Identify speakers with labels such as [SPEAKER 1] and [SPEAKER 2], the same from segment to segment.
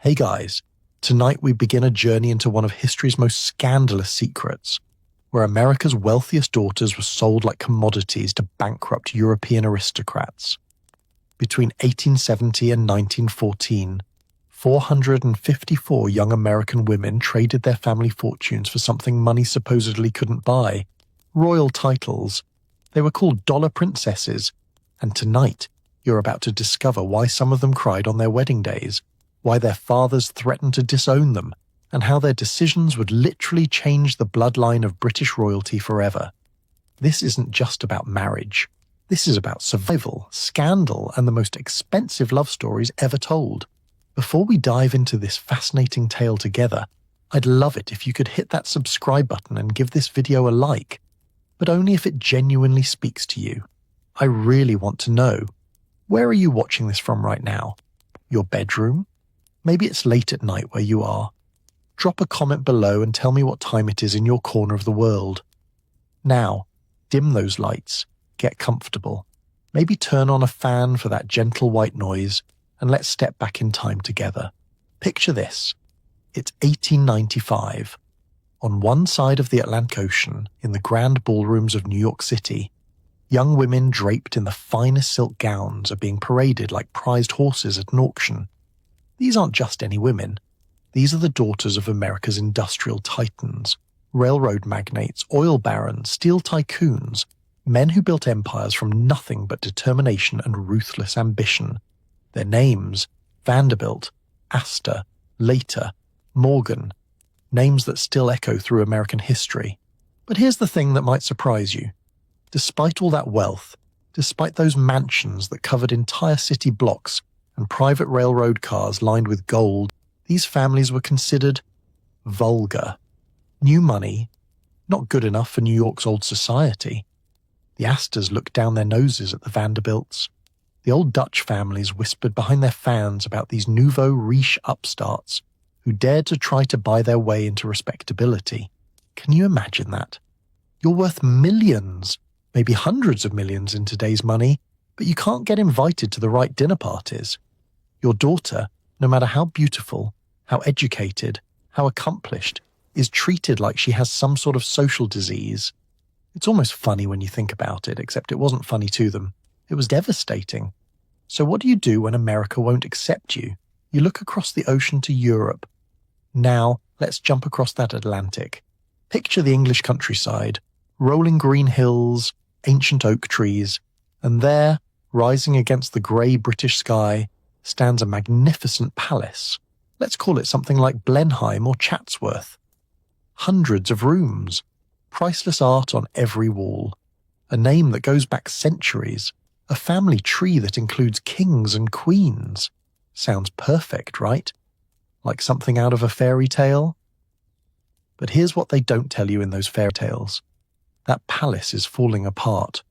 [SPEAKER 1] Hey guys, tonight we begin a journey into one of history's most scandalous secrets, where America's wealthiest daughters were sold like commodities to bankrupt European aristocrats. Between 1870 and 1914, 454 young American women traded their family fortunes for something money supposedly couldn't buy: royal titles. They were called dollar princesses, and tonight you're about to discover why some of them cried on their wedding days, why their fathers threatened to disown them, and how their decisions would literally change the bloodline of British royalty forever. This isn't just about marriage. This is about survival, scandal, and the most expensive love stories ever told. Before we dive into this fascinating tale together, I'd love it if you could hit that subscribe button and give this video a like, but only if it genuinely speaks to you. I really want to know. Where are you watching this from right now? Your bedroom? Maybe it's late at night where you are. Drop a comment below and tell me what time it is in your corner of the world. Now, dim those lights, get comfortable, maybe turn on a fan for that gentle white noise, and let's step back in time together. Picture this. It's 1895. On one side of the Atlantic Ocean, in the grand ballrooms of New York City, young women draped in the finest silk gowns are being paraded like prized horses at an auction. These aren't just any women. These are the daughters of America's industrial titans, railroad magnates, oil barons, steel tycoons, men who built empires from nothing but determination and ruthless ambition. Their names: Vanderbilt, Astor, Leiter, Morgan, names that still echo through American history. But here's the thing that might surprise you. Despite all that wealth, despite those mansions that covered entire city blocks and private railroad cars lined with gold, these families were considered vulgar. New money, not good enough for New York's old society. The Astors looked down their noses at the Vanderbilts. The old Dutch families whispered behind their fans about these nouveau riche upstarts who dared to try to buy their way into respectability. Can you imagine that? You're worth millions, maybe hundreds of millions in today's money, but you can't get invited to the right dinner parties. Your daughter, no matter how beautiful, how educated, how accomplished, is treated like she has some sort of social disease. It's almost funny when you think about it, except it wasn't funny to them. It was devastating. So what do you do when America won't accept you? You look across the ocean to Europe. Now, let's jump across that Atlantic. Picture the English countryside, rolling green hills, ancient oak trees, and there, rising against the grey British sky, stands a magnificent palace. Let's call it something like Blenheim or Chatsworth. Hundreds of rooms, priceless art on every wall, a name that goes back centuries, a family tree that includes kings and queens. Sounds perfect, right? Like something out of a fairy tale? But here's what they don't tell you in those fairy tales. That palace is falling apart.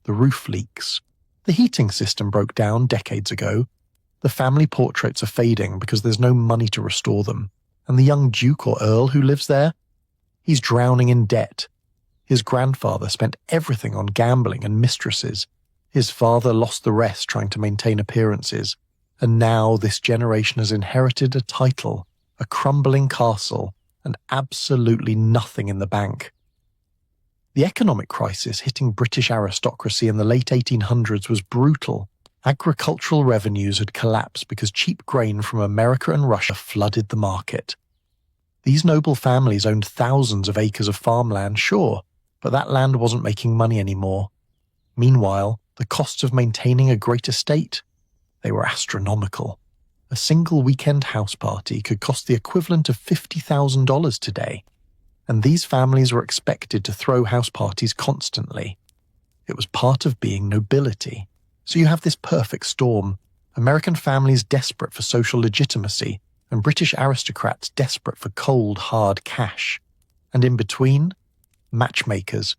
[SPEAKER 1] The roof leaks. The heating system broke down decades ago. The family portraits are fading because there's no money to restore them. And the young duke or earl who lives there? He's drowning in debt. His grandfather spent everything on gambling and mistresses. His father lost the rest trying to maintain appearances. And now this generation has inherited a title, a crumbling castle, and absolutely nothing in the bank. The economic crisis hitting British aristocracy in the late 1800s was brutal. Agricultural revenues had collapsed because cheap grain from America and Russia flooded the market. These noble families owned thousands of acres of farmland, sure, but that land wasn't making money anymore. Meanwhile, the costs of maintaining a great estate, they were astronomical. A single weekend house party could cost the equivalent of $50,000 today, and these families were expected to throw house parties constantly. It was part of being nobility. So you have this perfect storm: American families desperate for social legitimacy, and British aristocrats desperate for cold, hard cash. And in between, matchmakers,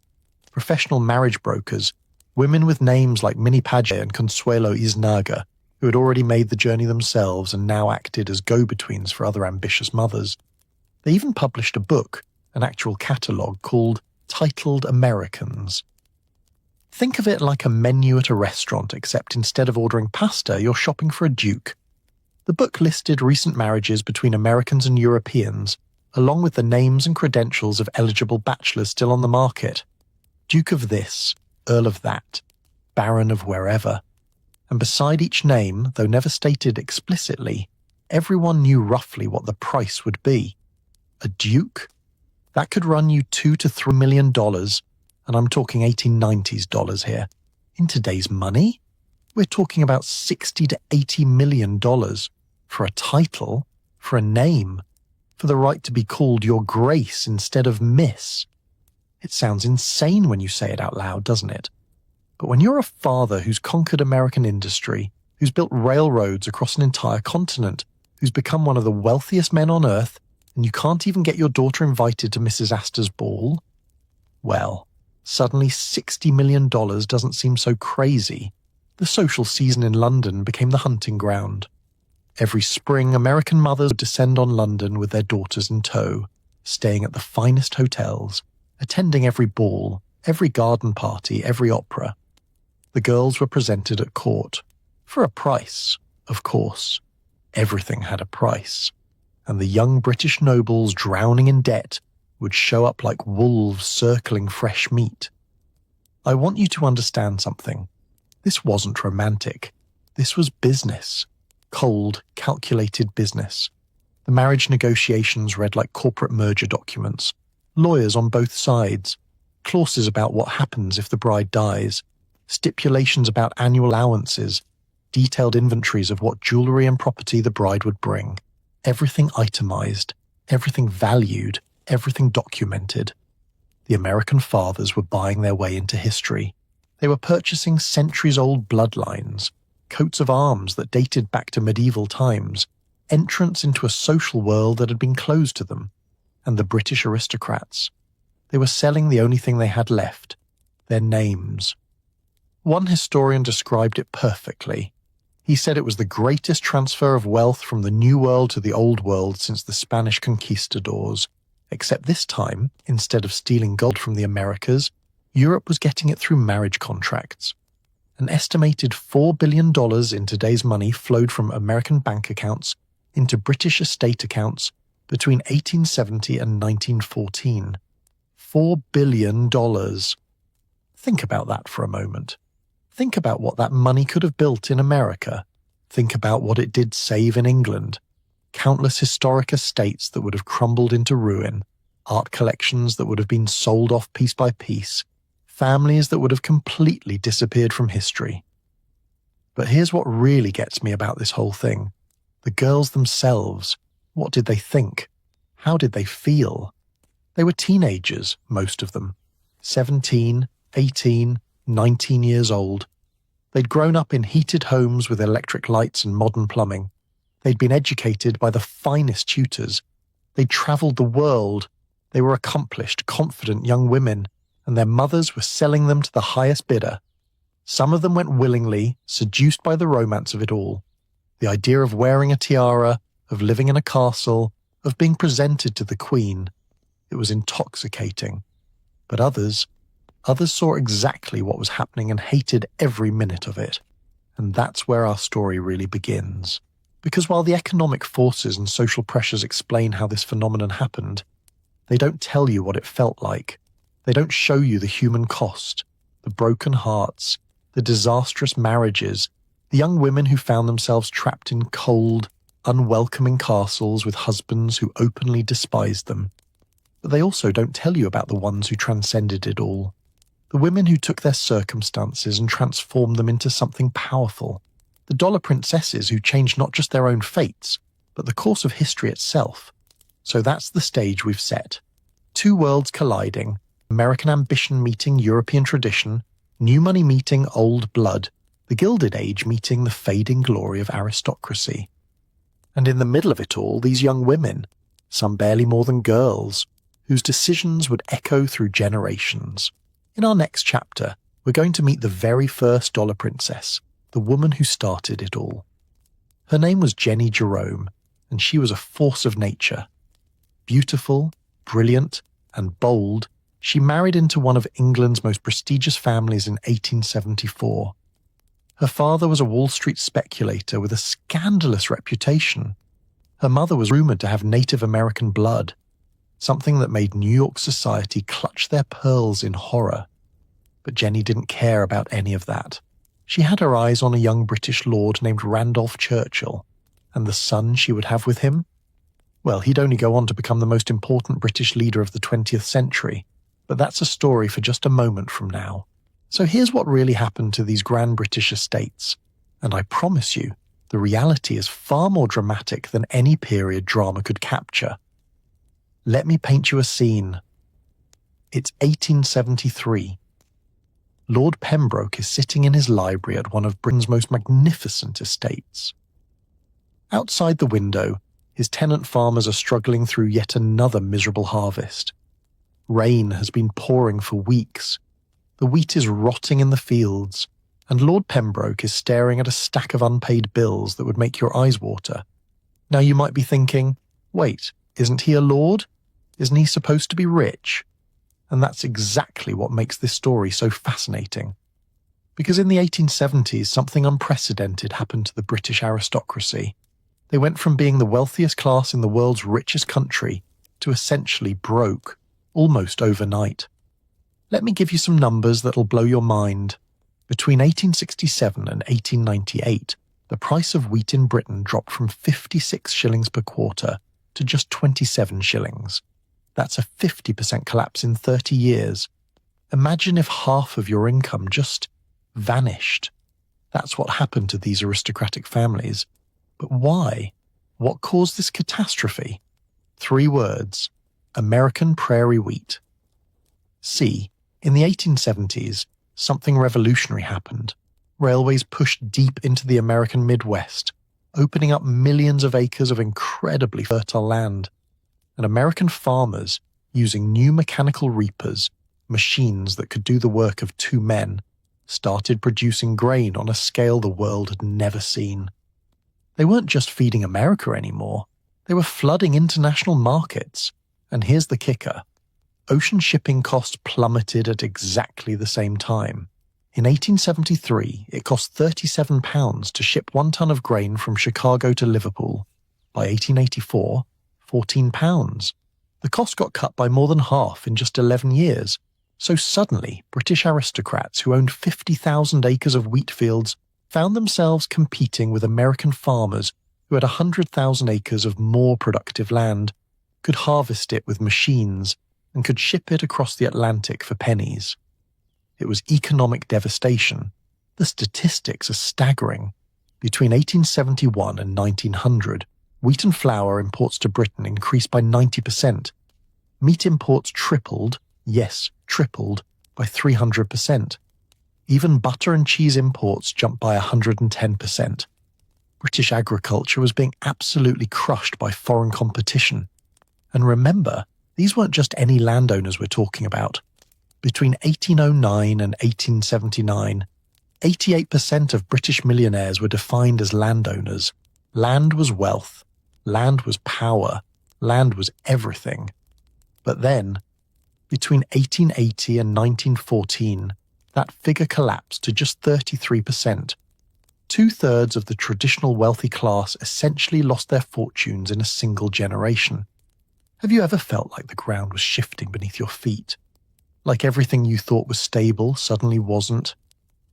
[SPEAKER 1] professional marriage brokers, women with names like Minnie Paget and Consuelo Iznaga, who had already made the journey themselves and now acted as go-betweens for other ambitious mothers. They even published a book, an actual catalogue titled Americans. Think of it like a menu at a restaurant, except instead of ordering pasta, you're shopping for a duke. The book listed recent marriages between Americans and Europeans, along with the names and credentials of eligible bachelors still on the market. Duke of this, Earl of that, Baron of wherever. And beside each name, though never stated explicitly, everyone knew roughly what the price would be. A duke? That could run you $2 to $3 million, and I'm talking 1890s dollars here. In today's money, we're talking about $60 to $80 million for a title, for a name, for the right to be called Your Grace instead of Miss. It sounds insane when you say it out loud, doesn't it? But when you're a father who's conquered American industry, who's built railroads across an entire continent, who's become one of the wealthiest men on earth, and you can't even get your daughter invited to Mrs. Astor's ball, well, suddenly $60 million doesn't seem so crazy. The social season in London became the hunting ground. Every spring, American mothers would descend on London with their daughters in tow, staying at the finest hotels, attending every ball, every garden party, every opera. The girls were presented at court. For a price, of course. Everything had a price. And the young British nobles drowning in debt would show up like wolves circling fresh meat. I want you to understand something. This wasn't romantic. This was business. Cold, calculated business. The marriage negotiations read like corporate merger documents. Lawyers on both sides. Clauses about what happens if the bride dies. Stipulations about annual allowances. Detailed inventories of what jewellery and property the bride would bring. Everything itemized. Everything valued. Everything documented. The American fathers were buying their way into history. They were purchasing centuries-old bloodlines, coats of arms that dated back to medieval times, entrance into a social world that had been closed to them, and the British aristocrats. They were selling the only thing they had left, their names. One historian described it perfectly. He said it was the greatest transfer of wealth from the New World to the Old World since the Spanish conquistadors, except this time, instead of stealing gold from the Americas, Europe was getting it through marriage contracts. An estimated $4 billion in today's money flowed from American bank accounts into British estate accounts between 1870 and 1914. $4 billion. Think about that for a moment. Think about what that money could have built in America. Think about what it did save in England. Countless historic estates that would have crumbled into ruin, art collections that would have been sold off piece by piece, families that would have completely disappeared from history. But here's what really gets me about this whole thing. The girls themselves. What did they think? How did they feel? They were teenagers, most of them. 17, 18, 19 years old. They'd grown up in heated homes with electric lights and modern plumbing. They'd been educated by the finest tutors. They'd travelled the world. They were accomplished, confident young women, and their mothers were selling them to the highest bidder. Some of them went willingly, seduced by the romance of it all. The idea of wearing a tiara, of living in a castle, of being presented to the Queen. It was intoxicating. But others saw exactly what was happening and hated every minute of it. And that's where our story really begins. Because while the economic forces and social pressures explain how this phenomenon happened, they don't tell you what it felt like. They don't show you the human cost, the broken hearts, the disastrous marriages, the young women who found themselves trapped in cold, unwelcoming castles with husbands who openly despised them. But they also don't tell you about the ones who transcended it all, the women who took their circumstances and transformed them into something powerful, the dollar princesses who changed not just their own fates, but the course of history itself. So that's the stage we've set. Two worlds colliding, American ambition meeting European tradition, new money meeting old blood, the Gilded Age meeting the fading glory of aristocracy. And in the middle of it all, these young women, some barely more than girls, whose decisions would echo through generations. In our next chapter, we're going to meet the very first dollar princess, the woman who started it all. Her name was Jenny Jerome, and she was a force of nature. Beautiful, brilliant, and bold, she married into one of England's most prestigious families in 1874. Her father was a Wall Street speculator with a scandalous reputation. Her mother was rumored to have Native American blood, something that made New York society clutch their pearls in horror. But Jenny didn't care about any of that. She had her eyes on a young British lord named Randolph Churchill, and the son she would have with him? Well, he'd only go on to become the most important British leader of the 20th century, but that's a story for just a moment from now. So here's what really happened to these grand British estates, and I promise you, the reality is far more dramatic than any period drama could capture. Let me paint you a scene. It's 1873. Lord Pembroke is sitting in his library at one of Britain's most magnificent estates. Outside the window, his tenant farmers are struggling through yet another miserable harvest. Rain has been pouring for weeks. The wheat is rotting in the fields, and Lord Pembroke is staring at a stack of unpaid bills that would make your eyes water. Now you might be thinking, wait, isn't he a lord? Isn't he supposed to be rich? And that's exactly what makes this story so fascinating. Because in the 1870s, something unprecedented happened to the British aristocracy. They went from being the wealthiest class in the world's richest country to essentially broke, almost overnight. Let me give you some numbers that'll blow your mind. Between 1867 and 1898, the price of wheat in Britain dropped from 56 shillings per quarter to just 27 shillings. That's a 50% collapse in 30 years. Imagine if half of your income just vanished. That's what happened to these aristocratic families. But why? What caused this catastrophe? 3 words: American prairie wheat. See, in the 1870s, something revolutionary happened. Railways pushed deep into the American Midwest, opening up millions of acres of incredibly fertile land. And American farmers, using new mechanical reapers, machines that could do the work of 2 men, started producing grain on a scale the world had never seen. They weren't just feeding America anymore, they were flooding international markets. And here's the kicker. Ocean shipping costs plummeted at exactly the same time. In 1873, it cost £37 to ship 1 ton of grain from Chicago to Liverpool. By 1884, £14. The cost got cut by more than half in just 11 years. So suddenly, British aristocrats who owned 50,000 acres of wheat fields found themselves competing with American farmers who had 100,000 acres of more productive land, could harvest it with machines, and could ship it across the Atlantic for pennies. It was economic devastation. The statistics are staggering. Between 1871 and 1900, wheat and flour imports to Britain increased by 90%. Meat imports tripled, yes, tripled, by 300%. Even butter and cheese imports jumped by 110%. British agriculture was being absolutely crushed by foreign competition. And remember, these weren't just any landowners we're talking about. Between 1809 and 1879, 88% of British millionaires were defined as landowners. Land was wealth. Land was power. Land was everything. But then, between 1880 and 1914, that figure collapsed to just 33%. 2/3 of the traditional wealthy class essentially lost their fortunes in a single generation. Have you ever felt like the ground was shifting beneath your feet? Like everything you thought was stable suddenly wasn't?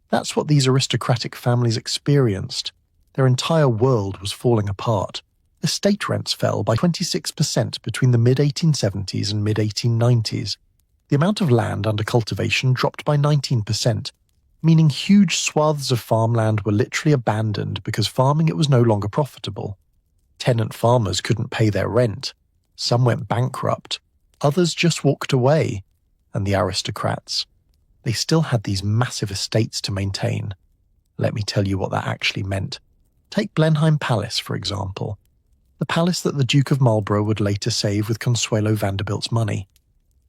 [SPEAKER 1] That's what these aristocratic families experienced. Their entire world was falling apart. Estate rents fell by 26% between the mid-1870s and mid-1890s. The amount of land under cultivation dropped by 19%, meaning huge swaths of farmland were literally abandoned because farming it was no longer profitable. Tenant farmers couldn't pay their rent. Some went bankrupt. Others just walked away. And the aristocrats, they still had these massive estates to maintain. Let me tell you what that actually meant. Take Blenheim Palace, for example. The palace that the Duke of Marlborough would later save with Consuelo Vanderbilt's money.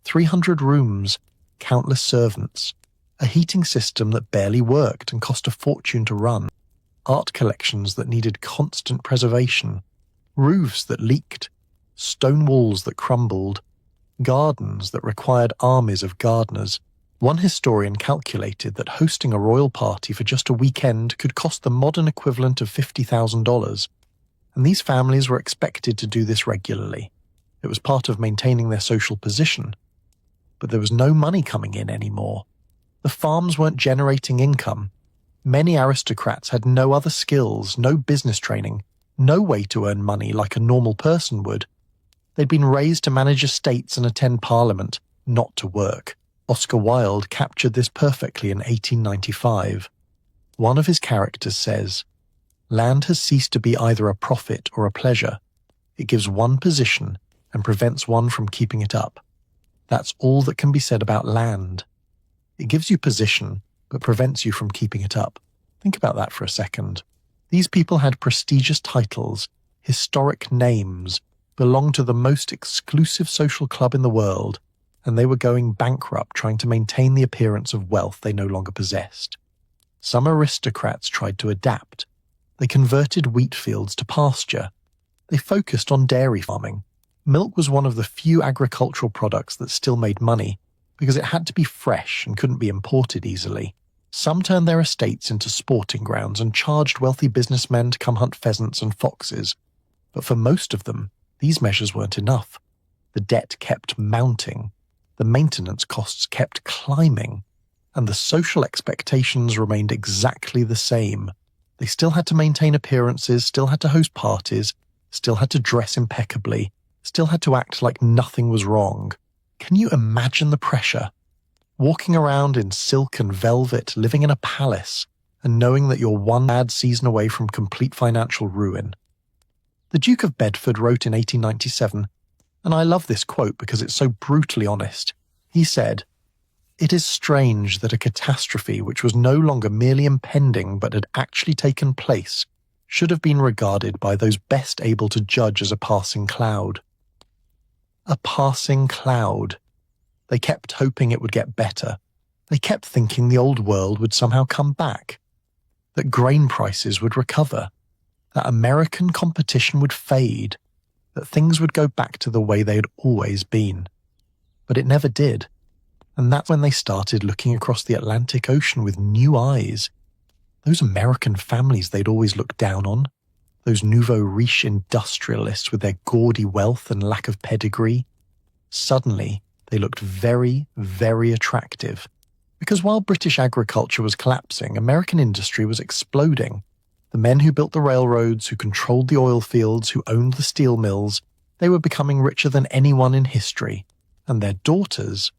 [SPEAKER 1] 300 rooms, countless servants, a heating system that barely worked and cost a fortune to run, art collections that needed constant preservation, roofs that leaked, stone walls that crumbled, gardens that required armies of gardeners, One historian calculated that hosting a royal party for just a weekend could cost the modern equivalent of $50,000, and these families were expected to do this regularly. It was part of maintaining their social position. But there was no money coming in anymore. The farms weren't generating income. Many aristocrats had no other skills, no business training, no way to earn money like a normal person would. They'd been raised to manage estates and attend parliament, not to work. Oscar Wilde captured this perfectly in 1895. One of his characters says, "Land has ceased to be either a profit or a pleasure. It gives one position and prevents one from keeping it up. That's all that can be said about land. It gives you position, but prevents you from keeping it up." Think about that for a second. These people had prestigious titles, historic names, belonged to the most exclusive social club in the world, and they were going bankrupt trying to maintain the appearance of wealth they no longer possessed. Some aristocrats tried to adapt. They converted wheat fields to pasture. They focused on dairy farming. Milk was one of the few agricultural products that still made money because it had to be fresh and couldn't be imported easily. Some turned their estates into sporting grounds and charged wealthy businessmen to come hunt pheasants and foxes. But for most of them, these measures weren't enough. The debt kept mounting, the maintenance costs kept climbing, and the social expectations remained exactly the same. They still had to maintain appearances, still had to host parties, still had to dress impeccably, still had to act like nothing was wrong. Can you imagine the pressure? Walking around in silk and velvet, living in a palace, and knowing that you're one bad season away from complete financial ruin. The Duke of Bedford wrote in 1897, and I love this quote because it's so brutally honest. He said, "It is strange that a catastrophe which was no longer merely impending but had actually taken place should have been regarded by those best able to judge as a passing cloud." A passing cloud. They kept hoping it would get better. They kept thinking the old world would somehow come back, that grain prices would recover, that American competition would fade, that things would go back to the way they had always been. But it never did. And that's when they started looking across the Atlantic Ocean with new eyes. Those American families they'd always looked down on, those nouveau riche industrialists with their gaudy wealth and lack of pedigree, suddenly they looked very, very attractive. Because while British agriculture was collapsing, American industry was exploding. The men who built the railroads, who controlled the oil fields, who owned the steel mills, they were becoming richer than anyone in history. And their daughters,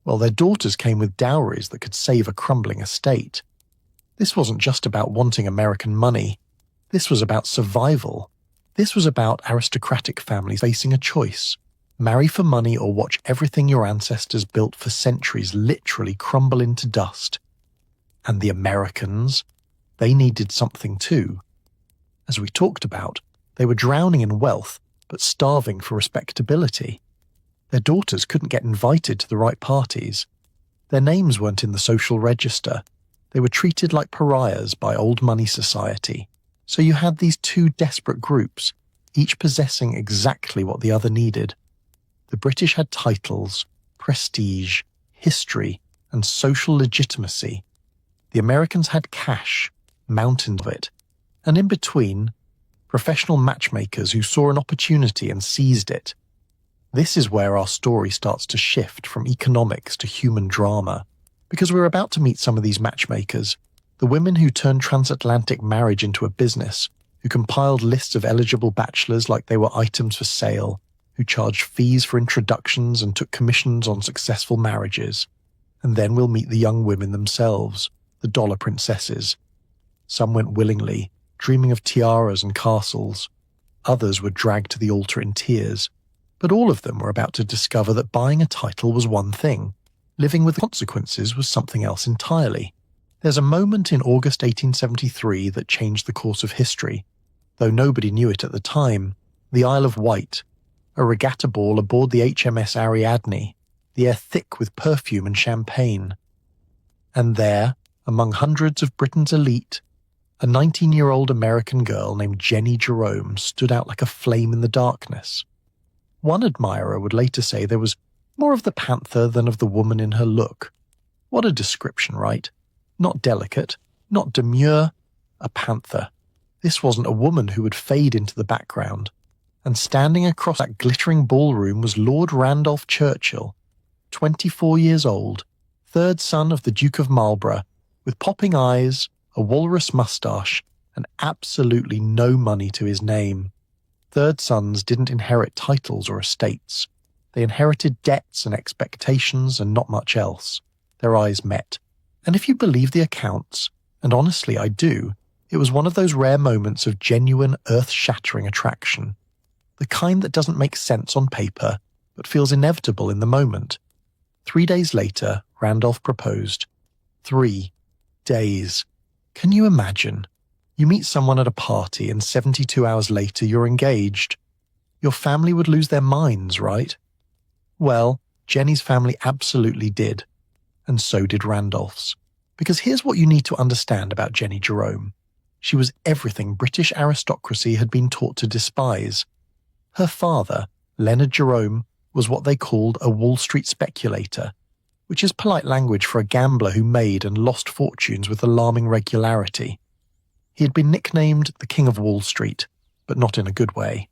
[SPEAKER 1] well, their daughters came with dowries that could save a crumbling estate. This wasn't just about wanting American money. This was about survival. This was about aristocratic families facing a choice. Marry for money or watch everything your ancestors built for centuries literally crumble into dust. And the Americans, they needed something too. As we talked about, they were drowning in wealth, but starving for respectability. Their daughters couldn't get invited to the right parties. Their names weren't in the social register. They were treated like pariahs by old money society. So you had these two desperate groups, each possessing exactly what the other needed. The British had titles, prestige, history, and social legitimacy. The Americans had cash, mountains of it, and in between, professional matchmakers who saw an opportunity and seized it. This is where our story starts to shift from economics to human drama, because we're about to meet some of these matchmakers, the women who turned transatlantic marriage into a business, who compiled lists of eligible bachelors like they were items for sale, who charged fees for introductions and took commissions on successful marriages. And then we'll meet the young women themselves, the dollar princesses. Some went willingly, dreaming of tiaras and castles. Others were dragged to the altar in tears. But all of them were about to discover that buying a title was one thing. Living with the consequences was something else entirely. There's a moment in August 1873 that changed the course of history. Though nobody knew it at the time, the Isle of Wight, a regatta ball aboard the HMS Ariadne, the air thick with perfume and champagne. And there, among hundreds of Britain's elite, a 19-year-old American girl named Jenny Jerome stood out like a flame in the darkness. One admirer would later say there was more of the panther than of the woman in her look. What a description, right? Not delicate, not demure, a panther. This wasn't a woman who would fade into the background. And standing across that glittering ballroom was Lord Randolph Churchill, 24 years old, third son of the Duke of Marlborough, with popping eyes, a walrus moustache, and absolutely no money to his name. Third sons didn't inherit titles or estates. They inherited debts and expectations and not much else. Their eyes met. And if you believe the accounts, and honestly I do, it was one of those rare moments of genuine earth-shattering attraction. The kind that doesn't make sense on paper, but feels inevitable in the moment. 3 days later, Randolph proposed. 3 days. Can you imagine? You meet someone at a party and 72 hours later you're engaged. Your family would lose their minds, right? Well, Jenny's family absolutely did. And so did Randolph's. Because here's what you need to understand about Jenny Jerome. She was everything British aristocracy had been taught to despise. Her father, Leonard Jerome, was what they called a Wall Street speculator, which is polite language for a gambler who made and lost fortunes with alarming regularity. He had been nicknamed the King of Wall Street, but not in a good way.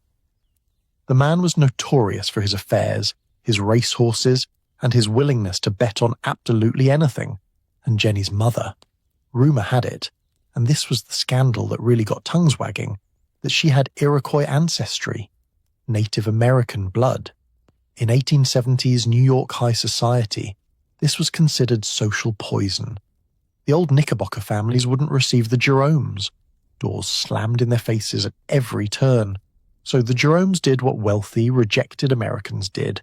[SPEAKER 1] The man was notorious for his affairs, his racehorses, and his willingness to bet on absolutely anything. And Jenny's mother. Rumour had it, and this was the scandal that really got tongues wagging, that she had Iroquois ancestry, Native American blood. In 1870s New York high society, this was considered social poison. The old Knickerbocker families wouldn't receive the Jeromes. Doors slammed in their faces at every turn. So the Jeromes did what wealthy, rejected Americans did.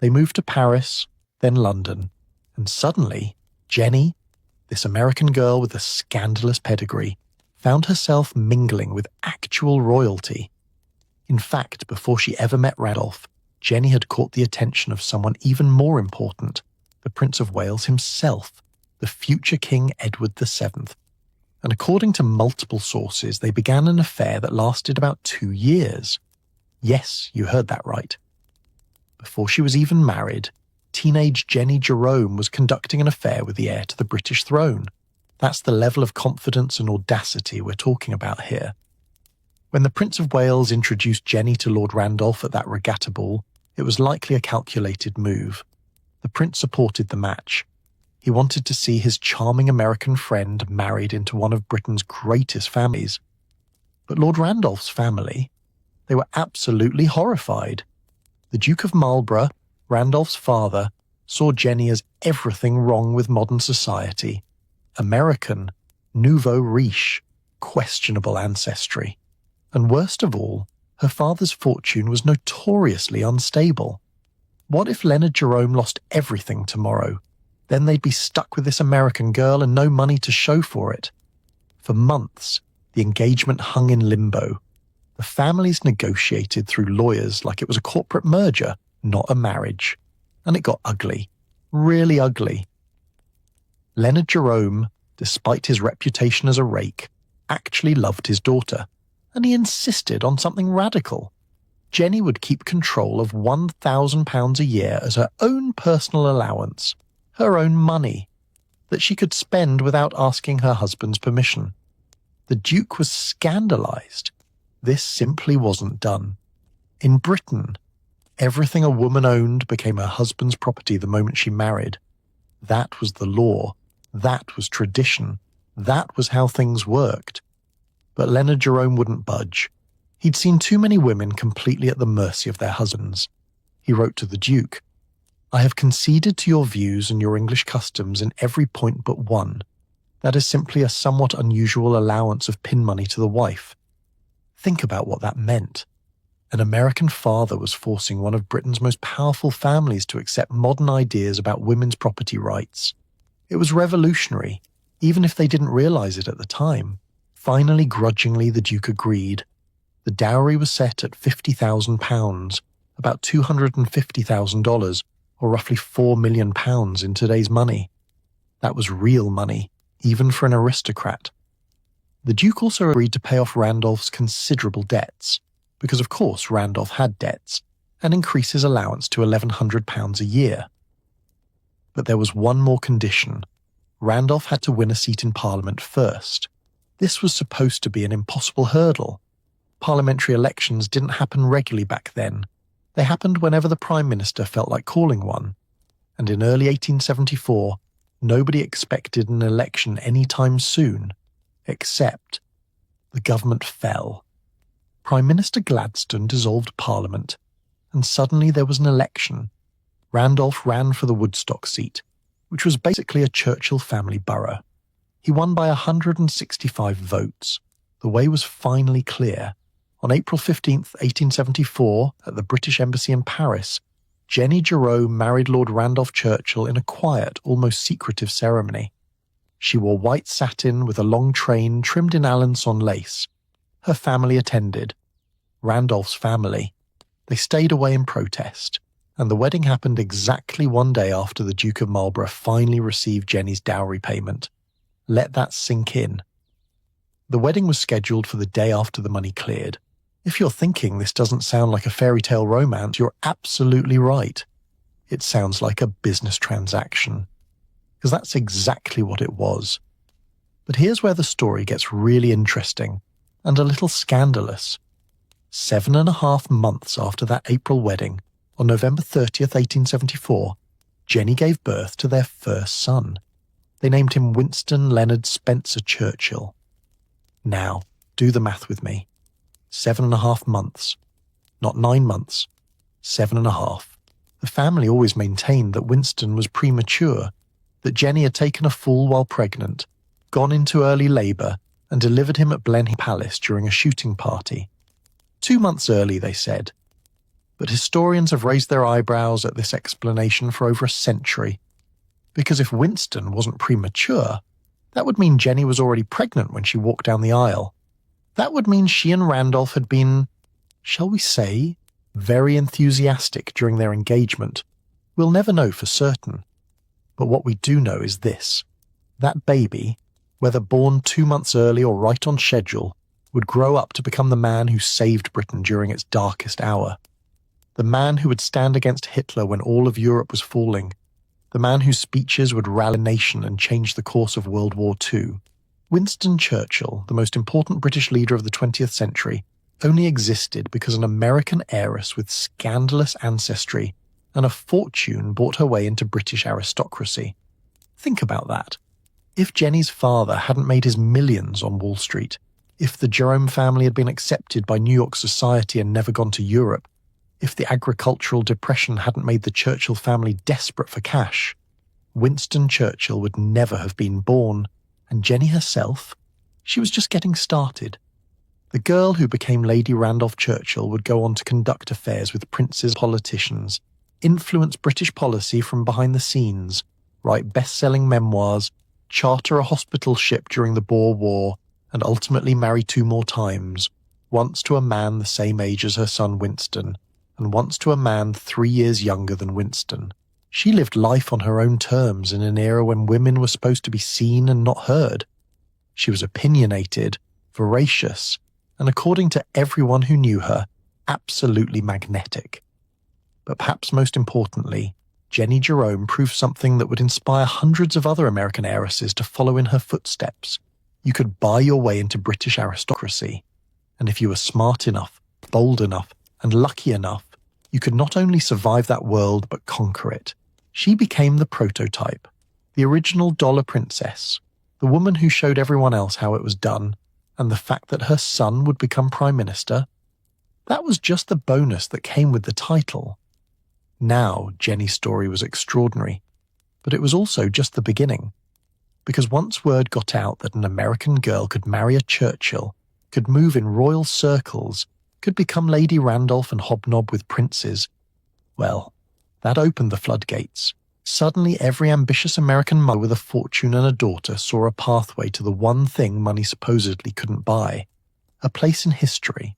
[SPEAKER 1] They moved to Paris, then London, and suddenly, Jenny, this American girl with a scandalous pedigree, found herself mingling with actual royalty. In fact, before she ever met Randolph, Jenny had caught the attention of someone even more important, the Prince of Wales himself, the future King Edward VII. And according to multiple sources, they began an affair that lasted about 2 years. Yes, you heard that right. Before she was even married, teenage Jenny Jerome was conducting an affair with the heir to the British throne. That's the level of confidence and audacity we're talking about here. When the Prince of Wales introduced Jenny to Lord Randolph at that regatta ball, it was likely a calculated move. The prince supported the match. He wanted to see his charming American friend married into one of Britain's greatest families. But Lord Randolph's family, they were absolutely horrified. The Duke of Marlborough, Randolph's father, saw Jenny as everything wrong with modern society. American, nouveau riche, questionable ancestry. And worst of all, her father's fortune was notoriously unstable. What if Leonard Jerome lost everything tomorrow? Then they'd be stuck with this American girl and no money to show for it. For months, the engagement hung in limbo. The families negotiated through lawyers like it was a corporate merger, not a marriage. And it got ugly. Really ugly. Leonard Jerome, despite his reputation as a rake, actually loved his daughter. And he insisted on something radical. Jenny would keep control of £1,000 a year as her own personal allowance, her own money, that she could spend without asking her husband's permission. The Duke was scandalised. This simply wasn't done. In Britain, everything a woman owned became her husband's property the moment she married. That was the law. That was tradition. That was how things worked. But Leonard Jerome wouldn't budge. He'd seen too many women completely at the mercy of their husbands. He wrote to the Duke, "I have conceded to your views and your English customs in every point but one. That is simply a somewhat unusual allowance of pin money to the wife." Think about what that meant. An American father was forcing one of Britain's most powerful families to accept modern ideas about women's property rights. It was revolutionary, even if they didn't realize it at the time. Finally, grudgingly, the Duke agreed. The dowry was set at £50,000, about $250,000, or roughly £4 million in today's money. That was real money, even for an aristocrat. The Duke also agreed to pay off Randolph's considerable debts, because of course Randolph had debts, and increase his allowance to £1,100 a year. But there was one more condition, Randolph had to win a seat in Parliament first. This was supposed to be an impossible hurdle. Parliamentary elections didn't happen regularly back then. They happened whenever the Prime Minister felt like calling one. And in early 1874, nobody expected an election any time soon, except the government fell. Prime Minister Gladstone dissolved Parliament, and suddenly there was an election. Randolph ran for the Woodstock seat, which was basically a Churchill family borough. He won by 165 votes. The way was finally clear. On April 15, 1874, at the British Embassy in Paris, Jenny Jerome married Lord Randolph Churchill in a quiet, almost secretive ceremony. She wore white satin with a long train trimmed in Alençon lace. Her family attended. Randolph's family. They stayed away in protest, and the wedding happened exactly one day after the Duke of Marlborough finally received Jenny's dowry payment. Let that sink in. The wedding was scheduled for the day after the money cleared. If you're thinking this doesn't sound like a fairy tale romance, you're absolutely right. It sounds like a business transaction. Because that's exactly what it was. But here's where the story gets really interesting, and a little scandalous. 7.5 months after that April wedding, on November 30th, 1874, Jenny gave birth to their first son. They named him Winston Leonard Spencer Churchill. Now, do the math with me. 7.5 months. Not 9 months. 7.5. The family always maintained that Winston was premature, that Jenny had taken a fall while pregnant, gone into early labour, and delivered him at Blenheim Palace during a shooting party. 2 months early, they said. But historians have raised their eyebrows at this explanation for over a century. Because if Winston wasn't premature, that would mean Jenny was already pregnant when she walked down the aisle. That would mean she and Randolph had been, shall we say, very enthusiastic during their engagement. We'll never know for certain. But what we do know is this. That baby, whether born 2 months early or right on schedule, would grow up to become the man who saved Britain during its darkest hour. The man who would stand against Hitler when all of Europe was falling. The man whose speeches would rally a nation and change the course of World War II. Winston Churchill, the most important British leader of the 20th century, only existed because an American heiress with scandalous ancestry and a fortune bought her way into British aristocracy. Think about that. If Jenny's father hadn't made his millions on Wall Street, if the Jerome family had been accepted by New York society and never gone to Europe, if the agricultural depression hadn't made the Churchill family desperate for cash, Winston Churchill would never have been born, and Jenny herself, she was just getting started. The girl who became Lady Randolph Churchill would go on to conduct affairs with princes and politicians, influence British policy from behind the scenes, write best-selling memoirs, charter a hospital ship during the Boer War, and ultimately marry 2 more times, once to a man the same age as her son Winston, and once to a man 3 years younger than Winston. She lived life on her own terms in an era when women were supposed to be seen and not heard. She was opinionated, voracious, and according to everyone who knew her, absolutely magnetic. But perhaps most importantly, Jenny Jerome proved something that would inspire hundreds of other American heiresses to follow in her footsteps. You could buy your way into British aristocracy, and if you were smart enough, bold enough, and lucky enough, you could not only survive that world but conquer it. She became the prototype, the original dollar princess, the woman who showed everyone else how it was done, and the fact that her son would become prime minister, that was just the bonus that came with the title. Now, Jenny's story was extraordinary, but it was also just the beginning. Because once word got out that an American girl could marry a Churchill, could move in royal circles, could become Lady Randolph and hobnob with princes, well, that opened the floodgates. Suddenly every ambitious American mother with a fortune and a daughter saw a pathway to the one thing money supposedly couldn't buy, a place in history.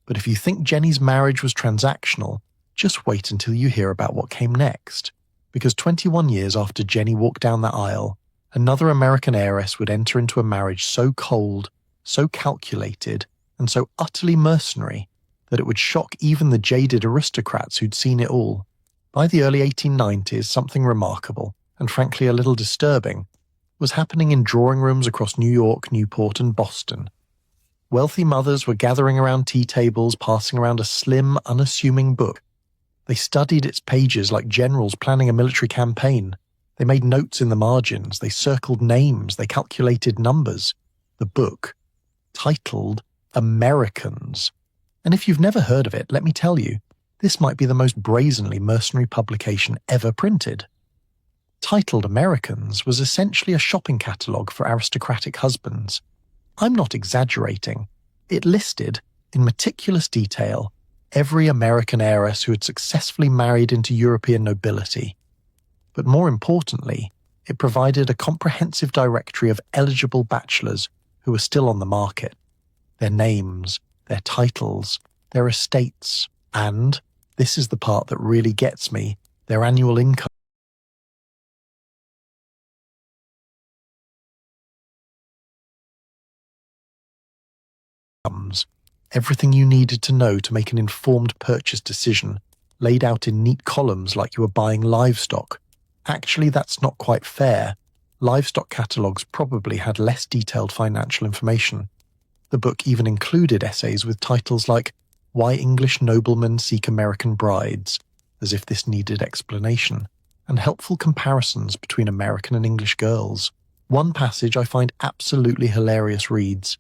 [SPEAKER 1] But if you think Jenny's marriage was transactional, just wait until you hear about what came next. Because 21 years after Jenny walked down that aisle, another American heiress would enter into a marriage so cold, so calculated, and so utterly mercenary that it would shock even the jaded aristocrats who'd seen it all. By the early 1890s, something remarkable, and frankly a little disturbing, was happening in drawing rooms across New York, Newport, and Boston. Wealthy mothers were gathering around tea tables, passing around a slim, unassuming book. They studied its pages like generals planning a military campaign. They made notes in the margins, they circled names, they calculated numbers. The book, titled Americans. And if you've never heard of it, let me tell you, this might be the most brazenly mercenary publication ever printed. Titled Americans was essentially a shopping catalogue for aristocratic husbands. I'm not exaggerating. It listed, in meticulous detail, every American heiress who had successfully married into European nobility. But more importantly, it provided a comprehensive directory of eligible bachelors who were still on the market, their names, their titles, their estates, and, this is the part that really gets me, their annual income. Everything you needed to know to make an informed purchase decision, laid out in neat columns like you were buying livestock. Actually, that's not quite fair. Livestock catalogues probably had less detailed financial information. The book even included essays with titles like Why English Noblemen Seek American Brides, as if this needed explanation, and helpful comparisons between American and English girls. One passage I find absolutely hilarious reads,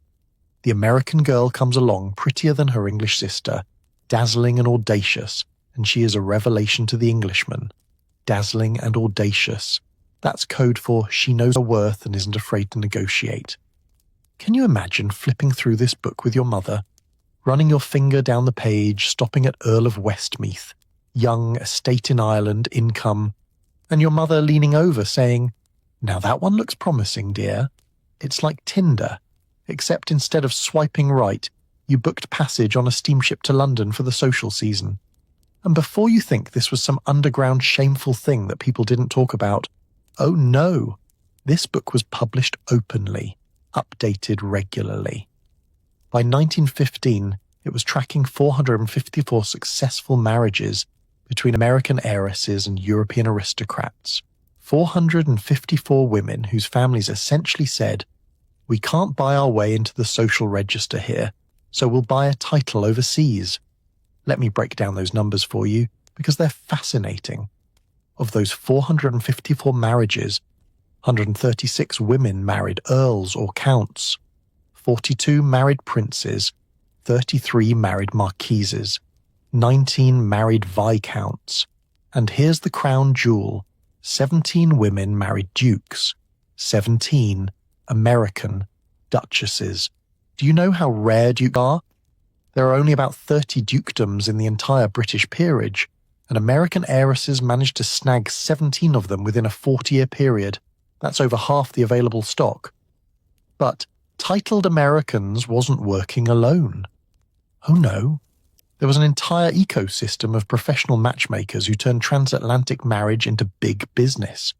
[SPEAKER 1] "The American girl comes along prettier than her English sister, dazzling and audacious, and she is a revelation to the Englishman." Dazzling and audacious. That's code for she knows her worth and isn't afraid to negotiate. Can you imagine flipping through this book with your mother, running your finger down the page, stopping at Earl of Westmeath, young, estate in Ireland, income, and your mother leaning over saying, "Now that one looks promising, dear." It's like Tinder, except instead of swiping right, you booked passage on a steamship to London for the social season. And before you think this was some underground shameful thing that people didn't talk about, oh no, this book was published openly, updated regularly. By 1915, it was tracking 454 successful marriages between American heiresses and European aristocrats. 454 women whose families essentially said, "We can't buy our way into the social register here, so we'll buy a title overseas." Let me break down those numbers for you, because they're fascinating. Of those 454 marriages, 136 women married earls or counts, 42 married princes, 33 married marquises, 19 married viscounts, and here's the crown jewel, 17 women married dukes, 17 American duchesses. Do you know how rare dukes are? There are only about 30 dukedoms in the entire British peerage, and American heiresses managed to snag 17 of them within a 40-year period. That's over half the available stock. But titled Americans wasn't working alone. Oh no. There was an entire ecosystem of professional matchmakers who turned transatlantic marriage into big business.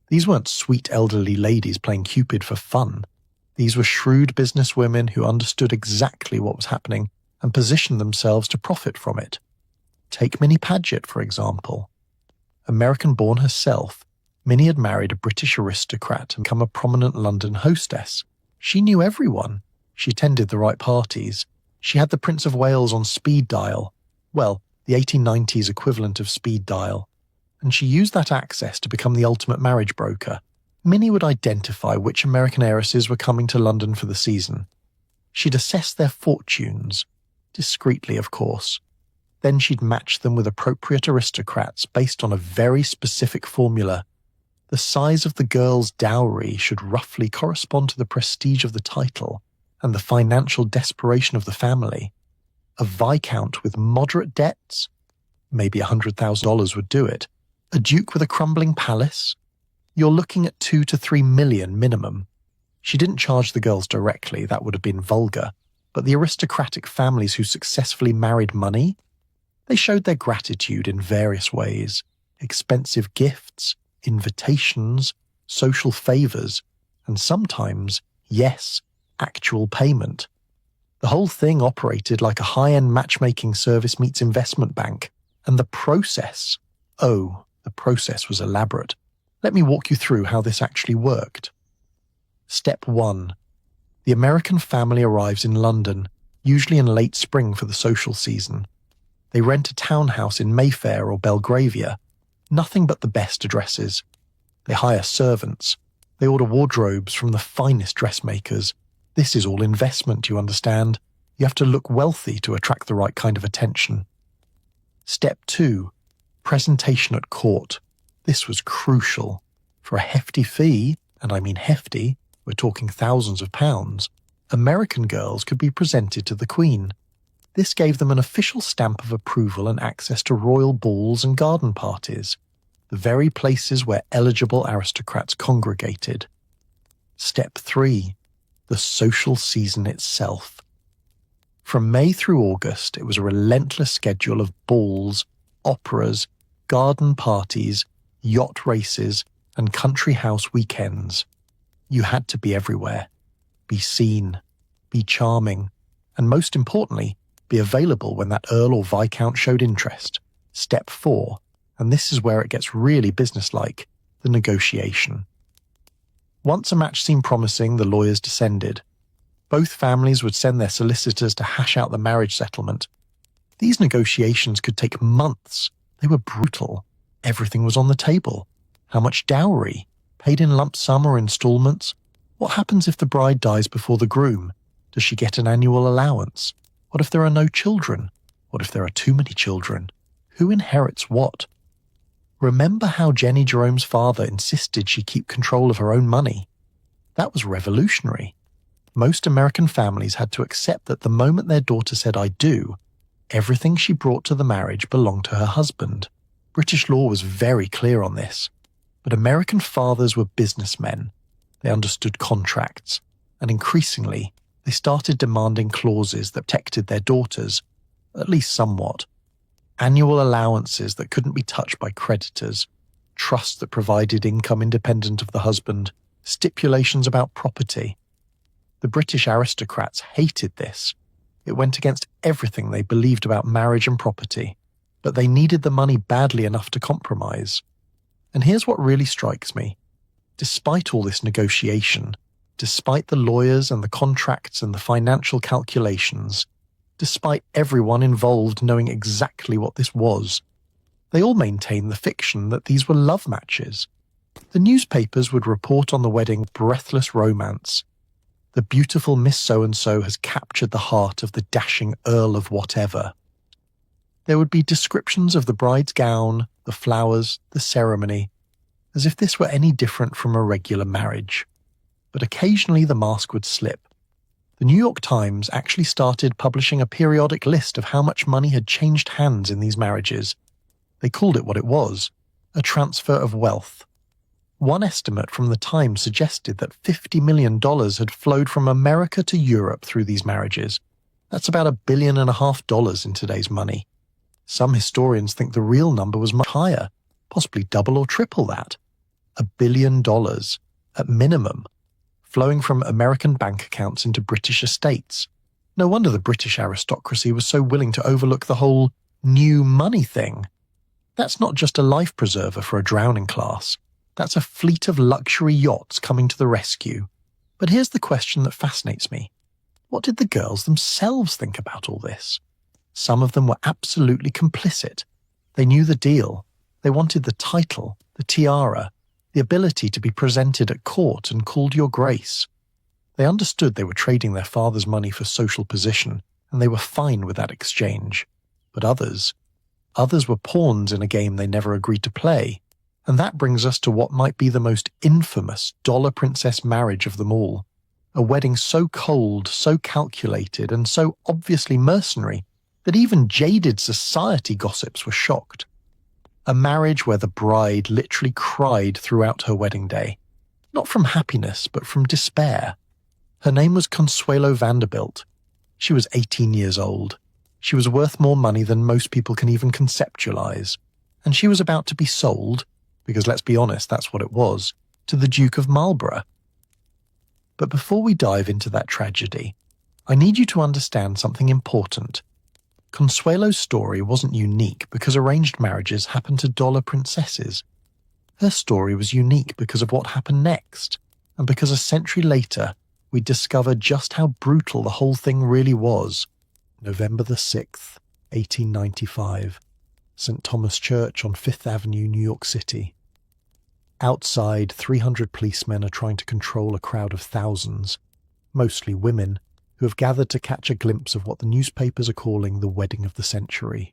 [SPEAKER 1] These weren't sweet elderly ladies playing Cupid for fun. These were shrewd businesswomen who understood exactly what was happening and positioned themselves to profit from it. Take Minnie Paget, for example. American-born herself, Minnie had married a British aristocrat and become a prominent London hostess. She knew everyone. She attended the right parties. She had the Prince of Wales on speed dial. Well, the 1890s equivalent of speed dial. And she used that access to become the ultimate marriage broker. Minnie would identify which American heiresses were coming to London for the season. She'd assess their fortunes, discreetly of course. Then she'd match them with appropriate aristocrats based on a very specific formula. The size of the girl's dowry should roughly correspond to the prestige of the title and the financial desperation of the family. A viscount with moderate debts? Maybe $100,000 would do it. A duke with a crumbling palace? You're looking at 2 to 3 million minimum. She didn't charge the girls directly, that would have been vulgar. But the aristocratic families who successfully married money, they showed their gratitude in various ways. Expensive gifts, invitations, social favors, and sometimes, yes, actual payment. The whole thing operated like a high-end matchmaking service meets investment bank. And the process was elaborate. Let me walk you through how this actually worked. Step 1. The American family arrives in London, usually in late spring for the social season. They rent a townhouse in Mayfair or Belgravia, nothing but the best addresses. They hire servants. They order wardrobes from the finest dressmakers. This is all investment, you understand. You have to look wealthy to attract the right kind of attention. Step 2. Presentation at court. This was crucial. For a hefty fee, and I mean hefty, we're talking thousands of pounds, American girls could be presented to the Queen. This gave them an official stamp of approval and access to royal balls and garden parties, the very places where eligible aristocrats congregated. Step 3. The social season itself. From May through August, it was a relentless schedule of balls, operas, garden parties, yacht races, and country house weekends. You had to be everywhere. Be seen, be charming, and most importantly, be available when that Earl or Viscount showed interest. Step 4, and this is where it gets really businesslike, the negotiation. Once a match seemed promising, the lawyers descended. Both families would send their solicitors to hash out the marriage settlement. These negotiations could take months. They were brutal. Everything was on the table. How much dowry? Paid in lump sum or installments? What happens if the bride dies before the groom? Does she get an annual allowance? What if there are no children? What if there are too many children? Who inherits what? Remember how Jenny Jerome's father insisted she keep control of her own money? That was revolutionary. Most American families had to accept that the moment their daughter said "I do," everything she brought to the marriage belonged to her husband. British law was very clear on this. But American fathers were businessmen. They understood contracts, and increasingly, they started demanding clauses that protected their daughters, at least somewhat. Annual allowances that couldn't be touched by creditors, trusts that provided income independent of the husband, stipulations about property. The British aristocrats hated this. It went against everything they believed about marriage and property, but they needed the money badly enough to compromise. And here's what really strikes me. Despite all this negotiation, despite the lawyers and the contracts and the financial calculations, despite everyone involved knowing exactly what this was, they all maintained the fiction that these were love matches. The newspapers would report on the wedding breathless romance. The beautiful Miss So-and-so has captured the heart of the dashing Earl of whatever. There would be descriptions of the bride's gown, the flowers, the ceremony, as if this were any different from a regular marriage. But occasionally the mask would slip. The New York Times actually started publishing a periodic list of how much money had changed hands in these marriages. They called it what it was, a transfer of wealth. One estimate from the Times suggested that $50 million had flowed from America to Europe through these marriages. That's about $1.5 billion in today's money. Some historians think the real number was much higher, possibly double or triple that. $1 billion, at minimum, flowing from American bank accounts into British estates. No wonder the British aristocracy was so willing to overlook the whole new money thing. That's not just a life preserver for a drowning class. That's a fleet of luxury yachts coming to the rescue. But here's the question that fascinates me. What did the girls themselves think about all this? Some of them were absolutely complicit. They knew the deal. They wanted the title, the tiara, the ability to be presented at court and called Your Grace. They understood they were trading their father's money for social position, and they were fine with that exchange. But others were pawns in a game they never agreed to play. And that brings us to what might be the most infamous dollar princess marriage of them all. A wedding so cold, so calculated, and so obviously mercenary that even jaded society gossips were shocked. A marriage where the bride literally cried throughout her wedding day, not from happiness but from despair. Her name was Consuelo Vanderbilt. She was 18 years old. She was worth more money than most people can even conceptualize. And she was about to be sold, because let's be honest, that's what it was, to the Duke of Marlborough. But before we dive into that tragedy, I need you to understand something important. Consuelo's story wasn't unique because arranged marriages happened to dollar princesses. Her story was unique because of what happened next. and because a century later we discover just how brutal the whole thing really was. November the 6th, 1895, St. Thomas Church on Fifth Avenue, New York City. Outside, 300 policemen are trying to control a crowd of thousands, mostly women, who have gathered to catch a glimpse of what the newspapers are calling the wedding of the century.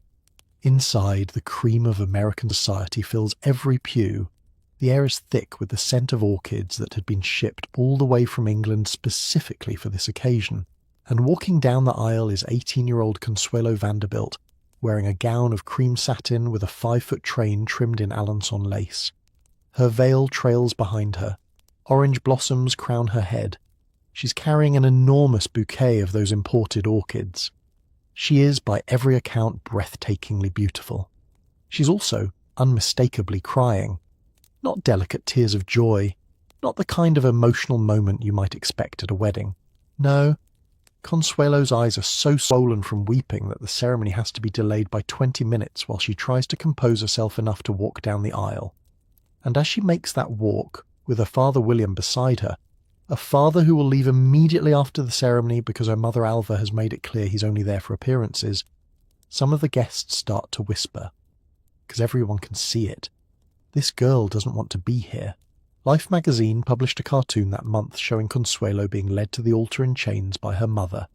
[SPEAKER 1] Inside, the cream of American society fills every pew. The air is thick with the scent of orchids that had been shipped all the way from England specifically for this occasion. And walking down the aisle is 18-year-old Consuelo Vanderbilt, wearing a gown of cream satin with a 5-foot train trimmed in Alençon lace. Her veil trails behind her. Orange blossoms crown her head. She's carrying an enormous bouquet of those imported orchids. She is, by every account, breathtakingly beautiful. She's also unmistakably crying. Not delicate tears of joy, not the kind of emotional moment you might expect at a wedding. No, Consuelo's eyes are so swollen from weeping that the ceremony has to be delayed by 20 minutes while she tries to compose herself enough to walk down the aisle. And as she makes that walk, with her father William beside her, a father who will leave immediately after the ceremony because her mother Alva has made it clear he's only there for appearances, some of the guests start to whisper, because everyone can see it. This girl doesn't want to be here. Life magazine published a cartoon that month showing Consuelo being led to the altar in chains by her mother.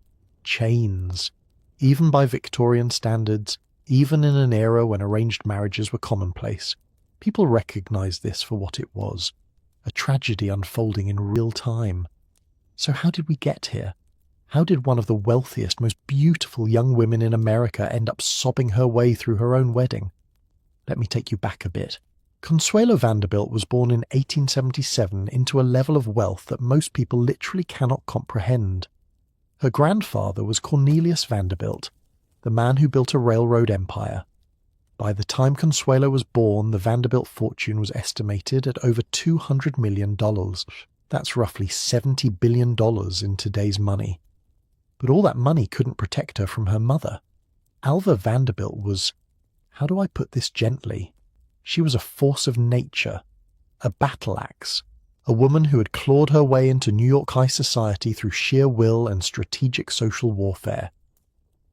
[SPEAKER 1] Chains. Even by Victorian standards, even in an era when arranged marriages were commonplace, people recognized this for what it was. A tragedy unfolding in real time. So how did we get here? How did one of the wealthiest, most beautiful young women in America end up sobbing her way through her own wedding? Let me take you back a bit. Consuelo Vanderbilt was born in 1877 into a level of wealth that most people literally cannot comprehend. Her grandfather was Cornelius Vanderbilt, the man who built a railroad empire. By the time Consuelo was born, the Vanderbilt fortune was estimated at over $200 million. That's roughly $70 billion in today's money. But all that money couldn't protect her from her mother. Alva Vanderbilt was, how do I put this gently? She was a force of nature, a battle axe, a woman who had clawed her way into New York high society through sheer will and strategic social warfare.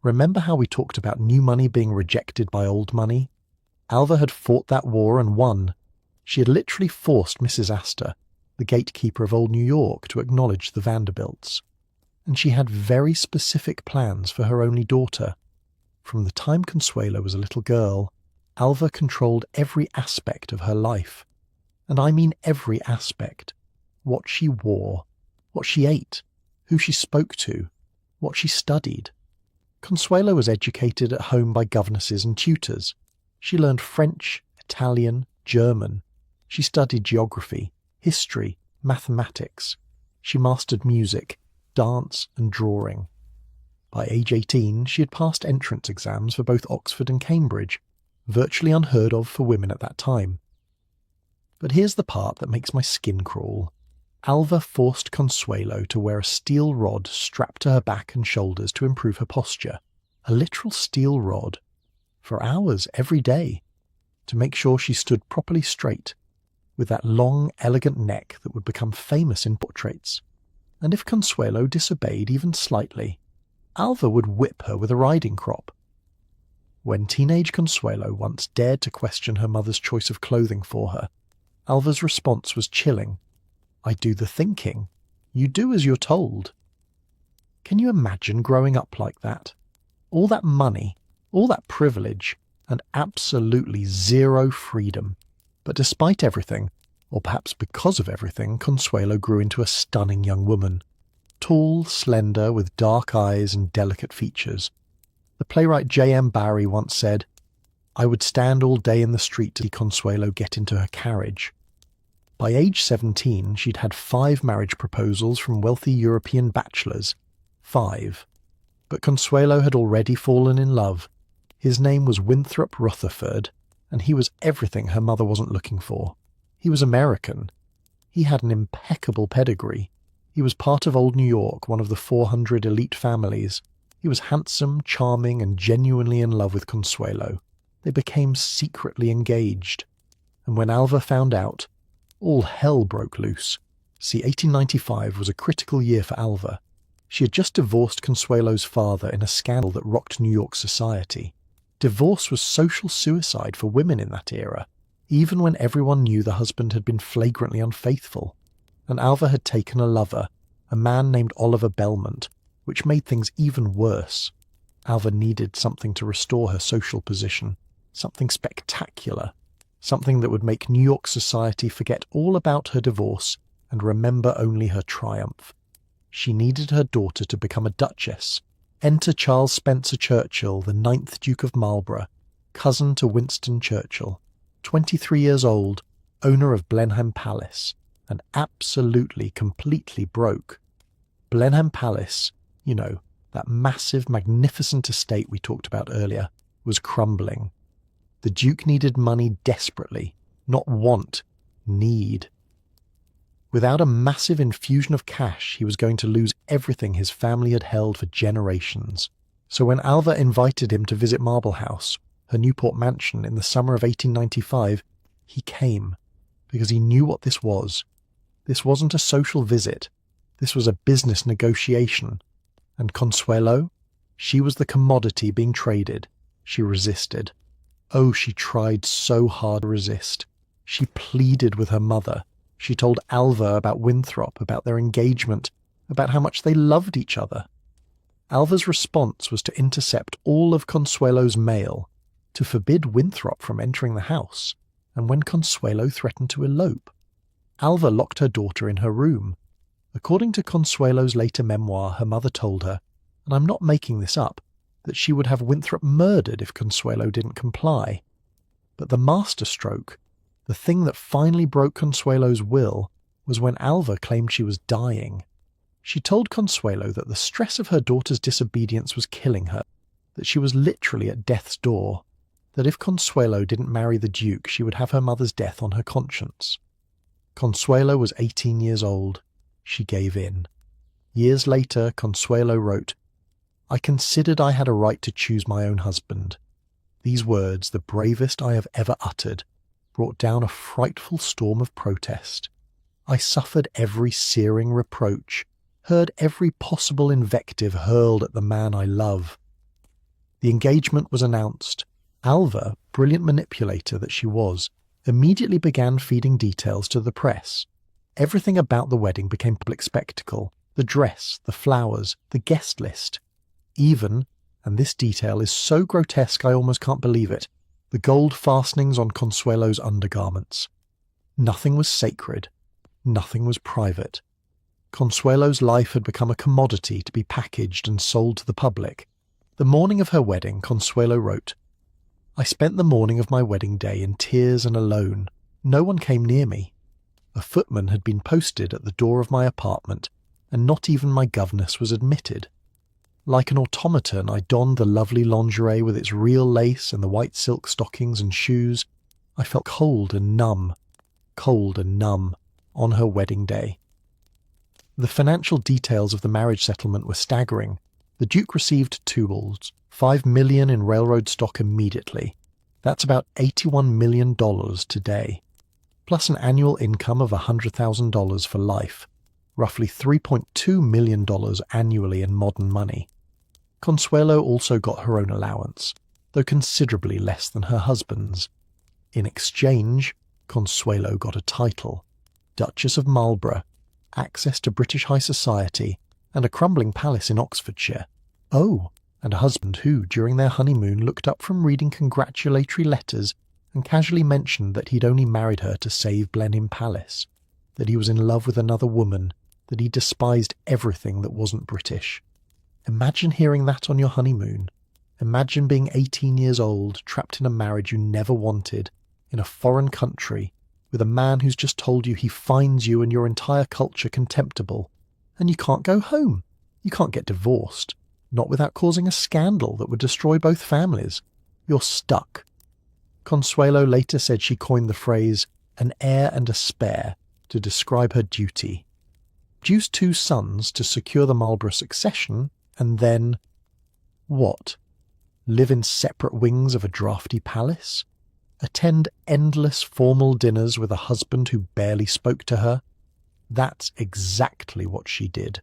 [SPEAKER 1] Remember how we talked about new money being rejected by old money? Alva had fought that war and won. She had literally forced Mrs. Astor, the gatekeeper of old New York, to acknowledge the Vanderbilts. And she had very specific plans for her only daughter. From the time Consuelo was a little girl, Alva controlled every aspect of her life. And I mean every aspect. What she wore, what she ate, who she spoke to, what she studied. Consuelo was educated at home by governesses and tutors. She learned French, Italian, German. She studied geography, history, mathematics. She mastered music, dance, and drawing. By age 18, she had passed entrance exams for both Oxford and Cambridge, virtually unheard of for women at that time. But here's the part that makes my skin crawl. Alva forced Consuelo to wear a steel rod strapped to her back and shoulders to improve her posture. A literal steel rod. For hours every day. To make sure she stood properly straight, with that long, elegant neck that would become famous in portraits. And if Consuelo disobeyed even slightly, Alva would whip her with a riding crop. When teenage Consuelo once dared to question her mother's choice of clothing for her, Alva's response was chilling. I do the thinking. You do as you're told. Can you imagine growing up like that? All that money, all that privilege, and absolutely zero freedom. But despite everything, or perhaps because of everything, Consuelo grew into a stunning young woman. Tall, slender, with dark eyes and delicate features. The playwright J.M. Barrie once said, I would stand all day in the street to see Consuelo get into her carriage. By age 17, she'd had 5 marriage proposals from wealthy European bachelors. 5. But Consuelo had already fallen in love. His name was Winthrop Rutherford, and he was everything her mother wasn't looking for. He was American. He had an impeccable pedigree. He was part of old New York, one of the 400 elite families. He was handsome, charming, and genuinely in love with Consuelo. They became secretly engaged. And when Alva found out, all hell broke loose. See, 1895 was a critical year for Alva. She had just divorced Consuelo's father in a scandal that rocked New York society. Divorce was social suicide for women in that era, even when everyone knew the husband had been flagrantly unfaithful. And Alva had taken a lover, a man named Oliver Belmont, which made things even worse. Alva needed something to restore her social position, something spectacular, something that would make New York society forget all about her divorce and remember only her triumph. She needed her daughter to become a duchess. Enter Charles Spencer Churchill, the 9th Duke of Marlborough, cousin to Winston Churchill, 23 years old, owner of Blenheim Palace, and absolutely, completely broke. Blenheim Palace, you know, that massive, magnificent estate we talked about earlier, was crumbling. The Duke needed money desperately, not want, need. Without a massive infusion of cash, he was going to lose everything his family had held for generations. So when Alva invited him to visit Marble House, her Newport mansion, in the summer of 1895, he came, because he knew what this was. This wasn't a social visit. This was a business negotiation. And Consuelo? She was the commodity being traded. She resisted. Oh, she tried so hard to resist. She pleaded with her mother. She told Alva about Winthrop, about their engagement, about how much they loved each other. Alva's response was to intercept all of Consuelo's mail, to forbid Winthrop from entering the house, and when Consuelo threatened to elope, Alva locked her daughter in her room. According to Consuelo's later memoir, her mother told her, and I'm not making this up, that she would have Winthrop murdered if Consuelo didn't comply. But the masterstroke, the thing that finally broke Consuelo's will, was when Alva claimed she was dying. She told Consuelo that the stress of her daughter's disobedience was killing her, that she was literally at death's door, that if Consuelo didn't marry the Duke, she would have her mother's death on her conscience. Consuelo was 18 years old. She gave in. Years later, Consuelo wrote, "I considered I had a right to choose my own husband. These words, the bravest I have ever uttered, brought down a frightful storm of protest. I suffered every searing reproach, heard every possible invective hurled at the man I love." The engagement was announced. Alva, brilliant manipulator that she was, immediately began feeding details to the press. Everything about the wedding became public spectacle. The dress, the flowers, the guest list. Even, and this detail is so grotesque I almost can't believe it, the gold fastenings on Consuelo's undergarments. Nothing was sacred. Nothing was private. Consuelo's life had become a commodity to be packaged and sold to the public. The morning of her wedding, Consuelo wrote, "I spent the morning of my wedding day in tears and alone. No one came near me. A footman had been posted at the door of my apartment, and not even my governess was admitted. Like an automaton, I donned the lovely lingerie with its real lace and the white silk stockings and shoes. I felt cold and numb on her wedding day." The financial details of the marriage settlement were staggering. The Duke received tools, $5 million in railroad stock immediately. That's about $81 million today, plus an annual income of $100,000 for life, roughly $3.2 million annually in modern money. Consuelo also got her own allowance, though considerably less than her husband's. In exchange, Consuelo got a title, Duchess of Marlborough, access to British high society, and a crumbling palace in Oxfordshire. Oh, and a husband who, during their honeymoon, looked up from reading congratulatory letters and casually mentioned that he'd only married her to save Blenheim Palace, that he was in love with another woman, that he despised everything that wasn't British. Imagine hearing that on your honeymoon. Imagine being 18 years old, trapped in a marriage you never wanted, in a foreign country, with a man who's just told you he finds you and your entire culture contemptible, and you can't go home. You can't get divorced, not without causing a scandal that would destroy both families. You're stuck. Consuelo later said she coined the phrase, "an heir and a spare," to describe her duty. Produce 2 sons to secure the Marlborough succession, and then what? Live in separate wings of a drafty palace? Attend endless formal dinners with a husband who barely spoke to her? That's exactly what she did.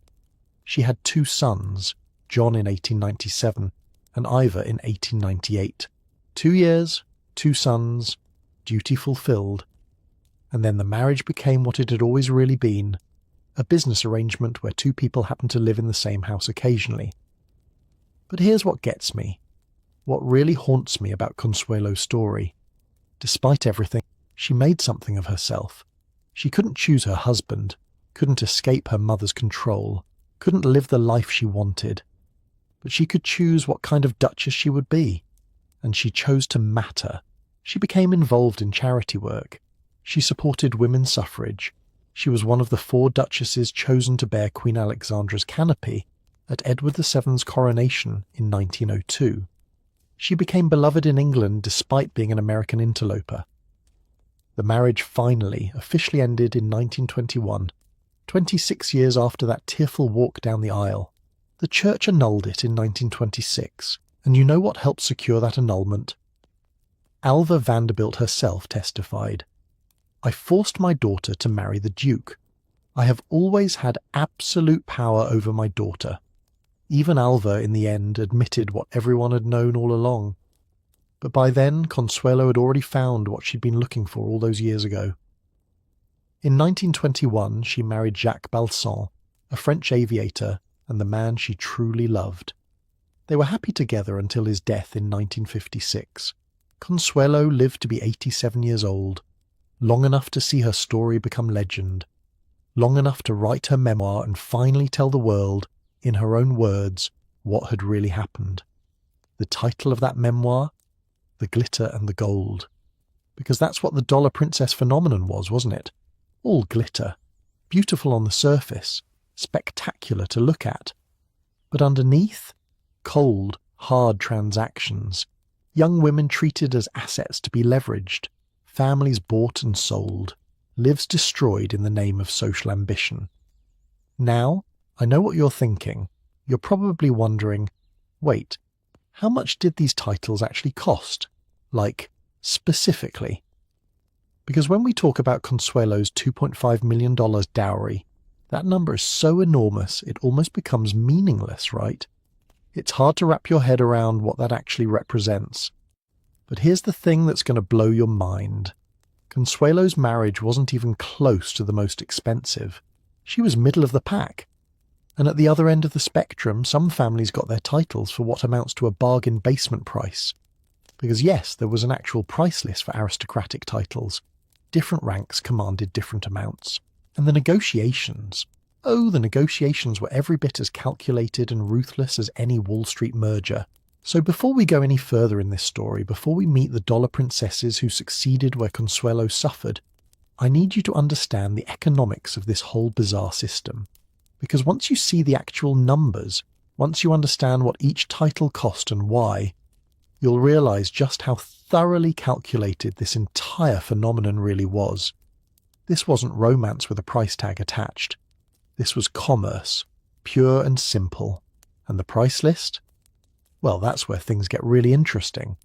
[SPEAKER 1] She had 2 sons, John in 1897 and Ivor in 1898. 2 years, 2 sons, duty fulfilled. And then the marriage became what it had always really been, a business arrangement where 2 people happened to live in the same house occasionally. But here's what gets me, what really haunts me about Consuelo's story. Despite everything, she made something of herself. She couldn't choose her husband, couldn't escape her mother's control, couldn't live the life she wanted. But she could choose what kind of duchess she would be. And she chose to matter. She became involved in charity work. She supported women's suffrage. She was one of the 4 duchesses chosen to bear Queen Alexandra's canopy at Edward VII's coronation in 1902. She became beloved in England despite being an American interloper. The marriage finally, officially ended in 1921, 26 years after that tearful walk down the aisle. The church annulled it in 1926, and you know what helped secure that annulment? Alva Vanderbilt herself testified, "I forced my daughter to marry the Duke. I have always had absolute power over my daughter." Even Alva, in the end, admitted what everyone had known all along. But by then, Consuelo had already found what she'd been looking for all those years ago. In 1921, she married Jacques Balsan, a French aviator and the man she truly loved. They were happy together until his death in 1956. Consuelo lived to be 87 years old, long enough to see her story become legend, long enough to write her memoir and finally tell the world, in her own words, what had really happened. The title of that memoir? The Glitter and the Gold. Because that's what the Dollar Princess phenomenon was, wasn't it? All glitter, beautiful on the surface, spectacular to look at. But underneath? Cold, hard transactions. Young women treated as assets to be leveraged. Families bought and sold. Lives destroyed in the name of social ambition. Now, I know what you're thinking. You're probably wondering, wait, how much did these titles actually cost? Like, specifically? Because when we talk about Consuelo's $2.5 million dowry, that number is so enormous it almost becomes meaningless, right? It's hard to wrap your head around what that actually represents. But here's the thing that's going to blow your mind. Consuelo's marriage wasn't even close to the most expensive. She was middle of the pack. And at the other end of the spectrum, some families got their titles for what amounts to a bargain basement price. Because yes, there was an actual price list for aristocratic titles. Different ranks commanded different amounts. And the negotiations. Oh, the negotiations were every bit as calculated and ruthless as any Wall Street merger. So before we go any further in this story, before we meet the dollar princesses who succeeded where Consuelo suffered, I need you to understand the economics of this whole bizarre system. Because once you see the actual numbers, once you understand what each title cost and why, you'll realize just how thoroughly calculated this entire phenomenon really was. This wasn't romance with a price tag attached. This was commerce, pure and simple. And the price list? Well, that's where things get really interesting.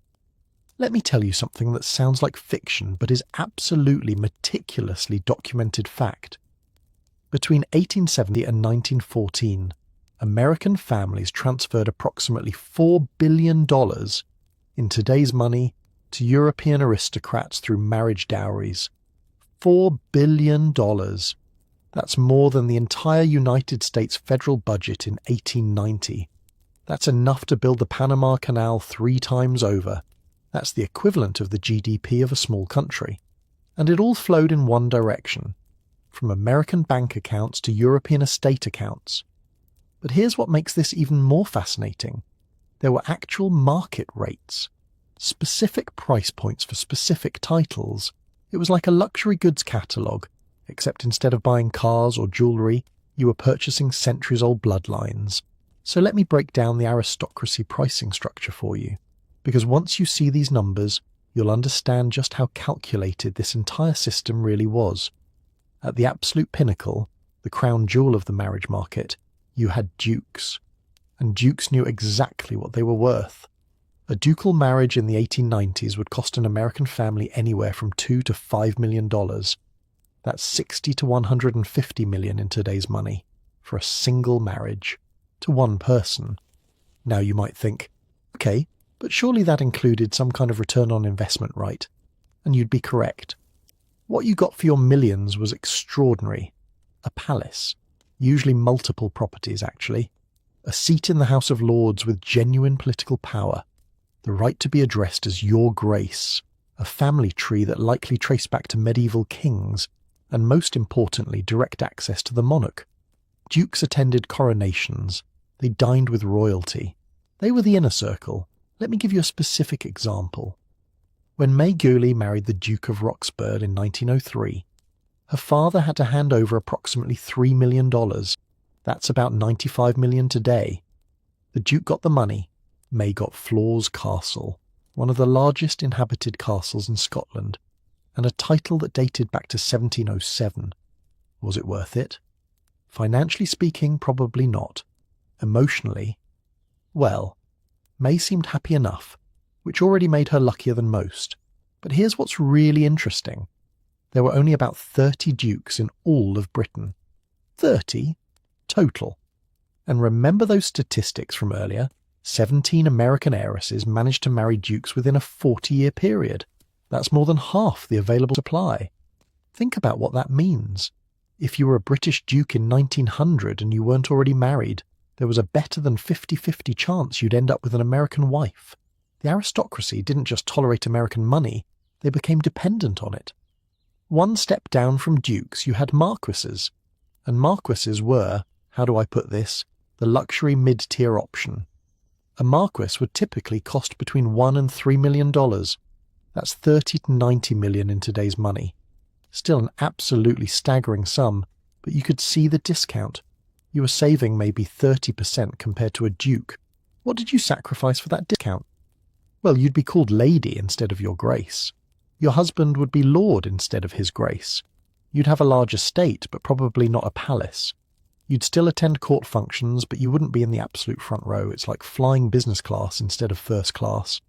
[SPEAKER 1] Let me tell you something that sounds like fiction but is absolutely meticulously documented fact. Between 1870 and 1914, American families transferred approximately $4 billion in today's money to European aristocrats through marriage dowries. $4 billion. That's more than the entire United States federal budget in 1890. That's enough to build the Panama Canal 3 times over. That's the equivalent of the GDP of a small country. And it all flowed in one direction, from American bank accounts to European estate accounts. But here's what makes this even more fascinating. There were actual market rates, specific price points for specific titles. It was like a luxury goods catalogue, except instead of buying cars or jewellery, you were purchasing centuries-old bloodlines. So let me break down the aristocracy pricing structure for you, because once you see these numbers, you'll understand just how calculated this entire system really was. At the absolute pinnacle, the crown jewel of the marriage market, you had dukes. And dukes knew exactly what they were worth. A ducal marriage in the 1890s would cost an American family anywhere from $2 to $5 million. That's 60 to 150 million in today's money for a single marriage to one person. Now you might think, okay, but surely that included some kind of return on investment, right? And you'd be correct. What you got for your millions was extraordinary. A palace, usually multiple properties actually, a seat in the House of Lords with genuine political power, the right to be addressed as Your Grace, a family tree that likely traced back to medieval kings, and most importantly, direct access to the monarch. Dukes attended coronations. They dined with royalty. They were the inner circle. Let me give you a specific example. When May Gooley married the Duke of Roxburgh in 1903, her father had to hand over approximately $3 million. That's about 95 million today. The Duke got the money. May got Flawes Castle, one of the largest inhabited castles in Scotland, and a title that dated back to 1707. Was it worth it? Financially speaking, probably not. Emotionally, well, May seemed happy enough, which already made her luckier than most. But here's what's really interesting. There were only about 30 dukes in all of Britain. 30 total. And remember those statistics from earlier? 17 American heiresses managed to marry dukes within a 40-year period. That's more than half the available supply. Think about what that means. If you were a British duke in 1900 and you weren't already married, there was a better than 50-50 chance you'd end up with an American wife. The aristocracy didn't just tolerate American money, they became dependent on it. One step down from dukes, you had marquises. And marquises were, how do I put this, the luxury mid-tier option. A marquis would typically cost between $1 and $3 million. That's 30 to 90 million in today's money. Still an absolutely staggering sum, but you could see the discount. You were saving maybe 30% compared to a duke. What did you sacrifice for that discount? Well, you'd be called Lady instead of Your Grace. Your husband would be Lord instead of His Grace. You'd have a large estate, but probably not a palace. You'd still attend court functions, but you wouldn't be in the absolute front row. It's like flying business class instead of first class.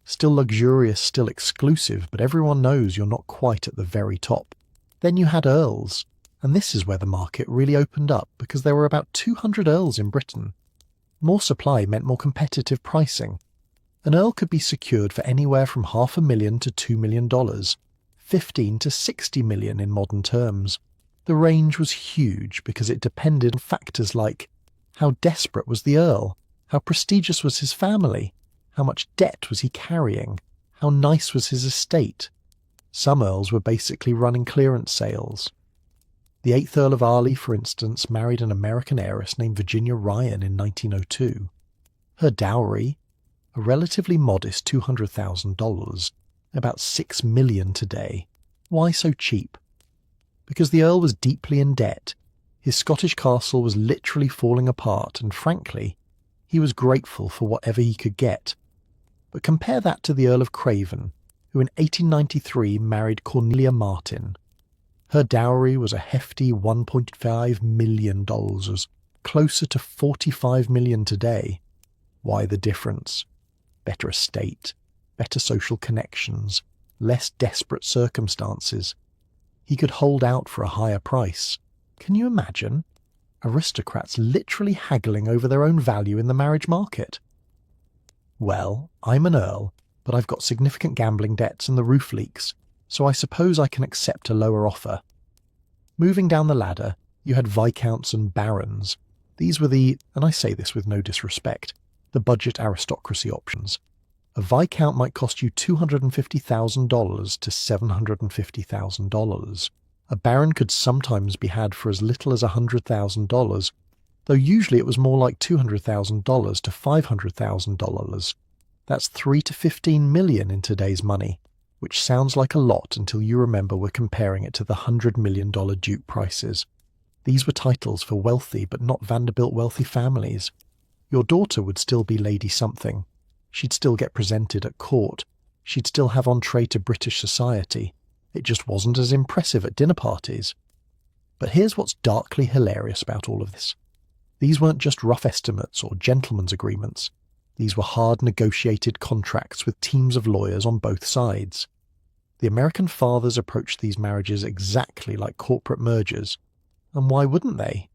[SPEAKER 1] Still luxurious, still exclusive, but everyone knows you're not quite at the very top. Then you had earls, and this is where the market really opened up, because there were about 200 earls in Britain. More supply meant more competitive pricing. An earl could be secured for anywhere from $500,000 to $2 million, 15 to 60 million in modern terms. The range was huge because it depended on factors like how desperate was the earl, how prestigious was his family, how much debt was he carrying, how nice was his estate. Some earls were basically running clearance sales. The 8th Earl of Arley, for instance, married an American heiress named Virginia Ryan in 1902. Her dowry, a relatively modest $200,000, about $6 million today. Why so cheap? Because the Earl was deeply in debt. His Scottish castle was literally falling apart, and frankly, he was grateful for whatever he could get. But compare that to the Earl of Craven, who in 1893 married Cornelia Martin. Her dowry was a hefty $1.5 million, closer to $45 million today. Why the difference? Better estate, better social connections, less desperate circumstances. He could hold out for a higher price. Can you imagine? Aristocrats literally haggling over their own value in the marriage market. Well, I'm an earl, but I've got significant gambling debts and the roof leaks, so I suppose I can accept a lower offer. Moving down the ladder, you had viscounts and barons. These were the, and I say this with no disrespect, the budget aristocracy options. A viscount might cost you $250,000 to $750,000. A baron could sometimes be had for as little as $100,000, though usually it was more like $200,000 to $500,000. That's 3 to 15 million in today's money, which sounds like a lot until you remember we're comparing it to the $100 million duke prices. These were titles for wealthy but not Vanderbilt wealthy families. Your daughter would still be Lady Something. She'd still get presented at court. She'd still have entree to British society. It just wasn't as impressive at dinner parties. But here's what's darkly hilarious about all of this. These weren't just rough estimates or gentlemen's agreements. These were hard negotiated contracts with teams of lawyers on both sides. The American fathers approached these marriages exactly like corporate mergers. And why wouldn't they?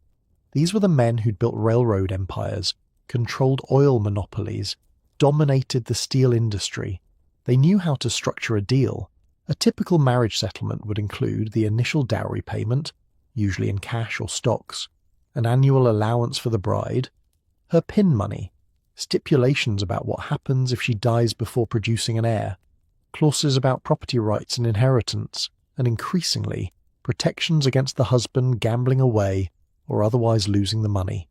[SPEAKER 1] These were the men who'd built railroad empires, controlled oil monopolies, dominated the steel industry. They knew how to structure a deal. A typical marriage settlement would include the initial dowry payment, usually in cash or stocks, an annual allowance for the bride, her pin money, stipulations about what happens if she dies before producing an heir, clauses about property rights and inheritance, and increasingly, protections against the husband gambling away or otherwise losing the money.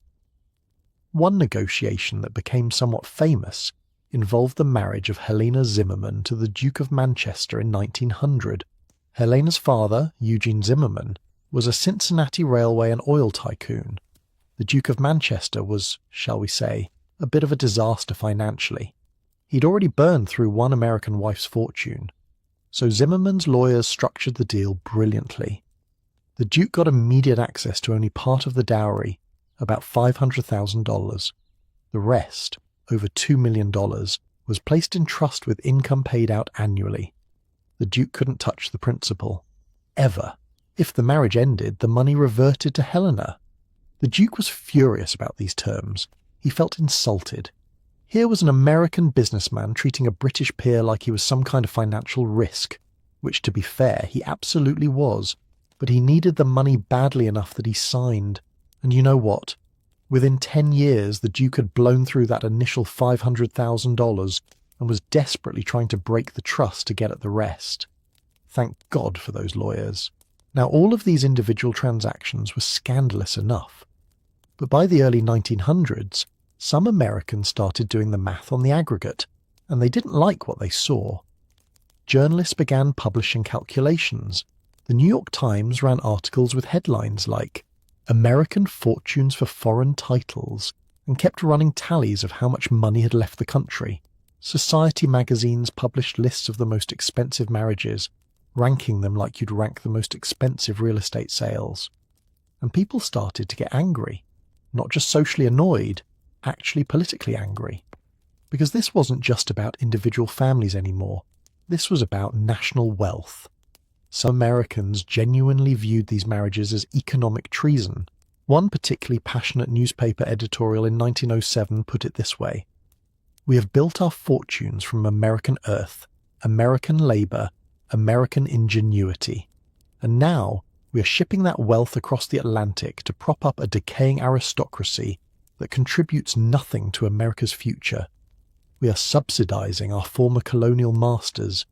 [SPEAKER 1] One negotiation that became somewhat famous involved the marriage of Helena Zimmermann to the Duke of Manchester in 1900. Helena's father, Eugene Zimmermann, was a Cincinnati railway and oil tycoon. The Duke of Manchester was, shall we say, a bit of a disaster financially. He'd already burned through one American wife's fortune, so Zimmermann's lawyers structured the deal brilliantly. The Duke got immediate access to only part of the dowry, about $500,000. The rest, over $2 million, was placed in trust with income paid out annually. The Duke couldn't touch the principal. Ever. If the marriage ended, the money reverted to Helena. The Duke was furious about these terms. He felt insulted. Here was an American businessman treating a British peer like he was some kind of financial risk, which, to be fair, he absolutely was. But he needed the money badly enough that he signed. And you know what? Within 10 years, the Duke had blown through that initial $500,000 and was desperately trying to break the trust to get at the rest. Thank God for those lawyers. Now, all of these individual transactions were scandalous enough. But by the early 1900s, some Americans started doing the math on the aggregate, and they didn't like what they saw. Journalists began publishing calculations. The New York Times ran articles with headlines like "American Fortunes for Foreign Titles," and kept running tallies of how much money had left the country. Society magazines published lists of the most expensive marriages, ranking them like you'd rank the most expensive real estate sales. And people started to get angry. Not just socially annoyed, actually politically angry. Because this wasn't just about individual families anymore. This was about national wealth. Some Americans genuinely viewed these marriages as economic treason. One particularly passionate newspaper editorial in 1907 put it this way: "We have built our fortunes from American earth, American labor, American ingenuity. And now we are shipping that wealth across the Atlantic to prop up a decaying aristocracy that contributes nothing to America's future. We are subsidizing our former colonial masters."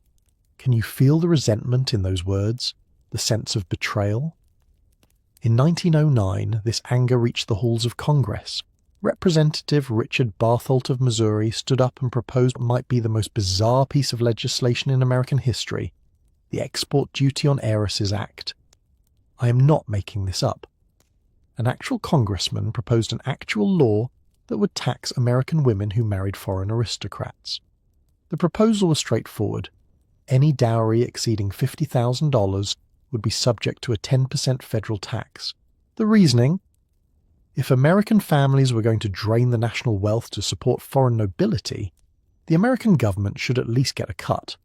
[SPEAKER 1] Can you feel the resentment in those words? The sense of betrayal? In 1909, this anger reached the halls of Congress. Representative Richard Bartholt of Missouri stood up and proposed what might be the most bizarre piece of legislation in American history, the Export Duty on Heiresses Act. I am not making this up. An actual congressman proposed an actual law that would tax American women who married foreign aristocrats. The proposal was straightforward. Any dowry exceeding $50,000 would be subject to a 10% federal tax. The reasoning? If American families were going to drain the national wealth to support foreign nobility, the American government should at least get a cut.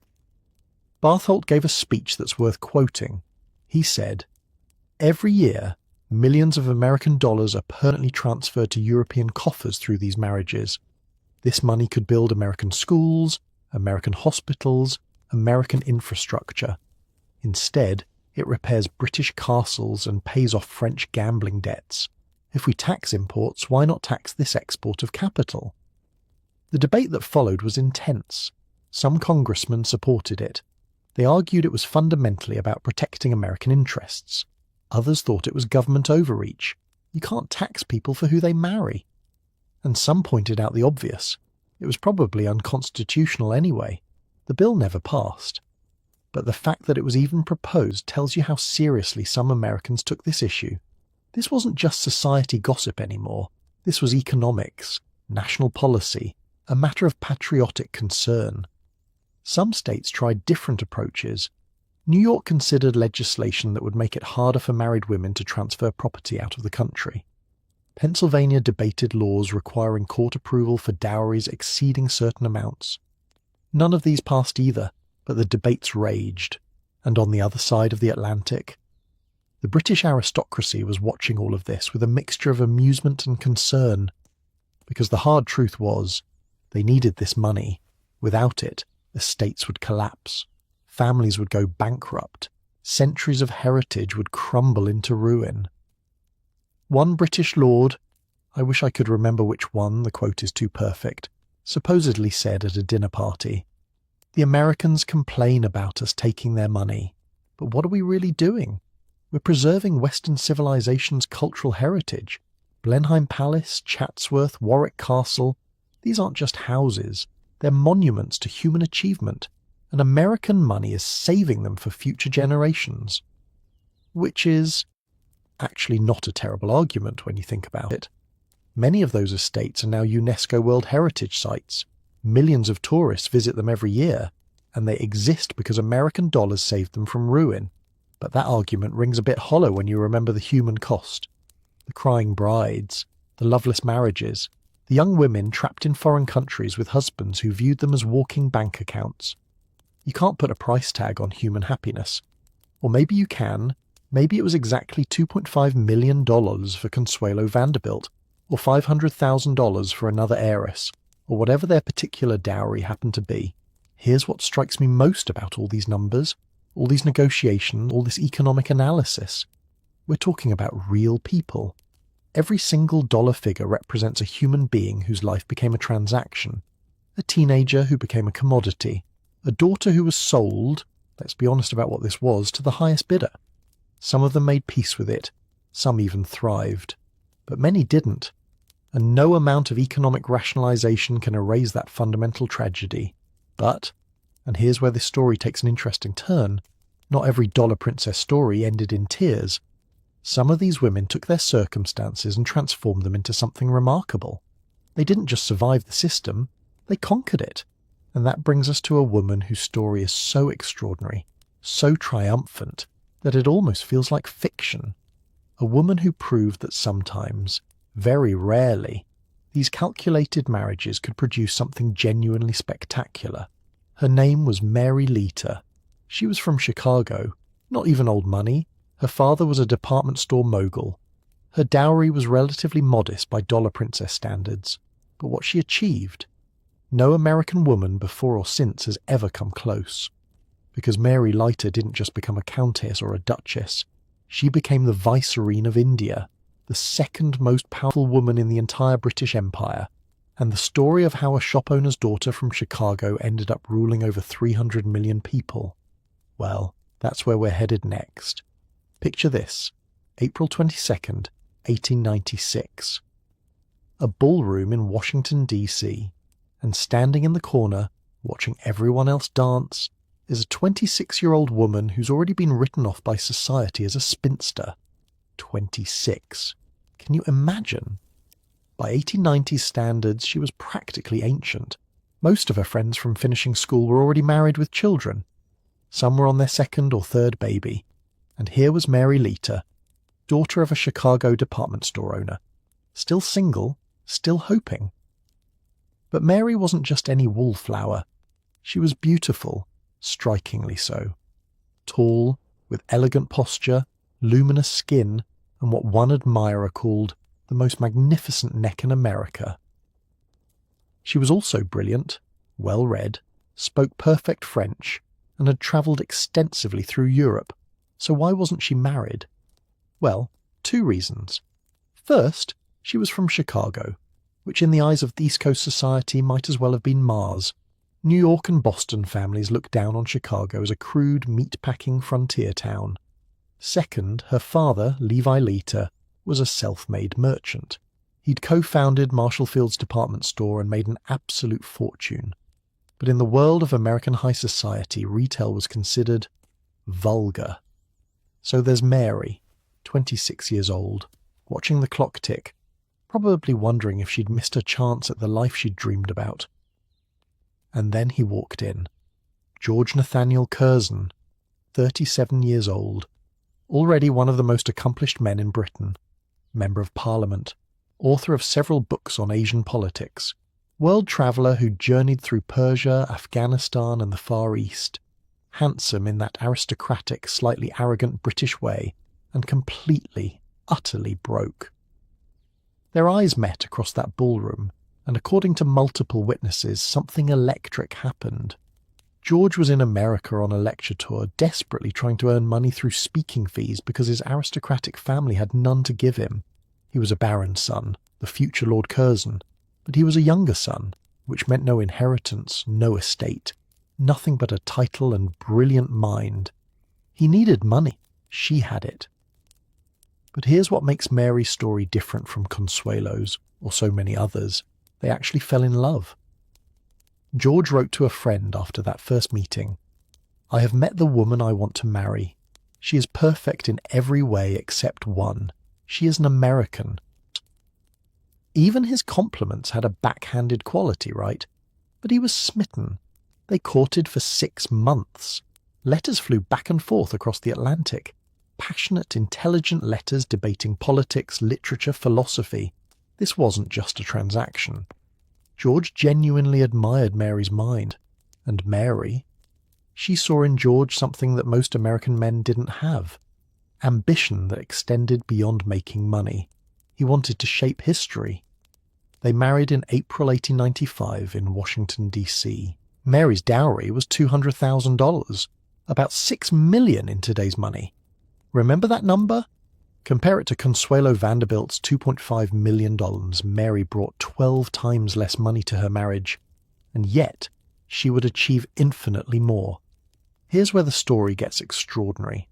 [SPEAKER 1] Bartholt gave a speech that's worth quoting. He said, "Every year, millions of American dollars are permanently transferred to European coffers through these marriages. This money could build American schools, American hospitals, American infrastructure. Instead, it repairs British castles and pays off French gambling debts. If we tax imports, why not tax this export of capital?" The debate that followed was intense. Some congressmen supported it. They argued it was fundamentally about protecting American interests. Others thought it was government overreach. You can't tax people for who they marry. And some pointed out the obvious. It was probably unconstitutional anyway. The bill never passed. But the fact that it was even proposed tells you how seriously some Americans took this issue. This wasn't just society gossip anymore. This was economics, national policy, a matter of patriotic concern. Some states tried different approaches. New York considered legislation that would make it harder for married women to transfer property out of the country. Pennsylvania debated laws requiring court approval for dowries exceeding certain amounts. None of these passed either, but the debates raged. And on the other side of the Atlantic, the British aristocracy was watching all of this with a mixture of amusement and concern, because the hard truth was they needed this money. Without it, estates would collapse, families would go bankrupt, centuries of heritage would crumble into ruin. One British lord, I wish I could remember which one, the quote is too perfect, supposedly said at a dinner party, "The Americans complain about us taking their money, but what are we really doing? We're preserving Western civilization's cultural heritage. Blenheim Palace, Chatsworth, Warwick Castle, these aren't just houses, they're monuments to human achievement, and American money is saving them for future generations." Which is actually not a terrible argument when you think about it. Many of those estates are now UNESCO World Heritage Sites. Millions of tourists visit them every year, and they exist because American dollars saved them from ruin. But that argument rings a bit hollow when you remember the human cost. The crying brides, the loveless marriages, the young women trapped in foreign countries with husbands who viewed them as walking bank accounts. You can't put a price tag on human happiness. Or maybe you can. Maybe it was exactly $2.5 million for Consuelo Vanderbilt, or $500,000 for another heiress, or whatever their particular dowry happened to be. Here's what strikes me most about all these numbers, all these negotiations, all this economic analysis. We're talking about real people. Every single dollar figure represents a human being whose life became a transaction, a teenager who became a commodity, a daughter who was sold, let's be honest about what this was, to the highest bidder. Some of them made peace with it, some even thrived, but many didn't, and no amount of economic rationalization can erase that fundamental tragedy. But, and here's where this story takes an interesting turn, not every dollar princess story ended in tears. Some of these women took their circumstances and transformed them into something remarkable. They didn't just survive the system, they conquered it. And that brings us to a woman whose story is so extraordinary, so triumphant, that it almost feels like fiction. A woman who proved that sometimes, very rarely, these calculated marriages could produce something genuinely spectacular. Her name was Mary Leiter. She was from Chicago, not even old money. Her father was a department store mogul. Her dowry was relatively modest by dollar princess standards, but what she achieved, no American woman before or since has ever come close. Because Mary Leiter didn't just become a countess or a duchess, she became the viceroy of India, the second most powerful woman in the entire British Empire, and the story of how a shop owner's daughter from Chicago ended up ruling over 300 million people. Well, that's where we're headed next. Picture this, April 22nd, 1896. A ballroom in Washington, D.C., and standing in the corner, watching everyone else dance, is a 26-year-old woman who's already been written off by society as a spinster. 26. Can you imagine? By 1890s standards, she was practically ancient. Most of her friends from finishing school were already married with children. Some were on their second or third baby. And here was Mary Leiter, daughter of a Chicago department store owner. Still single, still hoping. But Mary wasn't just any wallflower. She was beautiful, strikingly so. Tall, with elegant posture, luminous skin, and what one admirer called the most magnificent neck in America. She was also brilliant, well-read, spoke perfect French, and had travelled extensively through Europe. So why wasn't she married? Well, 2 reasons. First, she was from Chicago, which in the eyes of the East Coast society might as well have been Mars. New York and Boston families looked down on Chicago as a crude, meat-packing frontier town. Second, her father, Levi Leiter, was a self-made merchant. He'd co-founded Marshall Field's department store and made an absolute fortune. But in the world of American high society, retail was considered vulgar. So there's Mary, 26 years old, watching the clock tick, probably wondering if she'd missed her chance at the life she'd dreamed about. And then he walked in. George Nathaniel Curzon, 37 years old, already one of the most accomplished men in Britain, Member of Parliament, author of several books on Asian politics, world traveller who journeyed through Persia, Afghanistan and the Far East, handsome in that aristocratic, slightly arrogant British way, and completely, utterly broke. Their eyes met across that ballroom, and according to multiple witnesses, something electric happened. George was in America on a lecture tour, desperately trying to earn money through speaking fees because his aristocratic family had none to give him. He was a baron's son, the future Lord Curzon, but he was a younger son, which meant no inheritance, no estate, nothing but a title and brilliant mind. He needed money. She had it. But here's what makes Mary's story different from Consuelo's, or so many others. They actually fell in love. George wrote to a friend after that first meeting, "I have met the woman I want to marry. She is perfect in every way except one. She is an American." Even his compliments had a backhanded quality, right? But he was smitten. They courted for 6 months. Letters flew back and forth across the Atlantic. Passionate, intelligent letters debating politics, literature, philosophy. This wasn't just a transaction. George genuinely admired Mary's mind. And Mary, she saw in George something that most American men didn't have. Ambition that extended beyond making money. He wanted to shape history. They married in April 1895 in Washington, D.C. Mary's dowry was $200,000, about $6 million in today's money. Remember that number? Compare it to Consuelo Vanderbilt's $2.5 million. Mary brought 12 times less money to her marriage, and yet she would achieve infinitely more. Here's where the story gets extraordinary.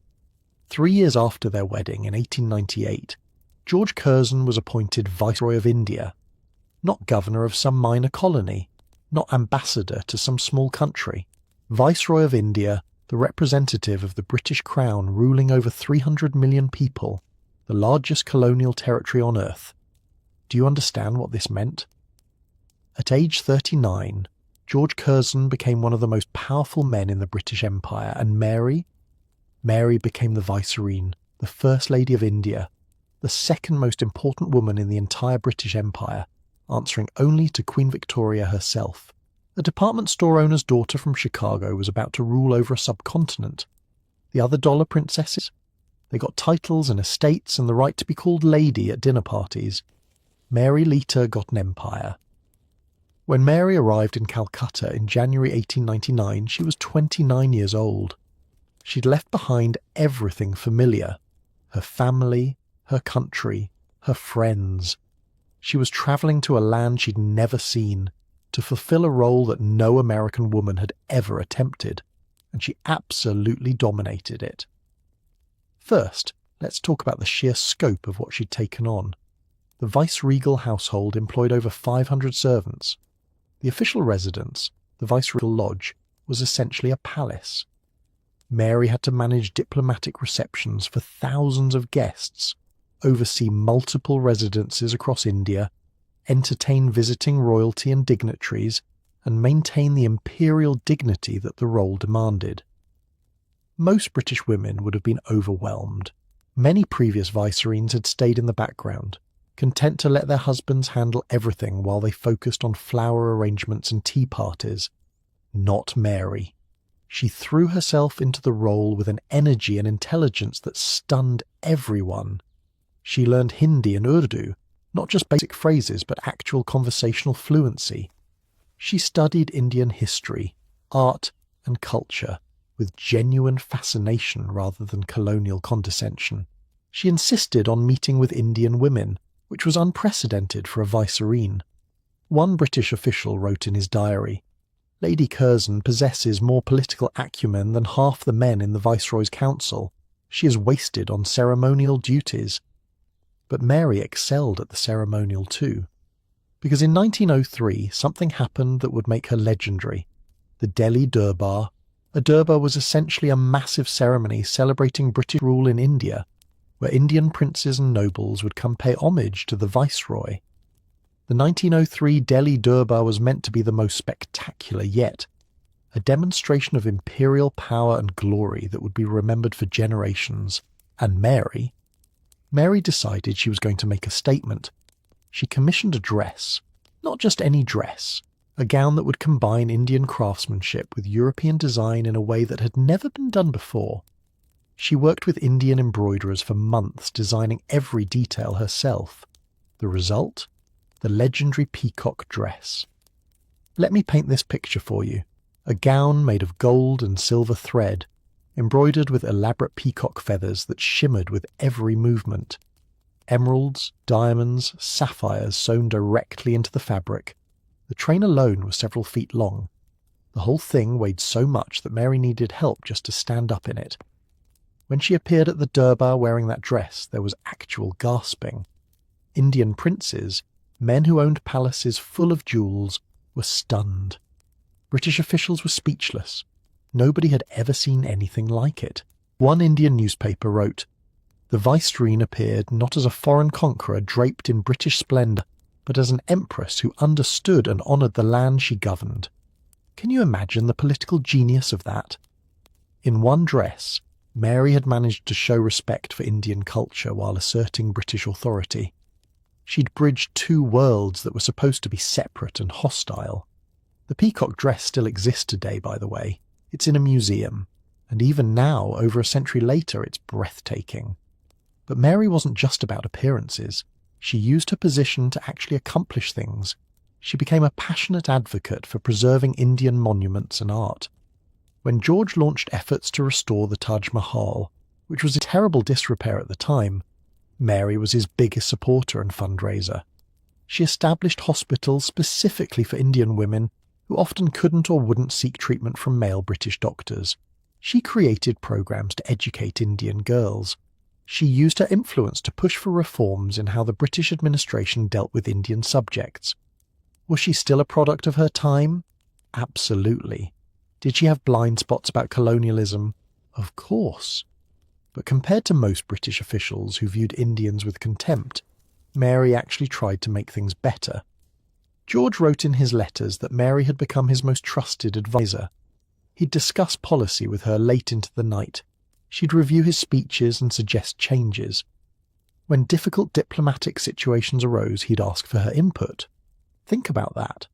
[SPEAKER 1] 3 years after their wedding in 1898, George Curzon was appointed Viceroy of India, not governor of some minor colony, not ambassador to some small country. Viceroy of India, the representative of the British Crown ruling over 300 million people, the largest colonial territory on earth. Do you understand what this meant? At age 39, George Curzon became one of the most powerful men in the British Empire, and Mary became the Viceroy, the First Lady of India, the second most important woman in the entire British Empire, answering only to Queen Victoria herself. A department store owner's daughter from Chicago was about to rule over a subcontinent. The other dollar princesses? They got titles and estates and the right to be called lady at dinner parties. Mary Lita got an empire. When Mary arrived in Calcutta in January 1899, she was 29 years old. She'd left behind everything familiar: her family, her country, her friends. She was travelling to a land she'd never seen, to fulfill a role that no American woman had ever attempted, and she absolutely dominated it. First, let's talk about the sheer scope of what she'd taken on. The viceregal household employed over 500 servants. The official residence, the viceregal lodge, was essentially a palace. Mary had to manage diplomatic receptions for thousands of guests, oversee multiple residences across India, entertain visiting royalty and dignitaries, and maintain the imperial dignity that the role demanded. Most British women would have been overwhelmed. Many previous viceroys had stayed in the background, content to let their husbands handle everything while they focused on flower arrangements and tea parties. Not Mary. She threw herself into the role with an energy and intelligence that stunned everyone. She learned Hindi and Urdu, not just basic phrases but actual conversational fluency. She studied Indian history, art, and culture with genuine fascination rather than colonial condescension. She insisted on meeting with Indian women, which was unprecedented for a viceroy. One British official wrote in his diary, "Lady Curzon possesses more political acumen than half the men in the Viceroy's Council. She is wasted on ceremonial duties." But Mary excelled at the ceremonial too. Because in 1903, something happened that would make her legendary. The Delhi Durbar. A Durbar was essentially a massive ceremony celebrating British rule in India, where Indian princes and nobles would come pay homage to the Viceroy. The 1903 Delhi Durbar was meant to be the most spectacular yet, a demonstration of imperial power and glory that would be remembered for generations. And Mary decided she was going to make a statement. She commissioned a dress, not just any dress, a gown that would combine Indian craftsmanship with European design in a way that had never been done before. She worked with Indian embroiderers for months, designing every detail herself. The result? The legendary peacock dress. Let me paint this picture for you. A gown made of gold and silver thread, embroidered with elaborate peacock feathers that shimmered with every movement. Emeralds, diamonds, sapphires sewn directly into the fabric. The train alone was several feet long. The whole thing weighed so much that Mary needed help just to stand up in it. When she appeared at the Durbar wearing that dress, there was actual gasping. Indian princes, men who owned palaces full of jewels, were stunned. British officials were speechless. Nobody had ever seen anything like it. One Indian newspaper wrote, "The Viceroy appeared not as a foreign conqueror draped in British splendour, but as an empress who understood and honoured the land she governed." Can you imagine the political genius of that? In one dress, Mary had managed to show respect for Indian culture while asserting British authority. She'd bridged two worlds that were supposed to be separate and hostile. The peacock dress still exists today, by the way. It's in a museum, and even now, over a century later, it's breathtaking. But Mary wasn't just about appearances. She used her position to actually accomplish things. She became a passionate advocate for preserving Indian monuments and art. When George launched efforts to restore the Taj Mahal, which was in terrible disrepair at the time, Mary was his biggest supporter and fundraiser. She established hospitals specifically for Indian women who often couldn't or wouldn't seek treatment from male British doctors. She created programs to educate Indian girls. She used her influence to push for reforms in how the British administration dealt with Indian subjects. Was she still a product of her time? Absolutely. Did she have blind spots about colonialism? Of course. But compared to most British officials who viewed Indians with contempt, Mary actually tried to make things better. George wrote in his letters that Mary had become his most trusted advisor. He'd discuss policy with her late into the night. She'd review his speeches and suggest changes. When difficult diplomatic situations arose, he'd ask for her input. Think about that.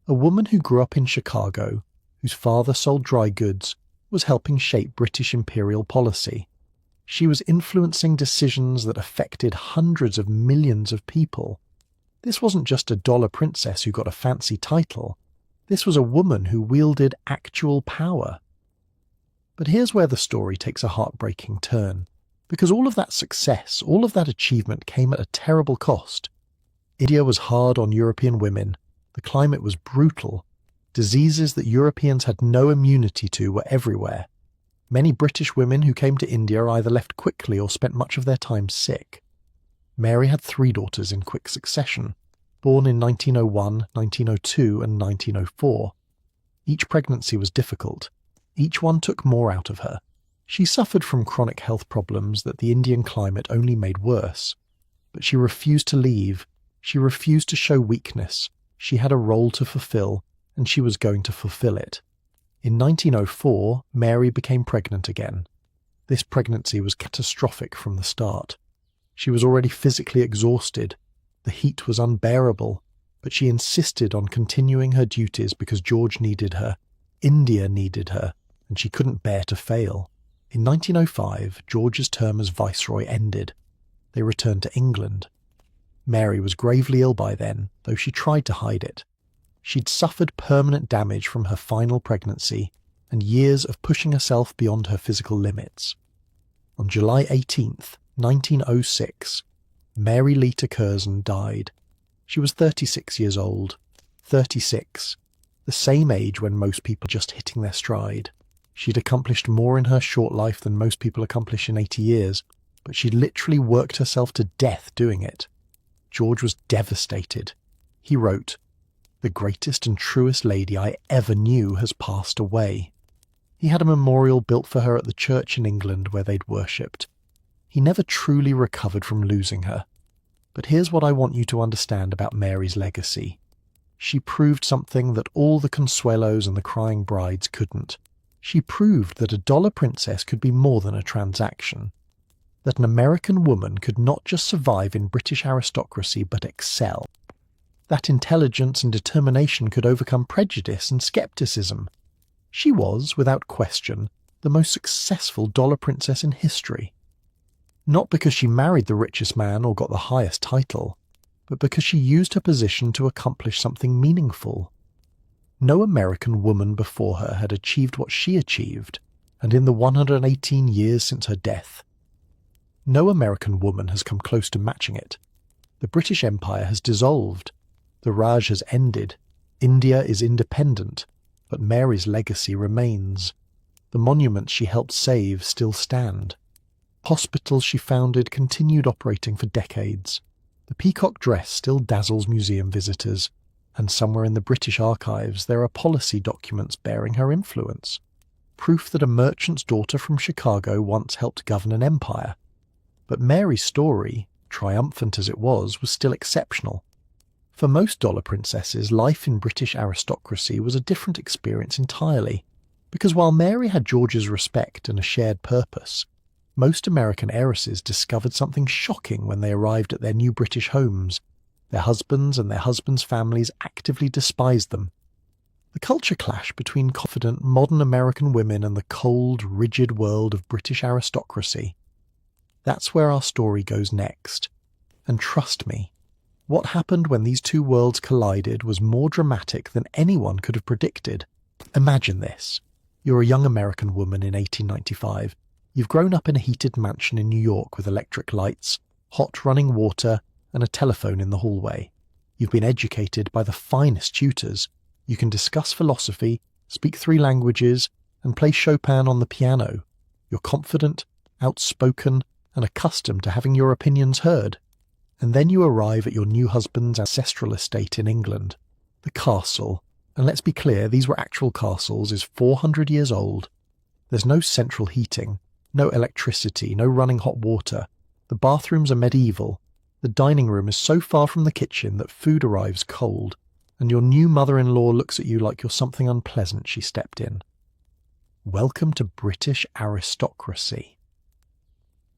[SPEAKER 1] A woman who grew up in Chicago, whose father sold dry goods, was helping shape British imperial policy. She was influencing decisions that affected hundreds of millions of people. This wasn't just a dollar princess who got a fancy title. This was a woman who wielded actual power. But here's where the story takes a heartbreaking turn. Because all of that success, all of that achievement came at a terrible cost. India was hard on European women. The climate was brutal. Diseases that Europeans had no immunity to were everywhere. Many British women who came to India either left quickly or spent much of their time sick. Mary had 3 daughters in quick succession, born in 1901, 1902 and 1904. Each pregnancy was difficult. Each one took more out of her. She suffered from chronic health problems that the Indian climate only made worse. But she refused to leave. She refused to show weakness. She had a role to fulfill, and she was going to fulfill it. In 1904, Mary became pregnant again. This pregnancy was catastrophic from the start. She was already physically exhausted. The heat was unbearable, but she insisted on continuing her duties because George needed her. India needed her, and she couldn't bear to fail. In 1905, George's term as Viceroy ended. They returned to England. Mary was gravely ill by then, though she tried to hide it. She'd suffered permanent damage from her final pregnancy and years of pushing herself beyond her physical limits. On July 18th, 1906, Mary Lita Curzon died. She was 36 years old. 36. The same age when most people are just hitting their stride. She'd accomplished more in her short life than most people accomplish in 80 years, but she'd literally worked herself to death doing it. George was devastated. He wrote, "The greatest and truest lady I ever knew has passed away." He had a memorial built for her at the church in England where they'd worshipped. He never truly recovered from losing her. But here's what I want you to understand about Mary's legacy. She proved something that all the Consuelos and the crying brides couldn't. She proved that a dollar princess could be more than a transaction. That an American woman could not just survive in British aristocracy but excel. That intelligence and determination could overcome prejudice and skepticism. She was, without question, the most successful dollar princess in history. Not because she married the richest man or got the highest title, but because she used her position to accomplish something meaningful. No American woman before her had achieved what she achieved, and in the 118 years since her death, no American woman has come close to matching it. The British Empire has dissolved. The Raj has ended. India is independent, but Mary's legacy remains. The monuments she helped save still stand. Hospitals she founded continued operating for decades. The peacock dress still dazzles museum visitors, and somewhere in the British archives there are policy documents bearing her influence. Proof that a merchant's daughter from Chicago once helped govern an empire. But Mary's story, triumphant as it was still exceptional. For most dollar princesses, life in British aristocracy was a different experience entirely, because while Mary had George's respect and a shared purpose, most American heiresses discovered something shocking when they arrived at their new British homes. Their husbands and their husbands' families actively despised them. The culture clash between confident, modern American women and the cold, rigid world of British aristocracy. That's where our story goes next. And trust me, what happened when these two worlds collided was more dramatic than anyone could have predicted. Imagine this. You're a young American woman in 1895. You've grown up in a heated mansion in New York with electric lights, hot running water, and a telephone in the hallway. You've been educated by the finest tutors. You can discuss philosophy, speak 3 languages, and play Chopin on the piano. You're confident, outspoken, and accustomed to having your opinions heard. And then you arrive at your new husband's ancestral estate in England. The castle, and let's be clear, these were actual castles, is 400 years old. There's no central heating, no electricity, no running hot water. The bathrooms are medieval. The dining room is so far from the kitchen that food arrives cold, and your new mother-in-law looks at you like you're something unpleasant she stepped in. Welcome to British aristocracy.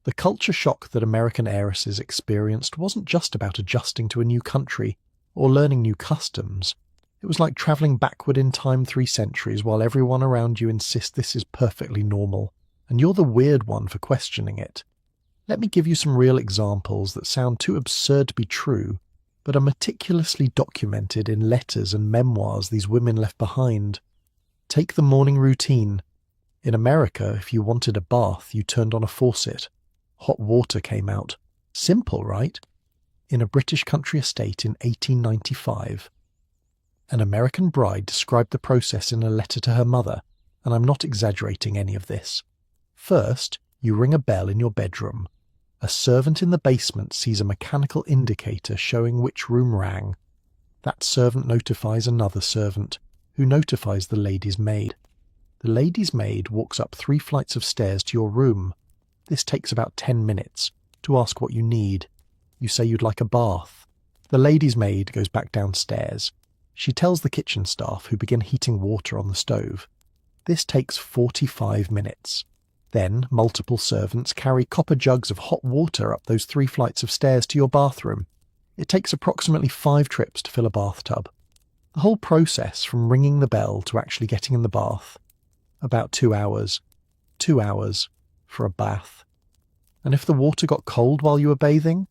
[SPEAKER 1] The culture shock that American heiresses experienced wasn't just about adjusting to a new country or learning new customs. It was like travelling backward in time 3 centuries while everyone around you insists this is perfectly normal, and you're the weird one for questioning it. Let me give you some real examples that sound too absurd to be true, but are meticulously documented in letters and memoirs these women left behind. Take the morning routine. In America, if you wanted a bath, you turned on a faucet. Hot water came out. Simple, right? In a British country estate in 1895, an American bride described the process in a letter to her mother, and I'm not exaggerating any of this. First, you ring a bell in your bedroom. A servant in the basement sees a mechanical indicator showing which room rang. That servant notifies another servant, who notifies the lady's maid. The lady's maid walks up 3 flights of stairs to your room. This takes about 10 minutes to ask what you need. You say you'd like a bath. The lady's maid goes back downstairs. She tells the kitchen staff, who begin heating water on the stove. This takes 45 minutes. Then multiple servants carry copper jugs of hot water up those 3 flights of stairs to your bathroom. It takes approximately 5 trips to fill a bathtub. The whole process, from ringing the bell to actually getting in the bath, about 2 hours. 2 hours for a bath. And if the water got cold while you were bathing,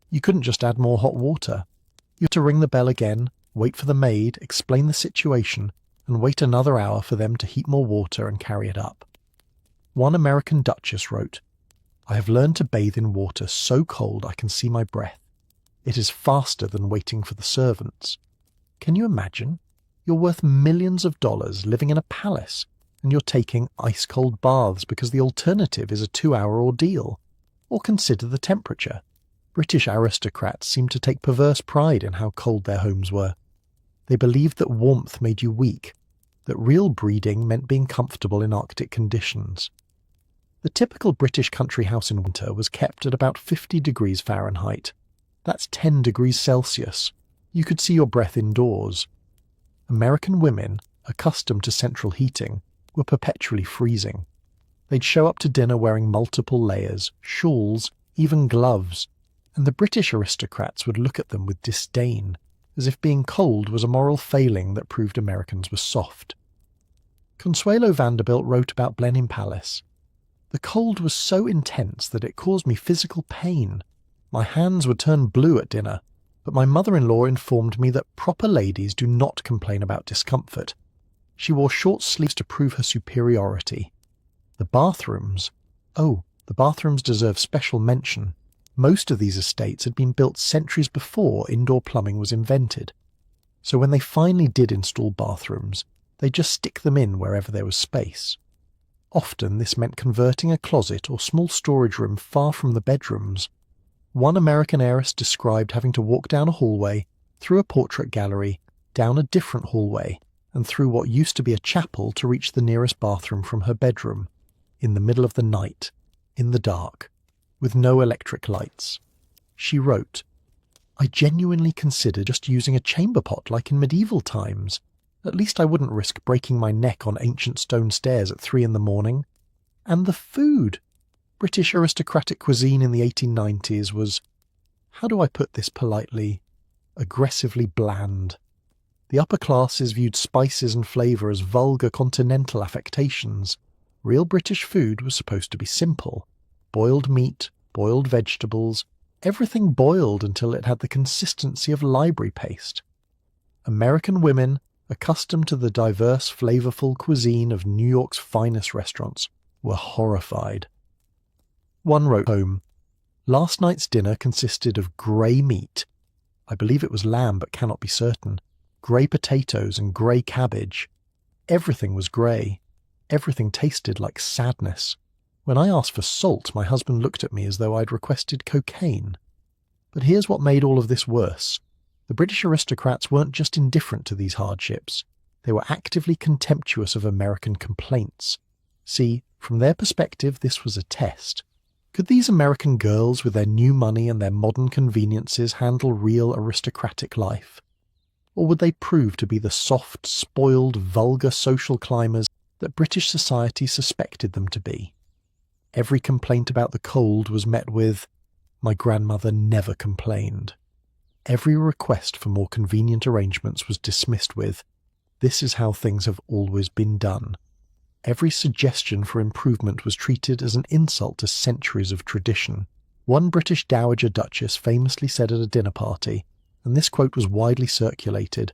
[SPEAKER 1] you couldn't just add more hot water. You had to ring the bell again, wait for the maid, explain the situation, and wait another hour for them to heat more water and carry it up. One American duchess wrote, "I have learned to bathe in water so cold I can see my breath. It is faster than waiting for the servants." Can you imagine? You're worth millions of dollars living in a palace, and you're taking ice-cold baths because the alternative is a 2-hour ordeal. Or consider the temperature. British aristocrats seemed to take perverse pride in how cold their homes were. They believed that warmth made you weak, that real breeding meant being comfortable in Arctic conditions. The typical British country house in winter was kept at about 50 degrees Fahrenheit. That's 10 degrees Celsius. You could see your breath indoors. American women, accustomed to central heating, were perpetually freezing. They'd show up to dinner wearing multiple layers, shawls, even gloves, and the British aristocrats would look at them with disdain, as if being cold was a moral failing that proved Americans were soft. Consuelo Vanderbilt wrote about Blenheim Palace. The cold was so intense that it caused me physical pain. My hands would turn blue at dinner, but my mother-in-law informed me that proper ladies do not complain about discomfort. She wore short sleeves to prove her superiority. The bathrooms deserve special mention. Most of these estates had been built centuries before indoor plumbing was invented. So when they finally did install bathrooms, they just stick them in wherever there was space. Often this meant converting a closet or small storage room far from the bedrooms. One American heiress described having to walk down a hallway, through a portrait gallery, down a different hallway, and through what used to be a chapel to reach the nearest bathroom from her bedroom, in the middle of the night, in the dark, with no electric lights. She wrote, "I genuinely considered just using a chamber pot like in medieval times. At least I wouldn't risk breaking my neck on ancient stone stairs at 3 a.m. And the food! British aristocratic cuisine in the 1890s was, how do I put this politely, aggressively bland. The upper classes viewed spices and flavour as vulgar continental affectations. Real British food was supposed to be simple. Boiled meat, boiled vegetables, everything boiled until it had the consistency of library paste. American women, accustomed to the diverse, flavourful cuisine of New York's finest restaurants, were horrified. One wrote home, "Last night's dinner consisted of grey meat. I believe it was lamb but cannot be certain. Grey potatoes and grey cabbage. Everything was grey. Everything tasted like sadness. When I asked for salt, my husband looked at me as though I'd requested cocaine." But here's what made all of this worse. The British aristocrats weren't just indifferent to these hardships. They were actively contemptuous of American complaints. See, from their perspective, this was a test. Could these American girls, with their new money and their modern conveniences, handle real aristocratic life? Or would they prove to be the soft, spoiled, vulgar social climbers that British society suspected them to be? Every complaint about the cold was met with, "My grandmother never complained." Every request for more convenient arrangements was dismissed with, "This is how things have always been done." Every suggestion for improvement was treated as an insult to centuries of tradition. One British Dowager Duchess famously said at a dinner party, and this quote was widely circulated,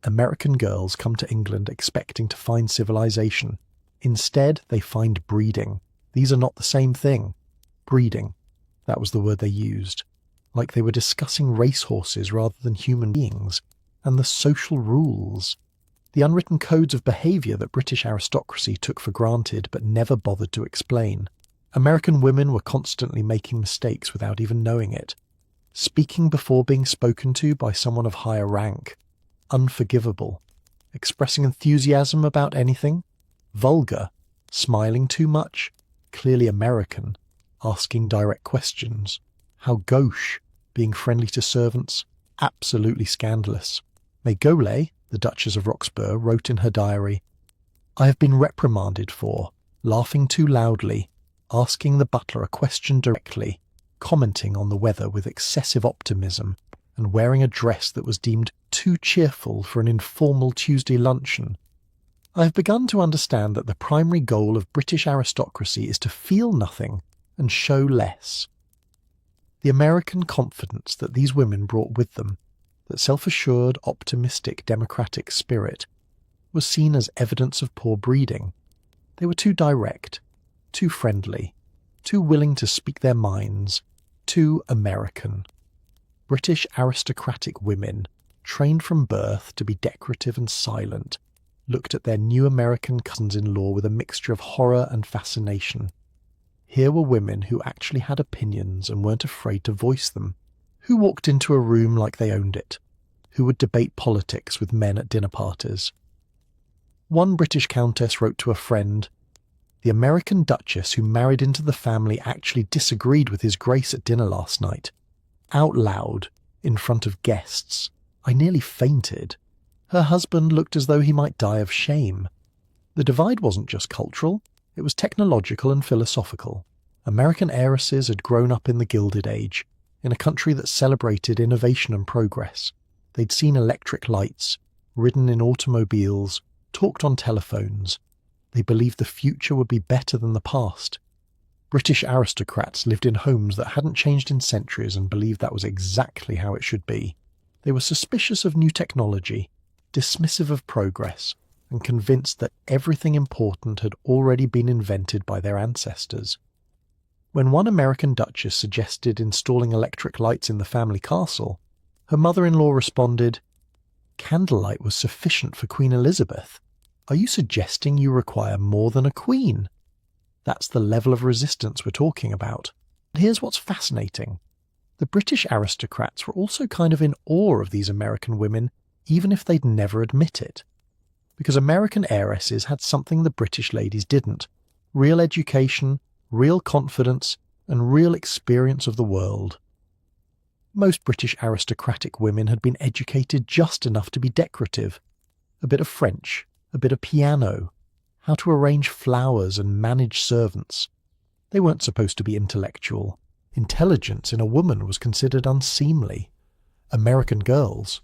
[SPEAKER 1] "American girls come to England expecting to find civilization. Instead, they find breeding. These are not the same thing." Breeding. That was the word they used. Like they were discussing racehorses rather than human beings, and the social rules. The unwritten codes of behaviour that British aristocracy took for granted but never bothered to explain. American women were constantly making mistakes without even knowing it. Speaking before being spoken to by someone of higher rank. Unforgivable. Expressing enthusiasm about anything. Vulgar. Smiling too much. Clearly American. Asking direct questions. How gauche. Being friendly to servants. Absolutely scandalous. Maygole, the Duchess of Roxburgh, wrote in her diary, "I have been reprimanded for laughing too loudly, asking the butler a question directly, commenting on the weather with excessive optimism, and wearing a dress that was deemed too cheerful for an informal Tuesday luncheon. I have begun to understand that the primary goal of British aristocracy is to feel nothing and show less." The American confidence that these women brought with them, that self-assured, optimistic, democratic spirit, was seen as evidence of poor breeding. They were too direct, too friendly, too willing to speak their minds, too American. British aristocratic women, trained from birth to be decorative and silent, looked at their new American cousins-in-law with a mixture of horror and fascination. Here were women who actually had opinions and weren't afraid to voice them, who walked into a room like they owned it, who would debate politics with men at dinner parties. One British countess wrote to a friend, "The American Duchess who married into the family actually disagreed with His Grace at dinner last night. Out loud, in front of guests. I nearly fainted. Her husband looked as though he might die of shame. The divide wasn't just cultural, it was technological and philosophical. American heiresses had grown up in the Gilded Age, in a country that celebrated innovation and progress. They'd seen electric lights, ridden in automobiles, talked on telephones. They believed the future would be better than the past. British aristocrats lived in homes that hadn't changed in centuries and believed that was exactly how it should be. They were suspicious of new technology, dismissive of progress, and convinced that everything important had already been invented by their ancestors. When one American duchess suggested installing electric lights in the family castle, her mother-in-law responded, "Candlelight was sufficient for Queen Elizabeth. Are you suggesting you require more than a queen?" That's the level of resistance we're talking about. And here's what's fascinating. The British aristocrats were also kind of in awe of these American women, even if they'd never admit it. Because American heiresses had something the British ladies didn't: real education, real confidence, and real experience of the world. Most British aristocratic women had been educated just enough to be decorative. A bit of French, a bit of piano, how to arrange flowers and manage servants. They weren't supposed to be intellectual. Intelligence in a woman was considered unseemly. American girls,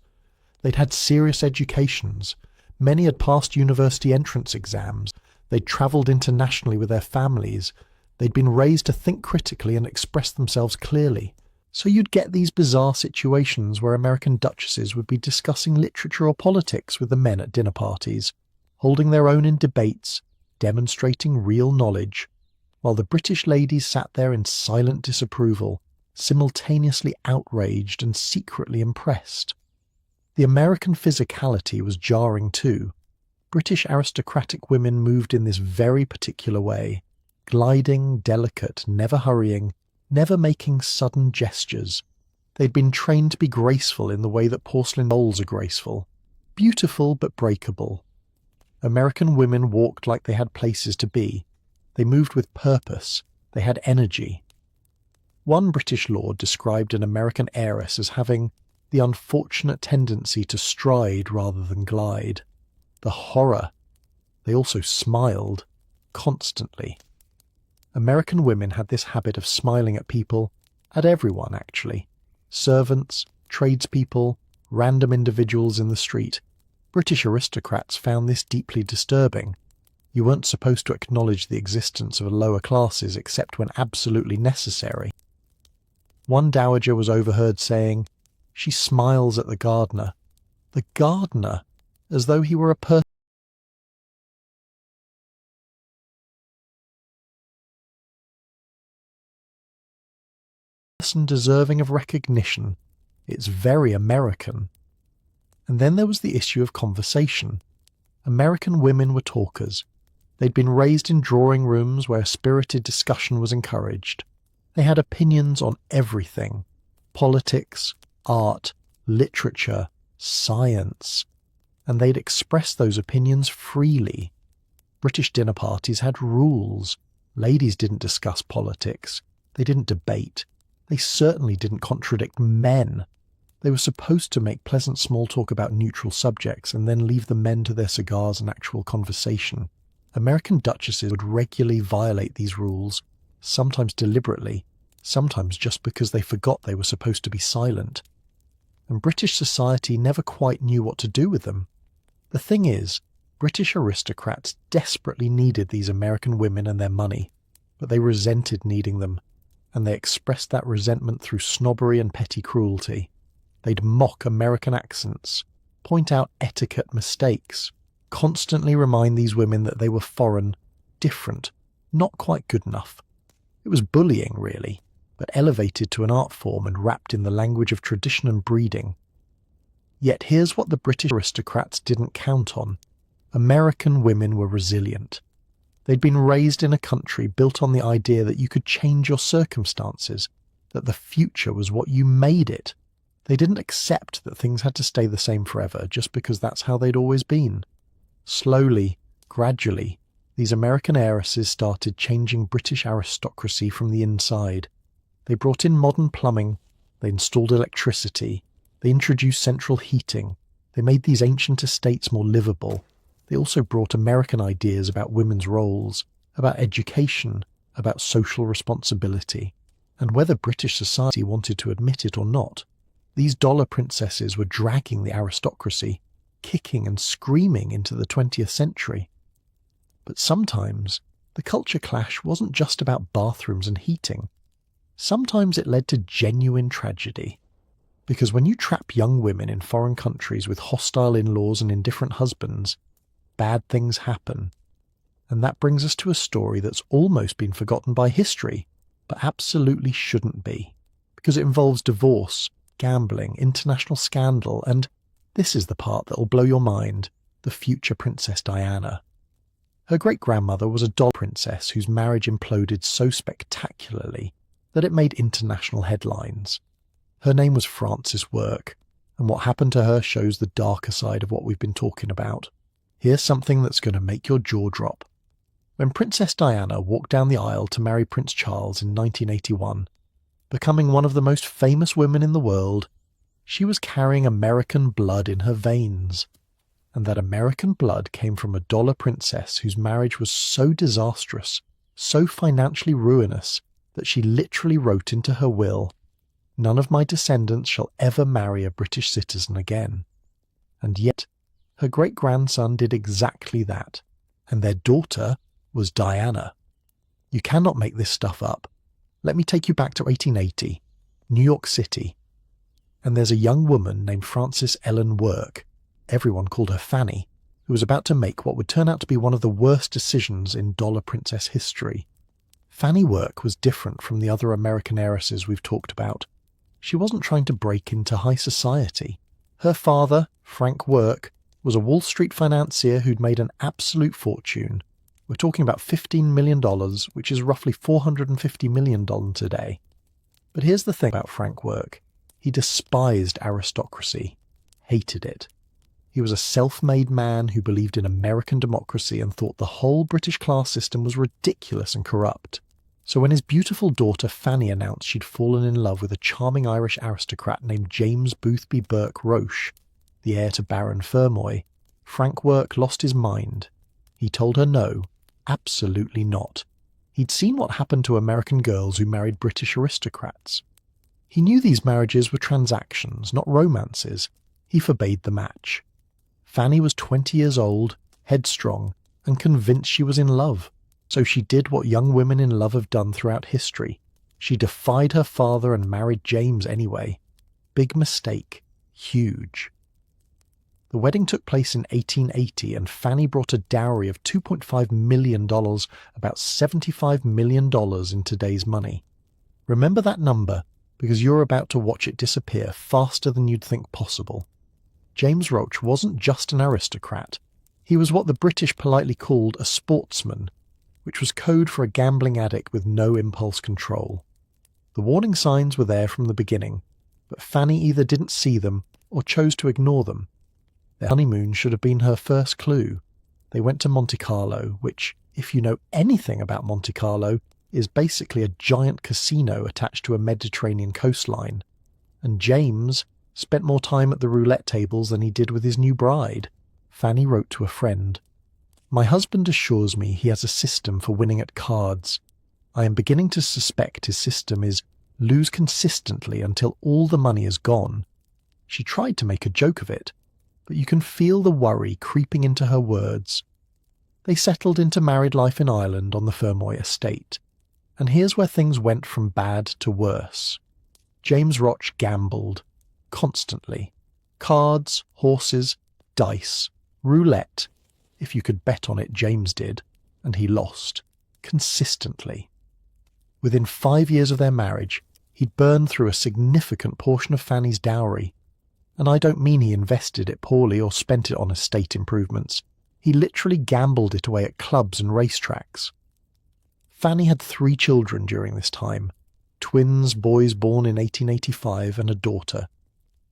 [SPEAKER 1] they'd had serious educations. Many had passed university entrance exams. They'd travelled internationally with their families. They'd been raised to think critically and express themselves clearly. So you'd get these bizarre situations where American duchesses would be discussing literature or politics with the men at dinner parties, holding their own in debates, demonstrating real knowledge, while the British ladies sat there in silent disapproval, simultaneously outraged and secretly impressed. The American physicality was jarring too. British aristocratic women moved in this very particular way, gliding, delicate, never hurrying, never making sudden gestures. They'd been trained to be graceful in the way that porcelain bowls are graceful, beautiful but breakable. American women walked like they had places to be. They moved with purpose. They had energy. One British lord described an American heiress as having the unfortunate tendency to stride rather than glide. The horror! They also smiled, constantly. American women had this habit of smiling at people, at everyone actually. Servants, tradespeople, random individuals in the street. British aristocrats found this deeply disturbing. You weren't supposed to acknowledge the existence of lower classes except when absolutely necessary. One dowager was overheard saying, "She smiles at the gardener." The gardener, as though he were a person deserving of recognition. It's very American. And then there was the issue of conversation. American women were talkers. They'd been raised in drawing rooms where spirited discussion was encouraged. They had opinions on everything: politics, art, literature, science. And they'd express those opinions freely. British dinner parties had rules. Ladies didn't discuss politics. They didn't debate. They certainly didn't contradict men. They were supposed to make pleasant small talk about neutral subjects and then leave the men to their cigars and actual conversation. American duchesses would regularly violate these rules, sometimes deliberately, sometimes just because they forgot they were supposed to be silent. And British society never quite knew what to do with them. The thing is, British aristocrats desperately needed these American women and their money, but they resented needing them, and they expressed that resentment through snobbery and petty cruelty. They'd mock American accents, point out etiquette mistakes, constantly remind these women that they were foreign, different, not quite good enough. It was bullying, really, but elevated to an art form and wrapped in the language of tradition and breeding. Yet here's what the British aristocrats didn't count on. American women were resilient. They'd been raised in a country built on the idea that you could change your circumstances, that the future was what you made it. They didn't accept that things had to stay the same forever just because that's how they'd always been. Slowly, gradually, these American heiresses started changing British aristocracy from the inside. They brought in modern plumbing, they installed electricity, they introduced central heating, they made these ancient estates more livable. They also brought American ideas about women's roles, about education, about social responsibility. And whether British society wanted to admit it or not, These dollar princesses were dragging the aristocracy, kicking and screaming into the 20th century. But sometimes the culture clash wasn't just about bathrooms and heating. Sometimes it led to genuine tragedy. Because when you trap young women in foreign countries with hostile in-laws and indifferent husbands, bad things happen. And that brings us to a story that's almost been forgotten by history, but absolutely shouldn't be. Because it involves divorce, gambling, international scandal, and this is the part that will blow your mind, the future Princess Diana. Her great-grandmother was a doll princess whose marriage imploded so spectacularly that it made international headlines. Her name was Frances Work, and what happened to her shows the darker side of what we've been talking about. Here's something that's going to make your jaw drop. When Princess Diana walked down the aisle to marry Prince Charles in 1981, becoming one of the most famous women in the world, she was carrying American blood in her veins. And that American blood came from a dollar princess whose marriage was so disastrous, so financially ruinous, that she literally wrote into her will, "None of my descendants shall ever marry a British citizen again." And yet, her great-grandson did exactly that, and their daughter was Diana. You cannot make this stuff up. Let me take you back to 1880, New York City. And there's a young woman named Frances Ellen Work, everyone called her Fanny, who was about to make what would turn out to be one of the worst decisions in dollar princess history. Fanny Work was different from the other American heiresses we've talked about. She wasn't trying to break into high society. Her father, Frank Work, was a Wall Street financier who'd made an absolute fortune. We're talking about $15 million, which is roughly $450 million today. But here's the thing about Frank Work. He despised aristocracy, hated it. He was a self-made man who believed in American democracy and thought the whole British class system was ridiculous and corrupt. So when his beautiful daughter Fanny announced she'd fallen in love with a charming Irish aristocrat named James Boothby Burke Roche, the heir to Baron Fermoy, Frank Work lost his mind. He told her no, absolutely not. He'd seen what happened to American girls who married British aristocrats. He knew these marriages were transactions, not romances. He forbade the match. Fanny was 20 years old, headstrong, and convinced she was in love. So she did what young women in love have done throughout history. She defied her father and married James anyway. Big mistake. Huge. The wedding took place in 1880 and Fanny brought a dowry of $2.5 million, about $75 million in today's money. Remember that number, because you're about to watch it disappear faster than you'd think possible. James Roche wasn't just an aristocrat. He was what the British politely called a sportsman, which was code for a gambling addict with no impulse control. The warning signs were there from the beginning, but Fanny either didn't see them or chose to ignore them. Their honeymoon should have been her first clue. They went to Monte Carlo, which, if you know anything about Monte Carlo, is basically a giant casino attached to a Mediterranean coastline. And James spent more time at the roulette tables than he did with his new bride. Fanny wrote to a friend, "My husband assures me he has a system for winning at cards. I am beginning to suspect his system is lose consistently until all the money is gone." She tried to make a joke of it, but you can feel the worry creeping into her words. They settled into married life in Ireland on the Fermoy estate. And here's where things went from bad to worse. James Roche gambled. Constantly. Cards, horses, dice, roulette. If you could bet on it, James did. And he lost. Consistently. Within 5 years of their marriage, he'd burned through a significant portion of Fanny's dowry. And I don't mean he invested it poorly or spent it on estate improvements. He literally gambled it away at clubs and racetracks. Fanny had 3 children during this time. Twins, boys born in 1885, and a daughter.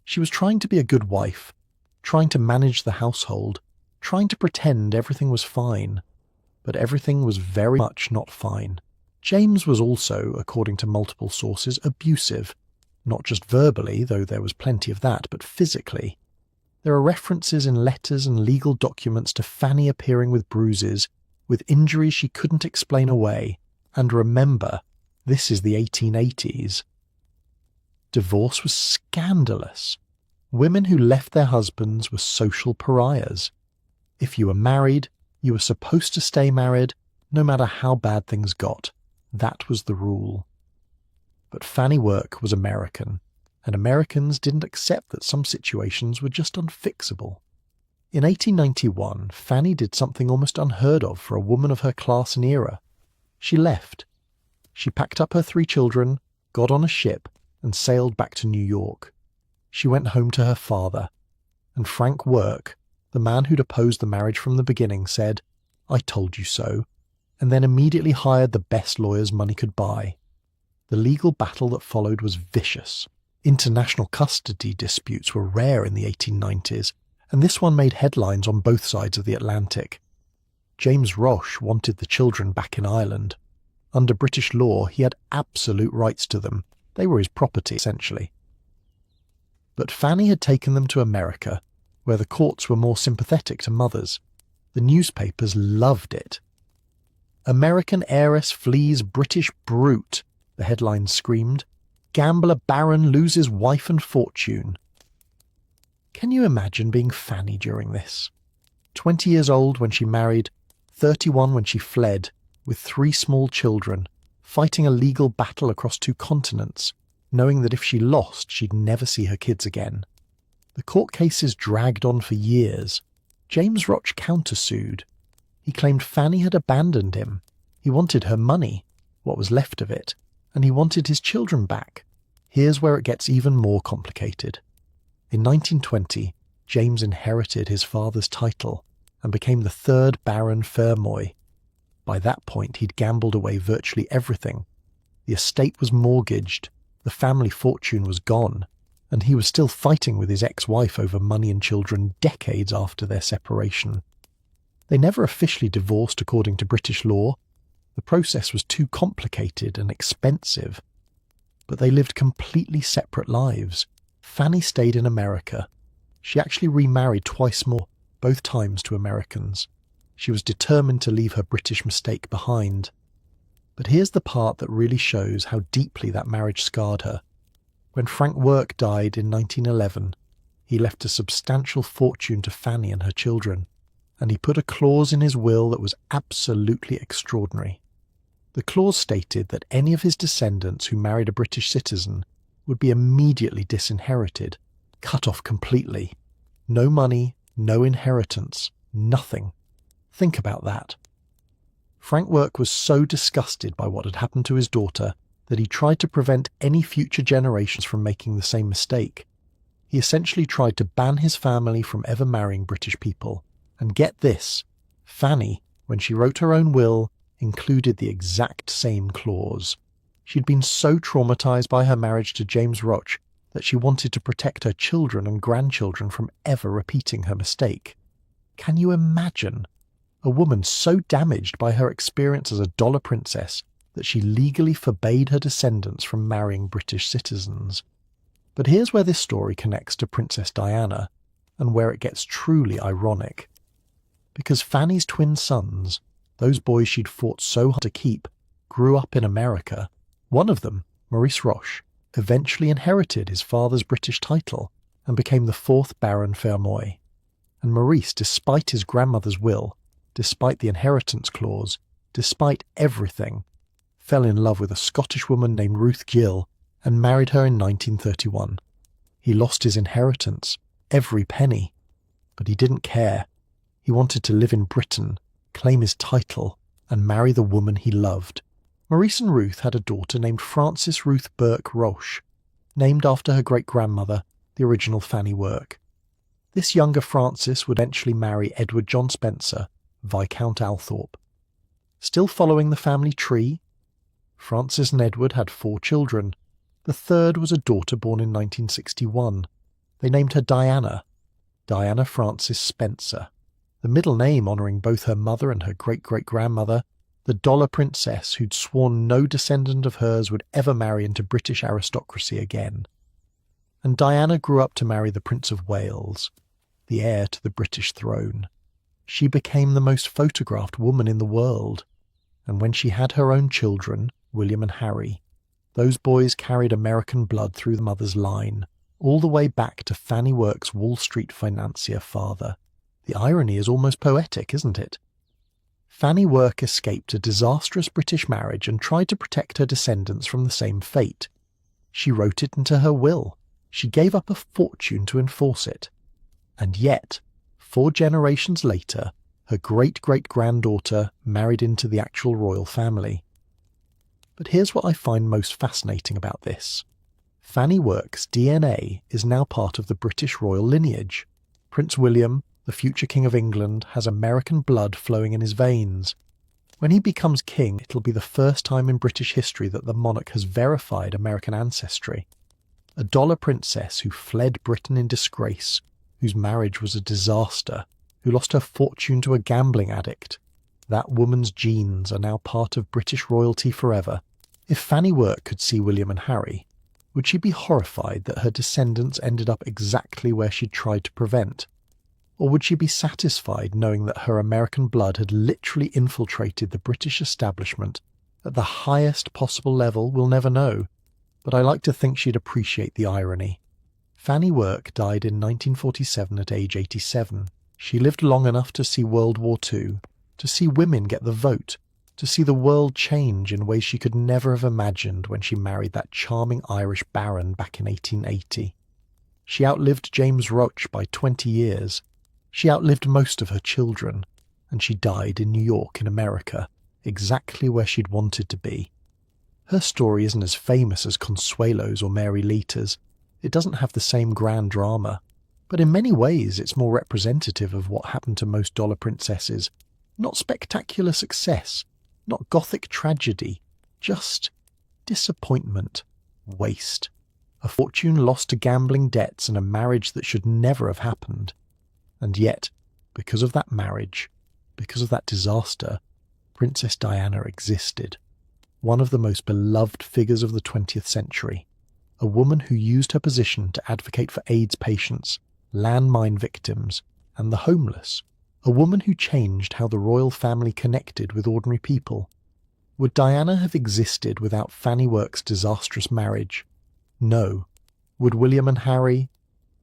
[SPEAKER 1] She was trying to be a good wife, trying to manage the household, trying to pretend everything was fine. But everything was very much not fine. James was also, according to multiple sources, abusive. Not just verbally, though there was plenty of that, but physically. There are references in letters and legal documents to Fanny appearing with bruises, with injuries she couldn't explain away. And remember, this is the 1880s. Divorce was scandalous. Women who left their husbands were social pariahs. If you were married, you were supposed to stay married, no matter how bad things got. That was the rule. But Fanny Work was American, and Americans didn't accept that some situations were just unfixable. In 1891, Fanny did something almost unheard of for a woman of her class and era. She left. She packed up her 3 children, got on a ship, and sailed back to New York. She went home to her father, and Frank Work, the man who'd opposed the marriage from the beginning, said, "I told you so," and then immediately hired the best lawyers money could buy. The legal battle that followed was vicious. International custody disputes were rare in the 1890s, and this one made headlines on both sides of the Atlantic. James Roche wanted the children back in Ireland. Under British law, he had absolute rights to them. They were his property, essentially. But Fanny had taken them to America, where the courts were more sympathetic to mothers. The newspapers loved it. "American heiress flees British brute," the headlines screamed. "Gambler baron loses wife and fortune." Can you imagine being Fanny during this? 20 years old when she married, 31 when she fled, with 3 small children, fighting a legal battle across 2 continents, knowing that if she lost, she'd never see her kids again. The court cases dragged on for years. James Roche countersued. He claimed Fanny had abandoned him. He wanted her money, what was left of it, and he wanted his children back. Here's where it gets even more complicated. In 1920, James inherited his father's title and became the 3rd Baron Fermoy. By that point, he'd gambled away virtually everything. The estate was mortgaged, the family fortune was gone, and he was still fighting with his ex-wife over money and children decades after their separation. They never officially divorced according to British law. The process was too complicated and expensive. But they lived completely separate lives. Fanny stayed in America. She actually remarried twice more, both times to Americans. She was determined to leave her British mistake behind. But here's the part that really shows how deeply that marriage scarred her. When Frank Work died in 1911, he left a substantial fortune to Fanny and her children, and he put a clause in his will that was absolutely extraordinary. The clause stated that any of his descendants who married a British citizen would be immediately disinherited, cut off completely. No money, no inheritance, nothing. Think about that. Frank Work was so disgusted by what had happened to his daughter that he tried to prevent any future generations from making the same mistake. He essentially tried to ban his family from ever marrying British people. And get this, Fanny, when she wrote her own will, included the exact same clause. She'd been so traumatized by her marriage to James Roche that she wanted to protect her children and grandchildren from ever repeating her mistake. Can you imagine? A woman so damaged by her experience as a dollar princess that she legally forbade her descendants from marrying British citizens. But here's where this story connects to Princess Diana, and where it gets truly ironic. Because Fanny's twin sons, those boys she'd fought so hard to keep, grew up in America. One of them, Maurice Roche, eventually inherited his father's British title and became the 4th Baron Fermoy. And Maurice, despite his grandmother's will, despite the inheritance clause, despite everything, fell in love with a Scottish woman named Ruth Gill and married her in 1931. He lost his inheritance, every penny, but he didn't care. He wanted to live in Britain, claim his title, and marry the woman he loved. Maurice and Ruth had a daughter named Frances Ruth Burke Roche, named after her great-grandmother, the original Fanny Work. This younger Frances would eventually marry Edward John Spencer, Viscount Althorp. Still following the family tree, Frances and Edward had 4 children. The 3rd was a daughter born in 1961. They named her Diana, Diana Frances Spencer. The middle name honouring both her mother and her great-great-grandmother, the dollar princess who'd sworn no descendant of hers would ever marry into British aristocracy again. And Diana grew up to marry the Prince of Wales, the heir to the British throne. She became the most photographed woman in the world, and when she had her own children, William and Harry, Those boys carried American blood through the mother's line, all the way back to Fannie Work's Wall Street financier father. The irony is almost poetic, isn't it? Fannie Work escaped a disastrous British marriage and tried to protect her descendants from the same fate. She wrote it into her will. She gave up a fortune to enforce it. And yet, 4 generations later, her great-great-granddaughter married into the actual royal family. But here's what I find most fascinating about this. Fannie Work's DNA is now part of the British royal lineage. Prince William, the future King of England, has American blood flowing in his veins. When he becomes king, it'll be the first time in British history that the monarch has verified American ancestry. A dollar princess who fled Britain in disgrace, whose marriage was a disaster, who lost her fortune to a gambling addict. That woman's genes are now part of British royalty forever. If Fannie Work could see William and Harry, would she be horrified that her descendants ended up exactly where she'd tried to prevent? Or would she be satisfied knowing that her American blood had literally infiltrated the British establishment at the highest possible level? We'll never know, but I like to think she'd appreciate the irony. Fannie Work died in 1947 at age 87. She lived long enough to see World War II, to see women get the vote, to see the world change in ways she could never have imagined when she married that charming Irish baron back in 1880. She outlived James Roach by 20 years. She outlived most of her children, and she died in New York in America, exactly where she'd wanted to be. Her story isn't as famous as Consuelo's or Mary Lita's. It doesn't have the same grand drama, but in many ways it's more representative of what happened to most dollar princesses. Not spectacular success, not gothic tragedy, just disappointment, waste, a fortune lost to gambling debts and a marriage that should never have happened. And yet, because of that marriage, because of that disaster, Princess Diana existed. One of the most beloved figures of the 20th century. A woman who used her position to advocate for AIDS patients, landmine victims, and the homeless. A woman who changed how the royal family connected with ordinary people. Would Diana have existed without Fannie Work's disastrous marriage? No. Would William and Harry?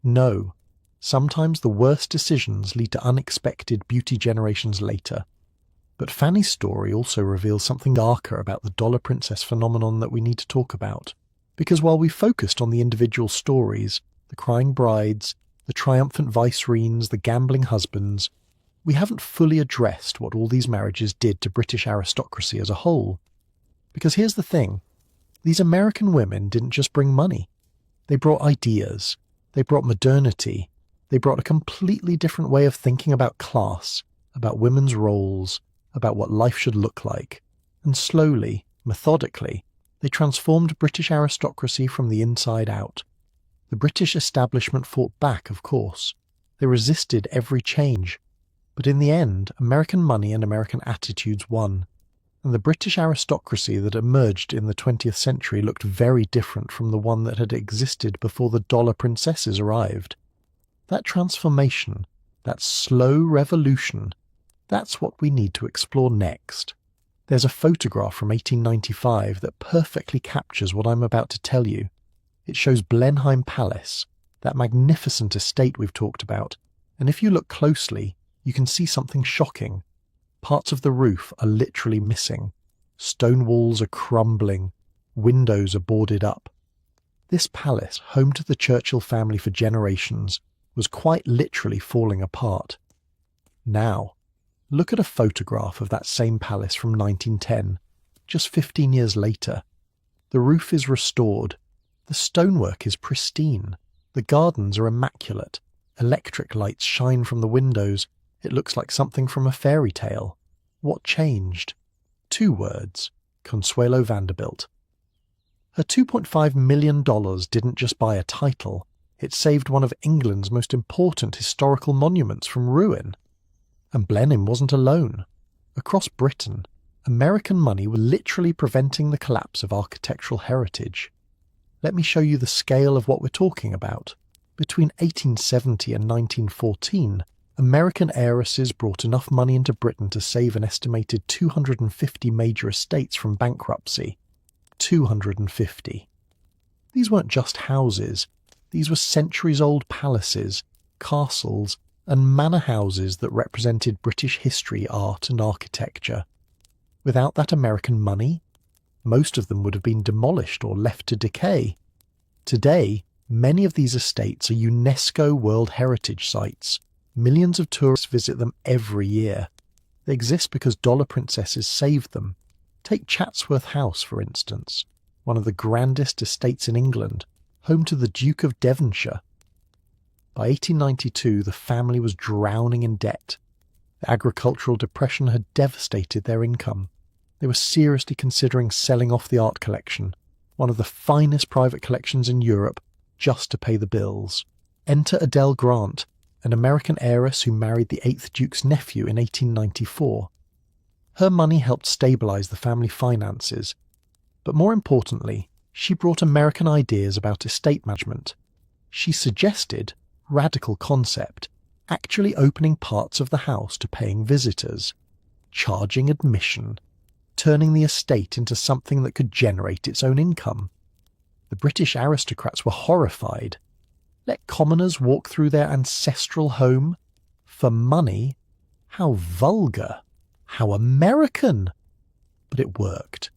[SPEAKER 1] No. Sometimes the worst decisions lead to unexpected beauty generations later. But Fanny's story also reveals something darker about the dollar princess phenomenon that we need to talk about. Because while we focused on the individual stories, the crying brides, the triumphant vicereines, the gambling husbands, we haven't fully addressed what all these marriages did to British aristocracy as a whole. Because here's the thing, these American women didn't just bring money. They brought ideas, they brought modernity, they brought a completely different way of thinking about class, about women's roles, about what life should look like. And slowly, methodically, they transformed British aristocracy from the inside out. The British establishment fought back, of course. They resisted every change. But in the end, American money and American attitudes won. And the British aristocracy that emerged in the 20th century looked very different from the one that had existed before the dollar princesses arrived. That transformation, that slow revolution, that's what we need to explore next. There's a photograph from 1895 that perfectly captures what I'm about to tell you. It shows Blenheim Palace, that magnificent estate we've talked about, and if you look closely, you can see something shocking. Parts of the roof are literally missing. Stone walls are crumbling. Windows are boarded up. This palace, home to the Churchill family for generations, was quite literally falling apart. Now, look at a photograph of that same palace from 1910, just 15 years later. The roof is restored. The stonework is pristine. The gardens are immaculate. Electric lights shine from the windows. It looks like something from a fairy tale. What changed? 2 words. Consuelo Vanderbilt. Her $2.5 million didn't just buy a title. It saved one of England's most important historical monuments from ruin. And Blenheim wasn't alone. Across Britain, American money was literally preventing the collapse of architectural heritage. Let me show you the scale of what we're talking about. Between 1870 and 1914, American heiresses brought enough money into Britain to save an estimated 250 major estates from bankruptcy. 250. These weren't just houses, these were centuries-old palaces, castles, and manor houses that represented British history, art, and architecture. Without that American money, most of them would have been demolished or left to decay. Today, many of these estates are UNESCO World Heritage Sites. Millions of tourists visit them every year. They exist because dollar princesses saved them. Take Chatsworth House, for instance, one of the grandest estates in England, home to the Duke of Devonshire. By 1892, the family was drowning in debt. The agricultural depression had devastated their income. They were seriously considering selling off the art collection, one of the finest private collections in Europe, just to pay the bills. Enter Adele Grant, an American heiress who married the 8th Duke's nephew in 1894. Her money helped stabilize the family finances, but more importantly, she brought American ideas about estate management. She suggested, radical concept, actually opening parts of the house to paying visitors, charging admission, turning the estate into something that could generate its own income. The British aristocrats were horrified. Let commoners walk through their ancestral home for money? How vulgar! How American! But it worked.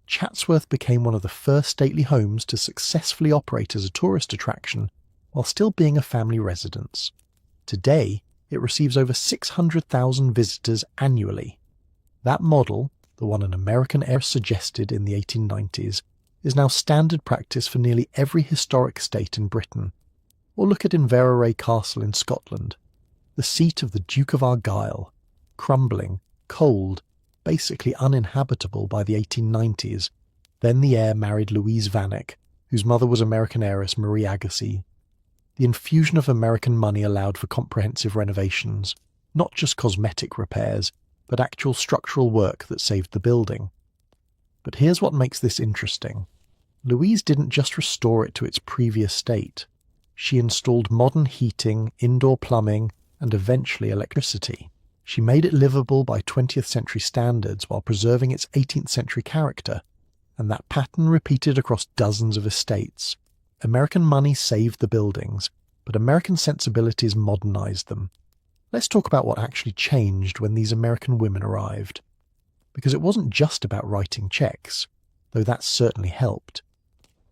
[SPEAKER 1] Chatsworth became one of the first stately homes to successfully operate as a tourist attraction while still being a family residence. Today, it receives over 600,000 visitors annually. That model, the one an American heiress suggested in the 1890s, is now standard practice for nearly every historic estate in Britain. Or look at Inverary Castle in Scotland, the seat of the Duke of Argyll, crumbling, cold, basically uninhabitable by the 1890s. Then the heir married Louise Vanneck, whose mother was American heiress Marie Agassiz. The infusion of American money allowed for comprehensive renovations, not just cosmetic repairs, but actual structural work that saved the building. But here's what makes this interesting. Louise didn't just restore it to its previous state. She installed modern heating, indoor plumbing, and eventually electricity. She made it livable by 20th century standards while preserving its 18th century character, and that pattern repeated across dozens of estates. American money saved the buildings, but American sensibilities modernized them. Let's talk about what actually changed when these American women arrived. Because it wasn't just about writing checks, though that certainly helped.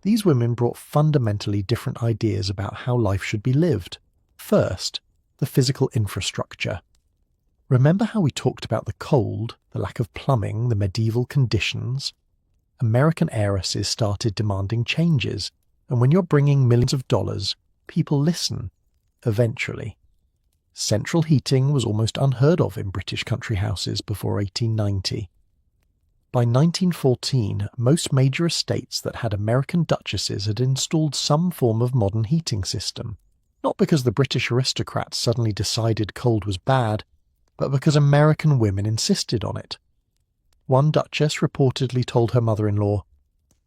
[SPEAKER 1] These women brought fundamentally different ideas about how life should be lived. First, the physical infrastructure. Remember how we talked about the cold, the lack of plumbing, the medieval conditions? American heiresses started demanding changes, and when you're bringing millions of dollars, people listen, eventually. Central heating was almost unheard of in British country houses before 1890. By 1914, most major estates that had American duchesses had installed some form of modern heating system, not because the British aristocrats suddenly decided cold was bad, but because American women insisted on it. One duchess reportedly told her mother-in-law,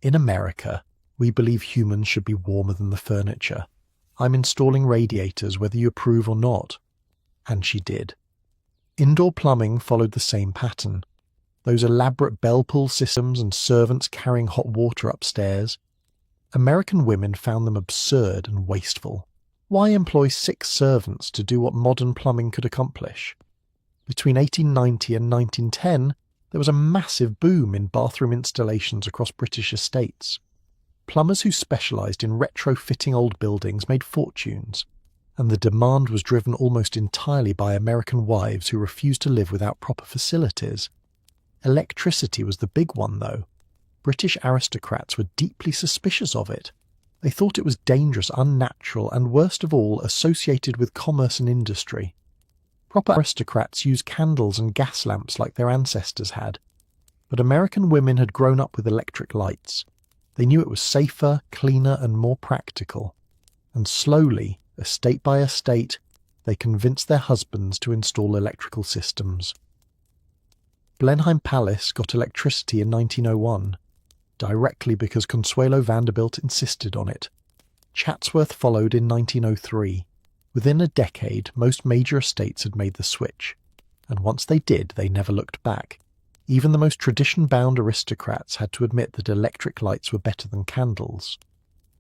[SPEAKER 1] "In America, we believe humans should be warmer than the furniture. I'm installing radiators whether you approve or not." And she did. Indoor plumbing followed the same pattern. Those elaborate bell pull systems and servants carrying hot water upstairs. American women found them absurd and wasteful. Why employ 6 servants to do what modern plumbing could accomplish? Between 1890 and 1910, there was a massive boom in bathroom installations across British estates. Plumbers who specialised in retrofitting old buildings made fortunes, and the demand was driven almost entirely by American wives who refused to live without proper facilities. Electricity was the big one, though. British aristocrats were deeply suspicious of it. They thought it was dangerous, unnatural, and worst of all, associated with commerce and industry. Proper aristocrats used candles and gas lamps like their ancestors had. But American women had grown up with electric lights. They knew it was safer, cleaner, and more practical. And slowly, estate by estate, they convinced their husbands to install electrical systems. Blenheim Palace got electricity in 1901, directly because Consuelo Vanderbilt insisted on it. Chatsworth followed in 1903. Within a decade, most major estates had made the switch, and once they did, they never looked back. Even the most tradition-bound aristocrats had to admit that electric lights were better than candles.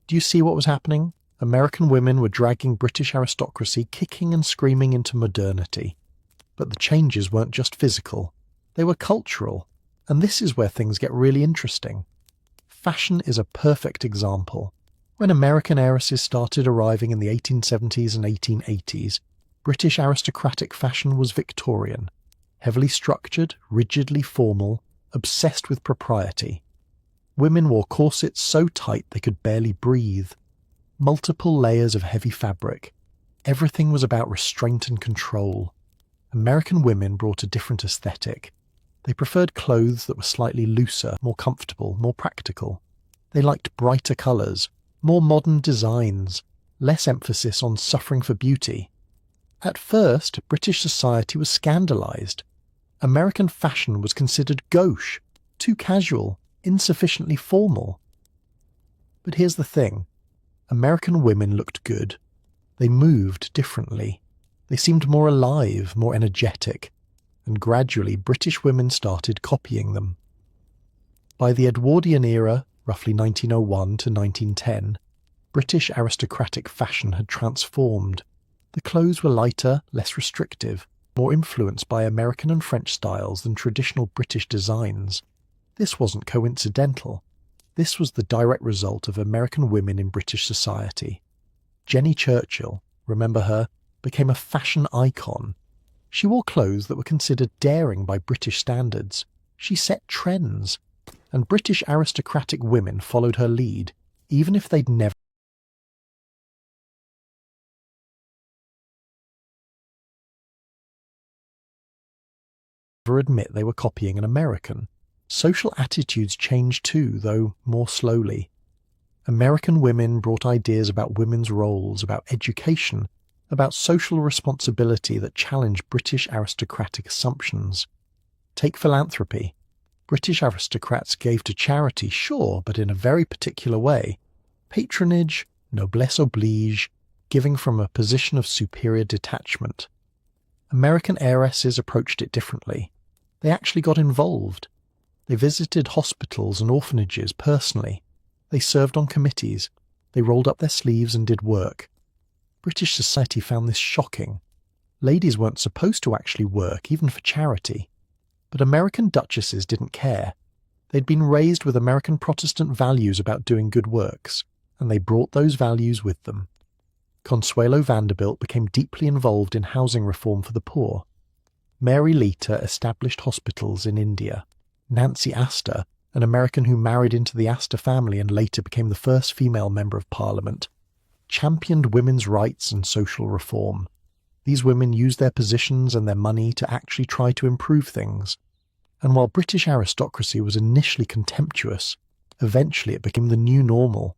[SPEAKER 1] Do you see what was happening? American women were dragging British aristocracy kicking and screaming into modernity. But the changes weren't just physical, they were cultural, and this is where things get really interesting. Fashion is a perfect example. When American heiresses started arriving in the 1870s and 1880s, British aristocratic fashion was Victorian, heavily structured, rigidly formal, obsessed with propriety. Women wore corsets so tight they could barely breathe. Multiple layers of heavy fabric. Everything was about restraint and control. American women brought a different aesthetic. They preferred clothes that were slightly looser, more comfortable, more practical. They liked brighter colours, more modern designs, less emphasis on suffering for beauty. At first, British society was scandalised. American fashion was considered gauche, too casual, insufficiently formal. But here's the thing. American women looked good. They moved differently. They seemed more alive, more energetic, and gradually British women started copying them. By the Edwardian era, roughly 1901 to 1910, British aristocratic fashion had transformed. The clothes were lighter, less restrictive, more influenced by American and French styles than traditional British designs. This wasn't coincidental. This was the direct result of American women in British society. Jenny Churchill, remember her, became a fashion icon. She wore clothes that were considered daring by British standards. She set trends, and British aristocratic women followed her lead, even if they'd never admit they were copying an American. Social attitudes changed too, though more slowly. American women brought ideas about women's roles, about education, about social responsibility that challenged British aristocratic assumptions. Take philanthropy. British aristocrats gave to charity, sure, but in a very particular way. Patronage, noblesse oblige, giving from a position of superior detachment. American heiresses approached it differently. They actually got involved. They visited hospitals and orphanages personally. They served on committees. They rolled up their sleeves and did work. British society found this shocking. Ladies weren't supposed to actually work, even for charity. But American duchesses didn't care. They'd been raised with American Protestant values about doing good works, and they brought those values with them. Consuelo Vanderbilt became deeply involved in housing reform for the poor. Mary Leiter established hospitals in India. Nancy Astor, an American who married into the Astor family and later became the first female member of Parliament, championed women's rights and social reform. These women used their positions and their money to actually try to improve things. And while British aristocracy was initially contemptuous, eventually it became the new normal.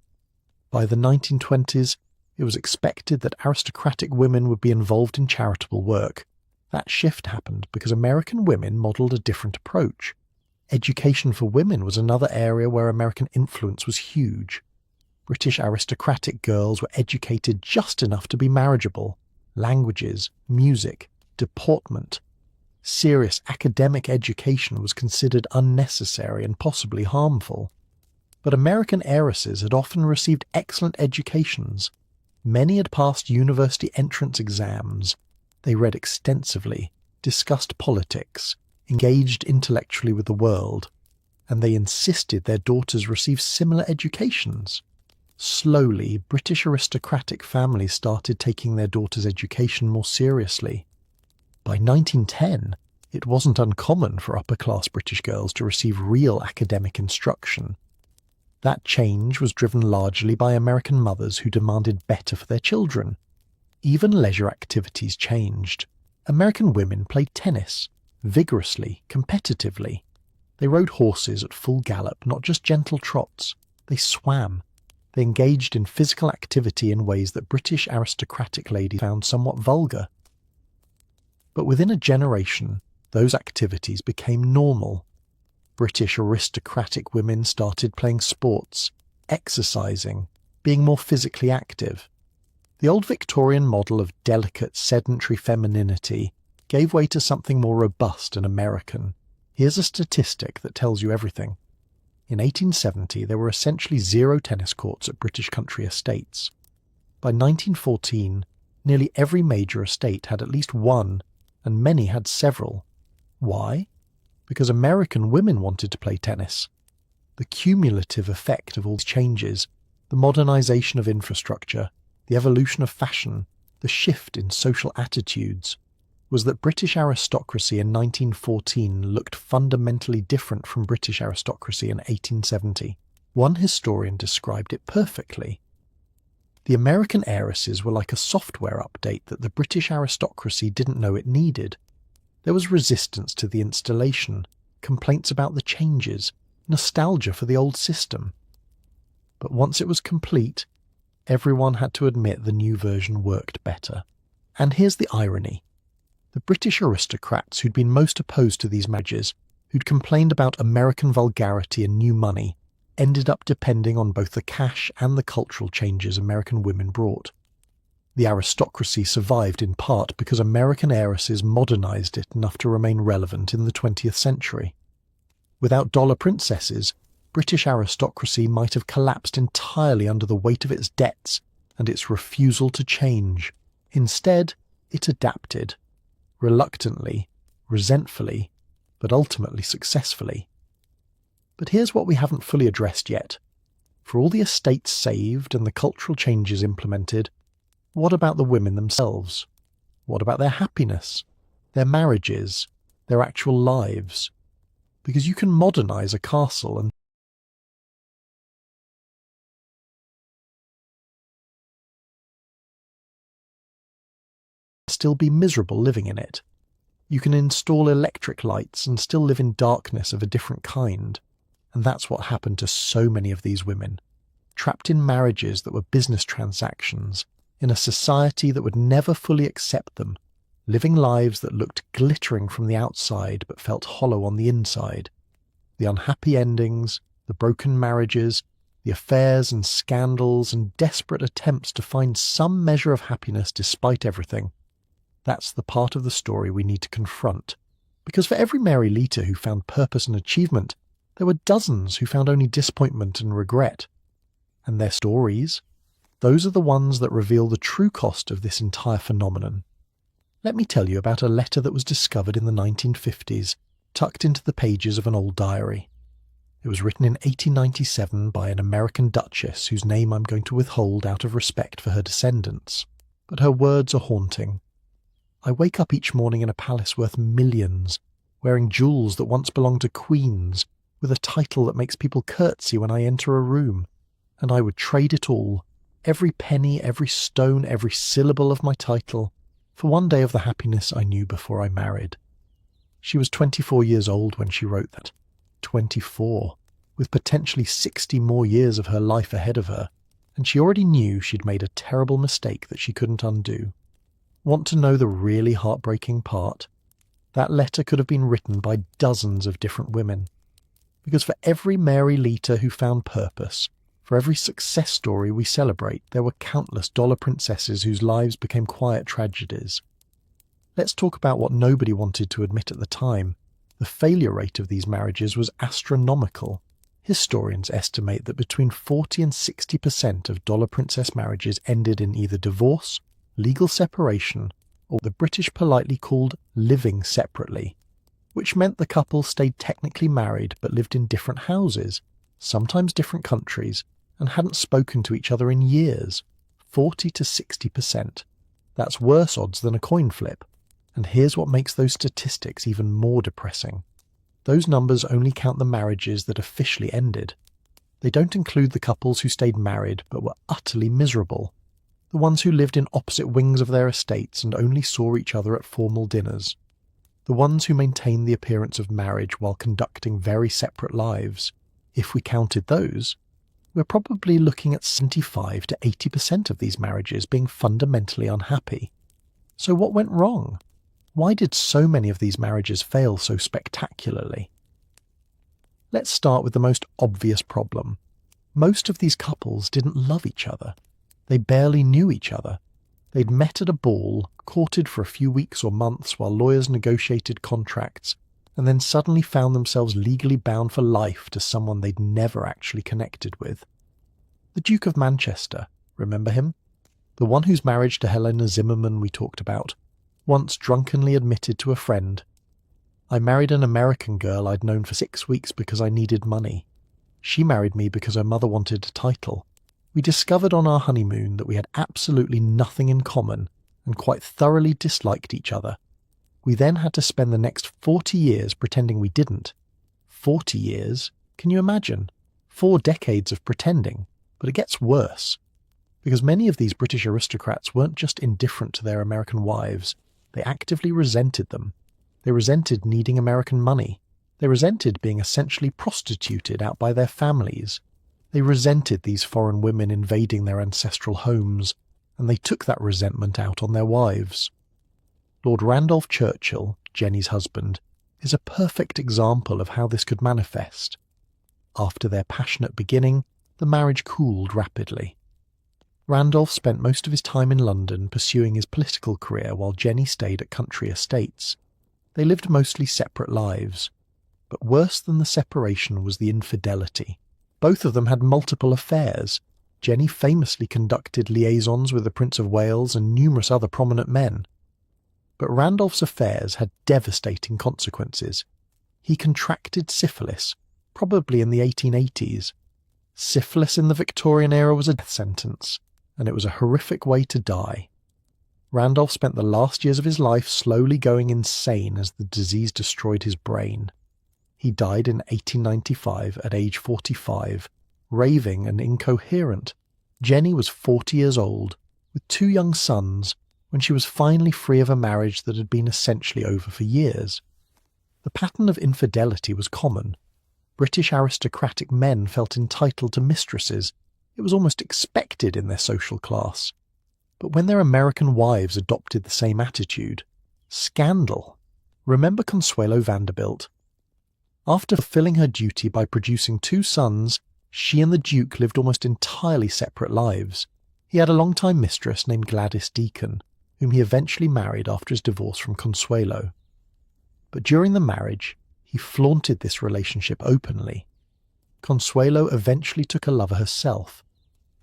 [SPEAKER 1] By the 1920s, it was expected that aristocratic women would be involved in charitable work. That shift happened because American women modelled a different approach. Education for women was another area where American influence was huge. British aristocratic girls were educated just enough to be marriageable. Languages, music, deportment. Serious academic education was considered unnecessary and possibly harmful. But American heiresses had often received excellent educations. Many had passed university entrance exams. They read extensively, discussed politics, engaged intellectually with the world, and they insisted their daughters receive similar educations. Slowly, British aristocratic families started taking their daughters' education more seriously. By 1910, it wasn't uncommon for upper-class British girls to receive real academic instruction. That change was driven largely by American mothers who demanded better for their children. Even leisure activities changed. American women played tennis, vigorously, competitively. They rode horses at full gallop, not just gentle trots. They swam. They engaged in physical activity in ways that British aristocratic ladies found somewhat vulgar. But within a generation, those activities became normal. British aristocratic women started playing sports, exercising, being more physically active. The old Victorian model of delicate, sedentary femininity gave way to something more robust and American. Here's a statistic that tells you everything. In 1870, there were essentially 0 tennis courts at British country estates. By 1914, nearly every major estate had at least one, and many had several. Why? Because American women wanted to play tennis. The cumulative effect of all these changes, the modernization of infrastructure, the evolution of fashion, the shift in social attitudes, was that British aristocracy in 1914 looked fundamentally different from British aristocracy in 1870. One historian described it perfectly. The American heiresses were like a software update that the British aristocracy didn't know it needed. There was resistance to the installation, complaints about the changes, nostalgia for the old system. But once it was complete, everyone had to admit the new version worked better. And here's the irony. The British aristocrats who'd been most opposed to these marriages, who'd complained about American vulgarity and new money, ended up depending on both the cash and the cultural changes American women brought. The aristocracy survived in part because American heiresses modernized it enough to remain relevant in the 20th century. Without dollar princesses, British aristocracy might have collapsed entirely under the weight of its debts and its refusal to change. Instead, it adapted. Reluctantly, resentfully, but ultimately successfully. But here's what we haven't fully addressed yet. For all the estates saved and the cultural changes implemented, what about the women themselves? What about their happiness, their marriages, their actual lives? Because you can modernize a castle and still be miserable living in it. You can install electric lights and still live in darkness of a different kind. And that's what happened to so many of these women, trapped in marriages that were business transactions, in a society that would never fully accept them, living lives that looked glittering from the outside but felt hollow on the inside. The unhappy endings, the broken marriages, the affairs and scandals and desperate attempts to find some measure of happiness despite everything. That's the part of the story we need to confront. Because for every Mary Leiter who found purpose and achievement, there were dozens who found only disappointment and regret. And their stories, those are the ones that reveal the true cost of this entire phenomenon. Let me tell you about a letter that was discovered in the 1950s, tucked into the pages of an old diary. It was written in 1897 by an American duchess whose name I'm going to withhold out of respect for her descendants. But her words are haunting. I wake up each morning in a palace worth millions, wearing jewels that once belonged to queens, with a title that makes people curtsy when I enter a room, and I would trade it all, every penny, every stone, every syllable of my title, for one day of the happiness I knew before I married. She was 24 years old when she wrote that. 24, with potentially 60 more years of her life ahead of her, and she already knew she'd made a terrible mistake that she couldn't undo. Want to know the really heartbreaking part? That letter could have been written by dozens of different women. Because for every Mary Leiter who found purpose, for every success story we celebrate, there were countless dollar princesses whose lives became quiet tragedies. Let's talk about what nobody wanted to admit at the time. The failure rate of these marriages was astronomical. Historians estimate that between 40 and 60% of dollar princess marriages ended in either divorce, legal separation, or the British politely called living separately, which meant the couple stayed technically married but lived in different houses, sometimes different countries, and hadn't spoken to each other in years. 40 to 60%. That's worse odds than a coin flip. And here's what makes those statistics even more depressing. Those numbers only count the marriages that officially ended. They don't include the couples who stayed married but were utterly miserable, the ones who lived in opposite wings of their estates and only saw each other at formal dinners, the ones who maintained the appearance of marriage while conducting very separate lives. If we counted those, we're probably looking at 75 to 80% of these marriages being fundamentally unhappy. So what went wrong? Why did so many of these marriages fail so spectacularly? Let's start with the most obvious problem. Most of these couples didn't love each other. They barely knew each other. They'd met at a ball, courted for a few weeks or months while lawyers negotiated contracts, and then suddenly found themselves legally bound for life to someone they'd never actually connected with. The Duke of Manchester, remember him? The one whose marriage to Helena Zimmerman we talked about, once drunkenly admitted to a friend, "I married an American girl I'd known for 6 weeks because I needed money. She married me because her mother wanted a title. We discovered on our honeymoon that we had absolutely nothing in common and quite thoroughly disliked each other. We then had to spend the next 40 years pretending we didn't. 40 years? Can you imagine? 4 decades of pretending. But it gets worse. Because many of these British aristocrats weren't just indifferent to their American wives, they actively resented them. They resented needing American money. They resented being essentially prostituted out by their families. They resented these foreign women invading their ancestral homes, and they took that resentment out on their wives. Lord Randolph Churchill, Jenny's husband, is a perfect example of how this could manifest. After their passionate beginning, the marriage cooled rapidly. Randolph spent most of his time in London pursuing his political career while Jenny stayed at country estates. They lived mostly separate lives. But worse than the separation was the infidelity. Both of them had multiple affairs. Jenny famously conducted liaisons with the Prince of Wales and numerous other prominent men. But Randolph's affairs had devastating consequences. He contracted syphilis, probably in the 1880s. Syphilis in the Victorian era was a death sentence, and it was a horrific way to die. Randolph spent the last years of his life slowly going insane as the disease destroyed his brain. He died in 1895 at age 45, raving and incoherent. Jenny was 40 years old, with 2 young sons, when she was finally free of a marriage that had been essentially over for years. The pattern of infidelity was common. British aristocratic men felt entitled to mistresses. It was almost expected in their social class. But when their American wives adopted the same attitude, scandal. Remember Consuelo Vanderbilt? After fulfilling her duty by producing 2 sons, she and the Duke lived almost entirely separate lives. He had a long-time mistress named Gladys Deacon, whom he eventually married after his divorce from Consuelo. But during the marriage, he flaunted this relationship openly. Consuelo eventually took a lover herself,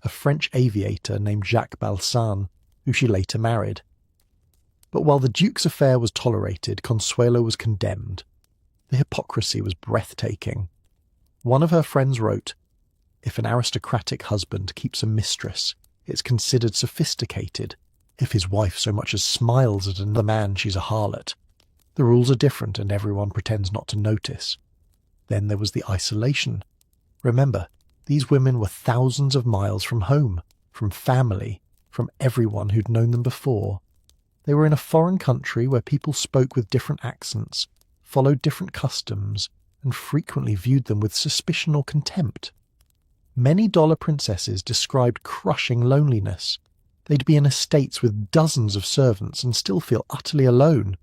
[SPEAKER 1] a French aviator named Jacques Balsan, who she later married. But while the Duke's affair was tolerated, Consuelo was condemned. The hypocrisy was breathtaking. One of her friends wrote, "If an aristocratic husband keeps a mistress, it's considered sophisticated. If his wife so much as smiles at another man, she's a harlot. The rules are different and everyone pretends not to notice." Then there was the isolation. Remember, these women were thousands of miles from home, from family, from everyone who'd known them before. They were in a foreign country where people spoke with different accents, followed different customs, and frequently viewed them with suspicion or contempt. Many dollar princesses described crushing loneliness. They'd be in estates with dozens of servants and still feel utterly alone,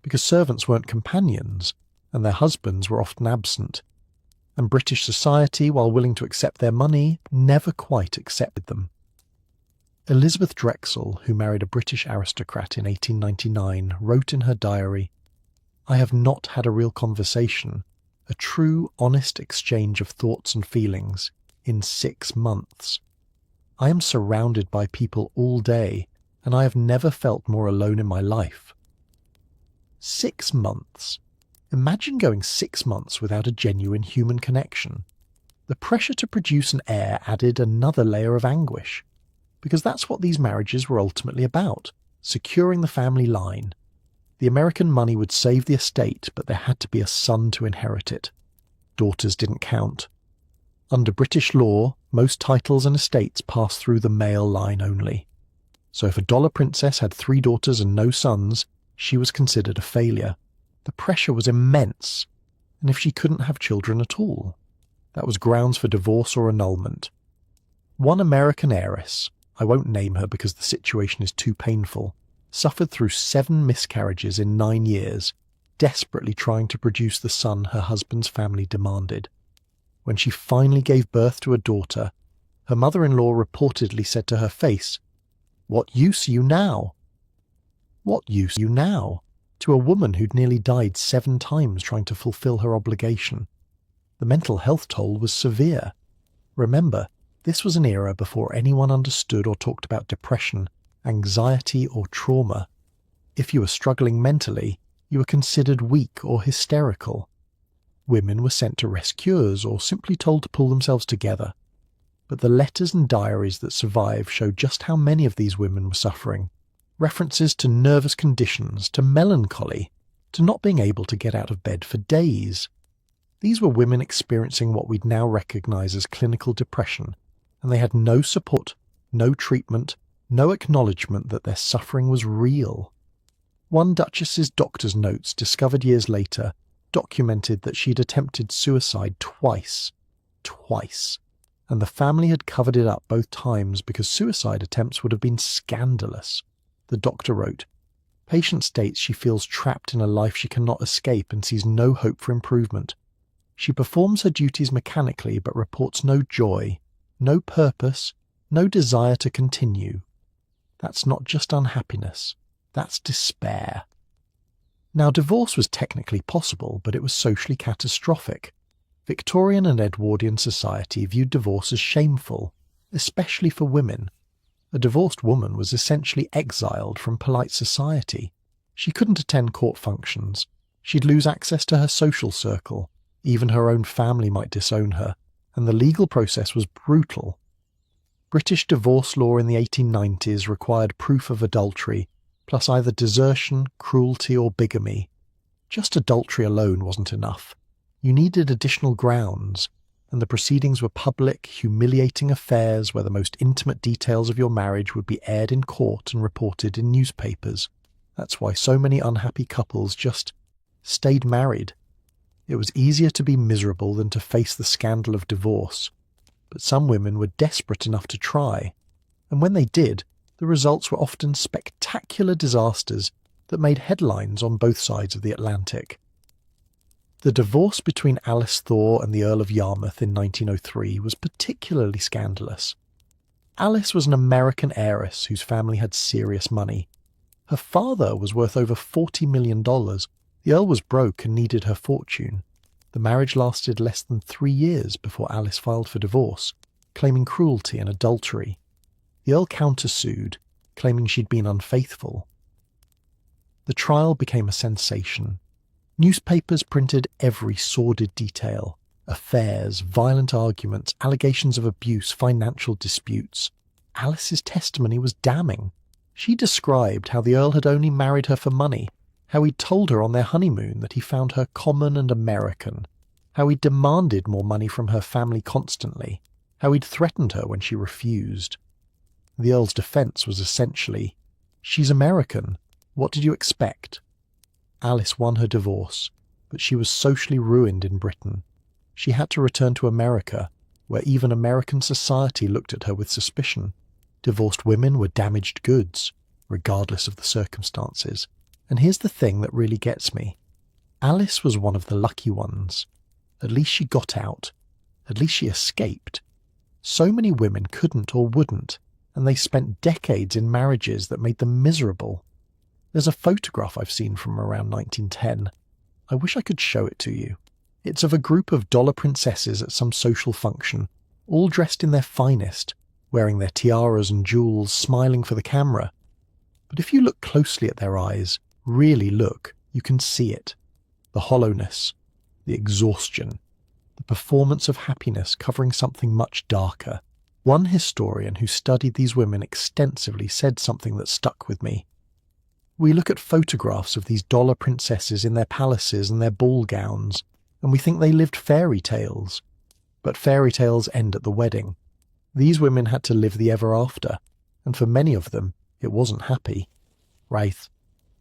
[SPEAKER 1] because servants weren't companions, and their husbands were often absent. And British society, while willing to accept their money, never quite accepted them. Elizabeth Drexel, who married a British aristocrat in 1899, wrote in her diary, "I have not had a real conversation, a true, honest exchange of thoughts and feelings, in 6 months. I am surrounded by people all day, and I have never felt more alone in my life." 6 months. Imagine going 6 months without a genuine human connection. The pressure to produce an heir added another layer of anguish, because that's what these marriages were ultimately about, securing the family line. The American money would save the estate, but there had to be a son to inherit it. Daughters didn't count. Under British law, most titles and estates passed through the male line only. So if a dollar princess had 3 daughters and no sons, she was considered a failure. The pressure was immense, and if she couldn't have children at all, that was grounds for divorce or annulment. One American heiress, I won't name her because the situation is too painful, suffered through 7 miscarriages in 9 years, desperately trying to produce the son her husband's family demanded. When she finally gave birth to a daughter, her mother-in-law reportedly said to her face, "What use are you now?" What use are you now? to a woman who'd nearly died 7 times trying to fulfill her obligation. The mental health toll was severe. Remember, this was an era before anyone understood or talked about depression, anxiety, or trauma. If you were struggling mentally, you were considered weak or hysterical. Women were sent to rest cures or simply told to pull themselves together. But the letters and diaries that survive show just how many of these women were suffering. References to nervous conditions, to melancholy, to not being able to get out of bed for days. These were women experiencing what we'd now recognise as clinical depression, and they had no support, no treatment, no acknowledgement that their suffering was real. One duchess's doctor's notes, discovered years later, documented that she'd attempted suicide twice, and the family had covered it up both times because suicide attempts would have been scandalous. The doctor wrote, "Patient states she feels trapped in a life she cannot escape and sees no hope for improvement. She performs her duties mechanically but reports no joy, no purpose, no desire to continue. That's not just unhappiness, that's despair." Now, divorce was technically possible, but it was socially catastrophic. Victorian and Edwardian society viewed divorce as shameful, especially for women. A divorced woman was essentially exiled from polite society. She couldn't attend court functions. She'd lose access to her social circle. Even her own family might disown her, and the legal process was brutal. British divorce law in the 1890s required proof of adultery, plus either desertion, cruelty, or bigamy. Just adultery alone wasn't enough. You needed additional grounds, and the proceedings were public, humiliating affairs where the most intimate details of your marriage would be aired in court and reported in newspapers. That's why so many unhappy couples just stayed married. It was easier to be miserable than to face the scandal of divorce. But some women were desperate enough to try, and when they did, the results were often spectacular disasters that made headlines on both sides of the Atlantic. The divorce between Alice Thor and the Earl of Yarmouth in 1903 was particularly scandalous. Alice was an American heiress whose family had serious money. Her father was worth over $40 million. The Earl was broke and needed her fortune. The marriage lasted less than 3 years before Alice filed for divorce, claiming cruelty and adultery. The Earl countersued, claiming she'd been unfaithful. The trial became a sensation. Newspapers printed every sordid detail: affairs, violent arguments, allegations of abuse, financial disputes. Alice's testimony was damning. She described how the Earl had only married her for money, how he'd told her on their honeymoon that he found her common and American, how he'd demanded more money from her family constantly, how he'd threatened her when she refused. The Earl's defence was essentially, "She's American. What did you expect?" Alice won her divorce, but she was socially ruined in Britain. She had to return to America, where even American society looked at her with suspicion. Divorced women were damaged goods, regardless of the circumstances. And here's the thing that really gets me. Alice was one of the lucky ones. At least she got out. At least she escaped. So many women couldn't or wouldn't, and they spent decades in marriages that made them miserable. There's a photograph I've seen from around 1910. I wish I could show it to you. It's of a group of dollar princesses at some social function, all dressed in their finest, wearing their tiaras and jewels, smiling for the camera. But if you look closely at their eyes, really look, you can see it. The hollowness, the exhaustion, the performance of happiness covering something much darker. One historian who studied these women extensively said something that stuck with me. We look at photographs of these dollar princesses in their palaces and their ball gowns, and we think they lived fairy tales. But fairy tales end at the wedding. These women had to live the ever after, and for many of them, it wasn't happy. Right?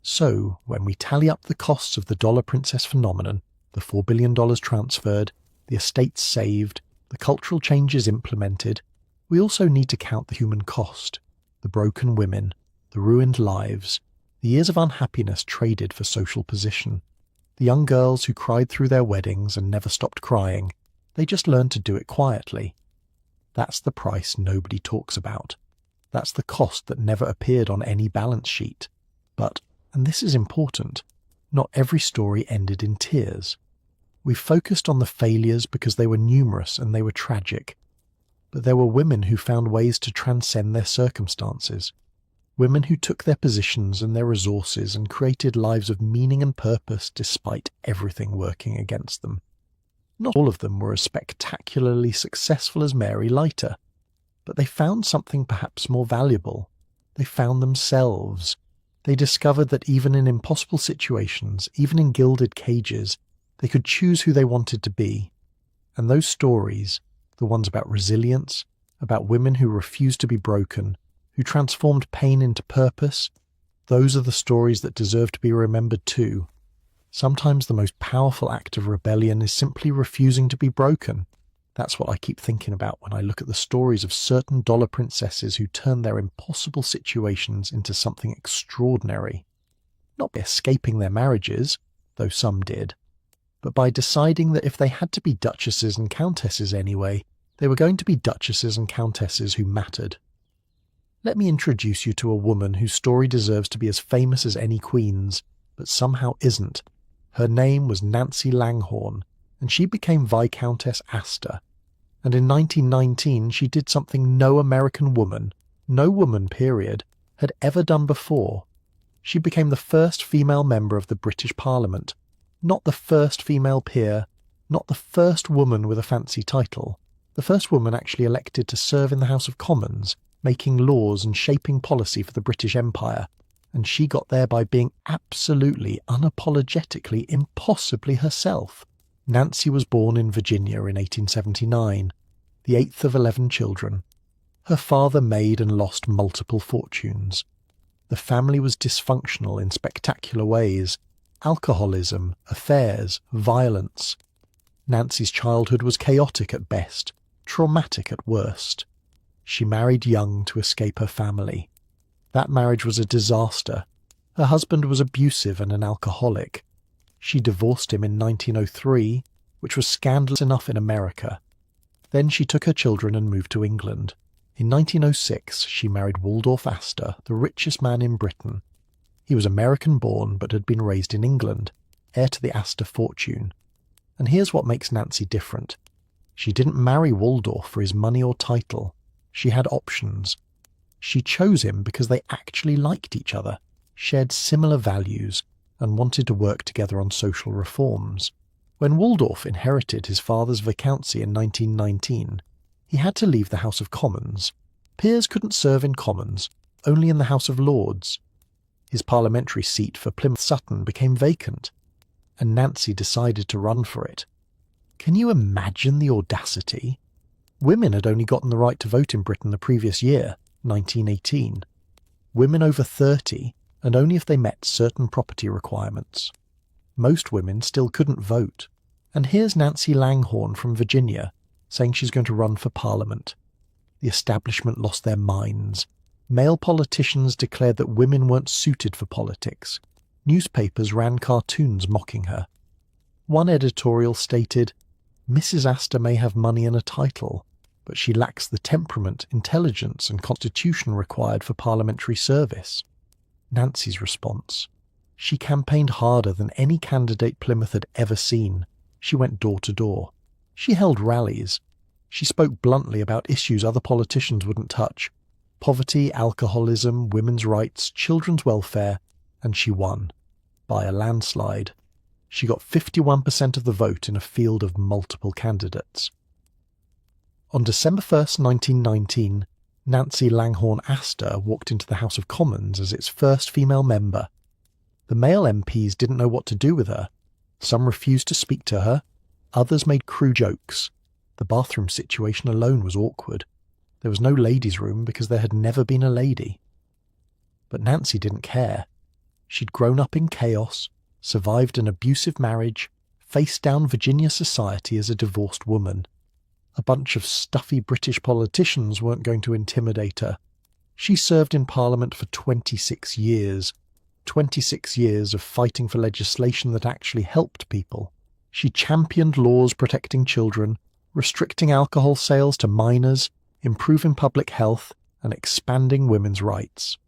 [SPEAKER 1] So, when we tally up the costs of the dollar princess phenomenon, the $4 billion transferred, the estates saved, the cultural changes implemented, we also need to count the human cost, the broken women, the ruined lives, the years of unhappiness traded for social position, the young girls who cried through their weddings and never stopped crying. They just learned to do it quietly. That's the price nobody talks about. That's the cost that never appeared on any balance sheet. But, and this is important, Not every story ended in tears. We focused on the failures because they were numerous and they were tragic. But there were women who found ways to transcend their circumstances. Women who took their positions and their resources and created lives of meaning and purpose despite everything working against them. Not all of them were as spectacularly successful as Mary Leiter, but they found something perhaps more valuable. They found themselves. They discovered that even in impossible situations, even in gilded cages, they could choose who they wanted to be. And those stories, the ones about resilience, about women who refused to be broken, who transformed pain into purpose, those are the stories that deserve to be remembered too. Sometimes the most powerful act of rebellion is simply refusing to be broken. That's what I keep thinking about when I look at the stories of certain dollar princesses who turn their impossible situations into something extraordinary. Not by escaping their marriages, though some did, but by deciding that if they had to be duchesses and countesses anyway, they were going to be duchesses and countesses who mattered. Let me introduce you to a woman whose story deserves to be as famous as any queen's, but somehow isn't. Her name was Nancy Langhorne, and she became Viscountess Astor. And in 1919 she did something no American woman, no woman period, had ever done before. She became the first female member of the British Parliament, not the first female peer, not the first woman with a fancy title, the first woman actually elected to serve in the House of Commons, making laws and shaping policy for the British Empire, and she got there by being absolutely, unapologetically, impossibly herself. Nancy was born in Virginia in 1879, the 8th of 11 children. Her father made and lost multiple fortunes. The family was dysfunctional in spectacular ways: alcoholism, affairs, violence. Nancy's childhood was chaotic at best, traumatic at worst. She married young to escape her family. That marriage was a disaster. Her husband was abusive and an alcoholic. She divorced him in 1903, which was scandalous enough in America. Then she took her children and moved to England. In 1906, she married Waldorf Astor, the richest man in Britain. He was American-born but had been raised in England, heir to the Astor fortune. And here's what makes Nancy different. She didn't marry Waldorf for his money or title. She had options. She chose him because they actually liked each other, shared similar values, and wanted to work together on social reforms. When Waldorf inherited his father's viscountcy in 1919, he had to leave the House of Commons. Peers couldn't serve in Commons, only in the House of Lords. His parliamentary seat for Plymouth Sutton became vacant, and Nancy decided to run for it. Can you imagine the audacity? Women had only gotten the right to vote in Britain the previous year, 1918. Women over 30, and only if they met certain property requirements. Most women still couldn't vote. And here's Nancy Langhorne from Virginia saying she's going to run for Parliament. The establishment lost their minds. Male politicians declared that women weren't suited for politics. Newspapers ran cartoons mocking her. One editorial stated, "Mrs. Astor may have money and a title, but she lacks the temperament, intelligence and constitution required for parliamentary service." Nancy's response. She campaigned harder than any candidate Plymouth had ever seen. She went door to door. She held rallies. She spoke bluntly about issues other politicians wouldn't touch: poverty, alcoholism, women's rights, children's welfare, and she won. By a landslide. She got 51% of the vote in a field of multiple candidates. On December 1st, 1919, Nancy Langhorne Astor walked into the House of Commons as its first female member. The male MPs didn't know what to do with her. Some refused to speak to her. Others made crude jokes. The bathroom situation alone was awkward. There was no ladies' room because there had never been a lady. But Nancy didn't care. She'd grown up in chaos, survived an abusive marriage, faced down Virginia society as a divorced woman. A bunch of stuffy British politicians weren't going to intimidate her. She served in Parliament for 26 years. 26 years of fighting for legislation that actually helped people. She championed laws protecting children, restricting alcohol sales to minors, improving public health, and expanding women's rights.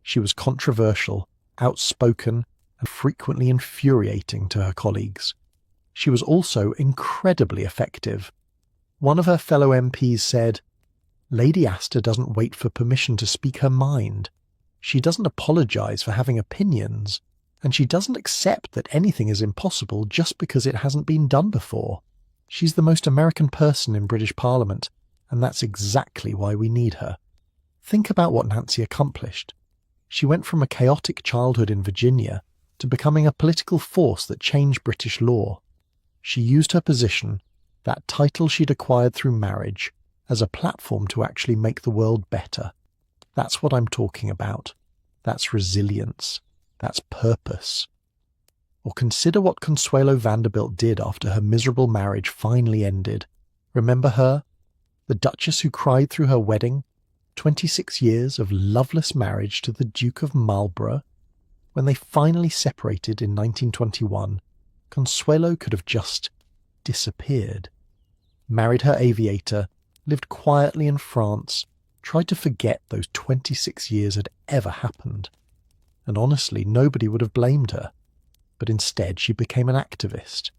[SPEAKER 1] She was controversial, outspoken, and frequently infuriating to her colleagues. She was also incredibly effective. One of her fellow MPs said, "Lady Astor doesn't wait for permission to speak her mind. She doesn't apologize for having opinions, and she doesn't accept that anything is impossible just because it hasn't been done before. She's the most American person in British Parliament, and that's exactly why we need her." Think about what Nancy accomplished. She went from a chaotic childhood in Virginia to becoming a political force that changed British law. She used her position, that title she'd acquired through marriage, as a platform to actually make the world better. That's what I'm talking about. That's resilience. That's purpose. Or consider what Consuelo Vanderbilt did after her miserable marriage finally ended. Remember her? The Duchess who cried through her wedding? 26 years of loveless marriage to the Duke of Marlborough? When they finally separated in 1921, Consuelo could have just disappeared. Married her aviator, lived quietly in France, tried to forget those 26 years had ever happened. And honestly, nobody would have blamed her. But instead, she became an activist.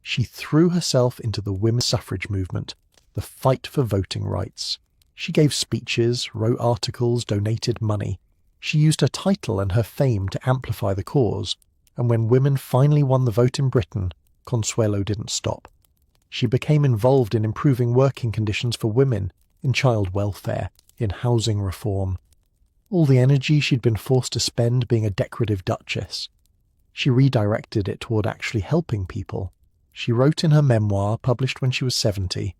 [SPEAKER 1] She threw herself into the women's suffrage movement, the fight for voting rights. She gave speeches, wrote articles, donated money. She used her title and her fame to amplify the cause. And when women finally won the vote in Britain, Consuelo didn't stop. She became involved in improving working conditions for women, in child welfare, in housing reform. All the energy she'd been forced to spend being a decorative duchess, she redirected it toward actually helping people. She wrote in her memoir, published when she was 70,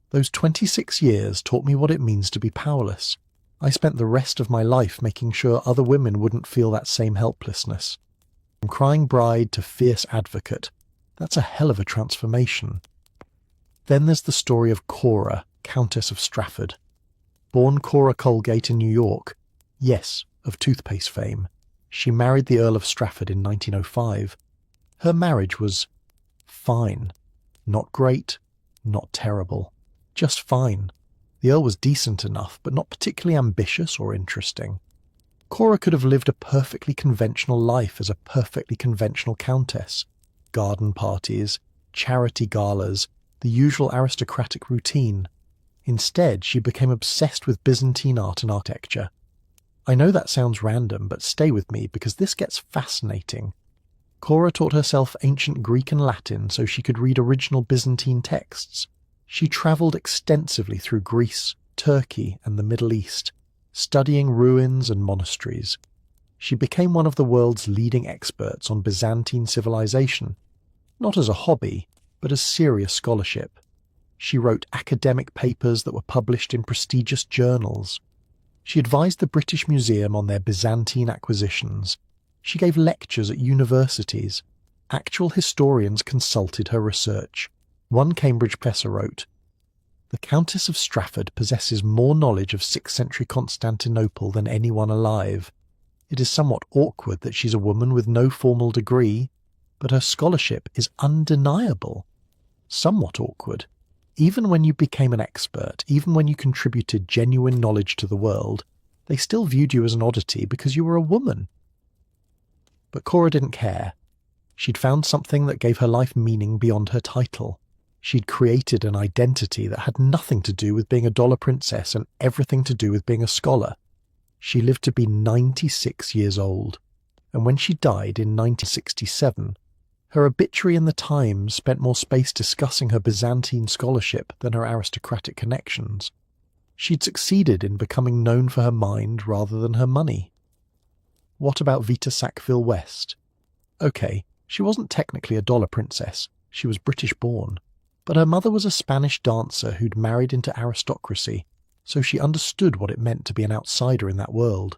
[SPEAKER 1] "Those 26 years taught me what it means to be powerless. I spent the rest of my life making sure other women wouldn't feel that same helplessness. From crying bride to fierce advocate. That's a hell of a transformation." Then there's the story of Cora, Countess of Strafford. Born Cora Colgate in New York, yes, of toothpaste fame, she married the Earl of Strafford in 1905. Her marriage was fine. Not great, not terrible. Just fine. The Earl was decent enough, but not particularly ambitious or interesting. Cora could have lived a perfectly conventional life as a perfectly conventional countess. Garden parties, charity galas, the usual aristocratic routine. Instead, she became obsessed with Byzantine art and architecture. I know that sounds random, but stay with me because this gets fascinating. Cora taught herself ancient Greek and Latin so she could read original Byzantine texts. She travelled extensively through Greece, Turkey, and the Middle East, studying ruins and monasteries. She became one of the world's leading experts on Byzantine civilization, not as a hobby, but as serious scholarship. She wrote academic papers that were published in prestigious journals. She advised the British Museum on their Byzantine acquisitions. She gave lectures at universities. Actual historians consulted her research. One Cambridge professor wrote, "The Countess of Strafford possesses more knowledge of 6th century Constantinople than anyone alive. It is somewhat awkward that she's a woman with no formal degree, but her scholarship is undeniable. Somewhat awkward. Even when you became an expert, even when you contributed genuine knowledge to the world, they still viewed you as an oddity because you were a woman." But Cora didn't care. She'd found something that gave her life meaning beyond her title. She'd created an identity that had nothing to do with being a dollar princess and everything to do with being a scholar. She lived to be 96 years old, and when she died in 1967, her obituary in the Times spent more space discussing her Byzantine scholarship than her aristocratic connections. She'd succeeded in becoming known for her mind rather than her money. What about Vita Sackville-West? Okay, she wasn't technically a dollar princess, she was British-born, but her mother was a Spanish dancer who'd married into aristocracy, so she understood what it meant to be an outsider in that world.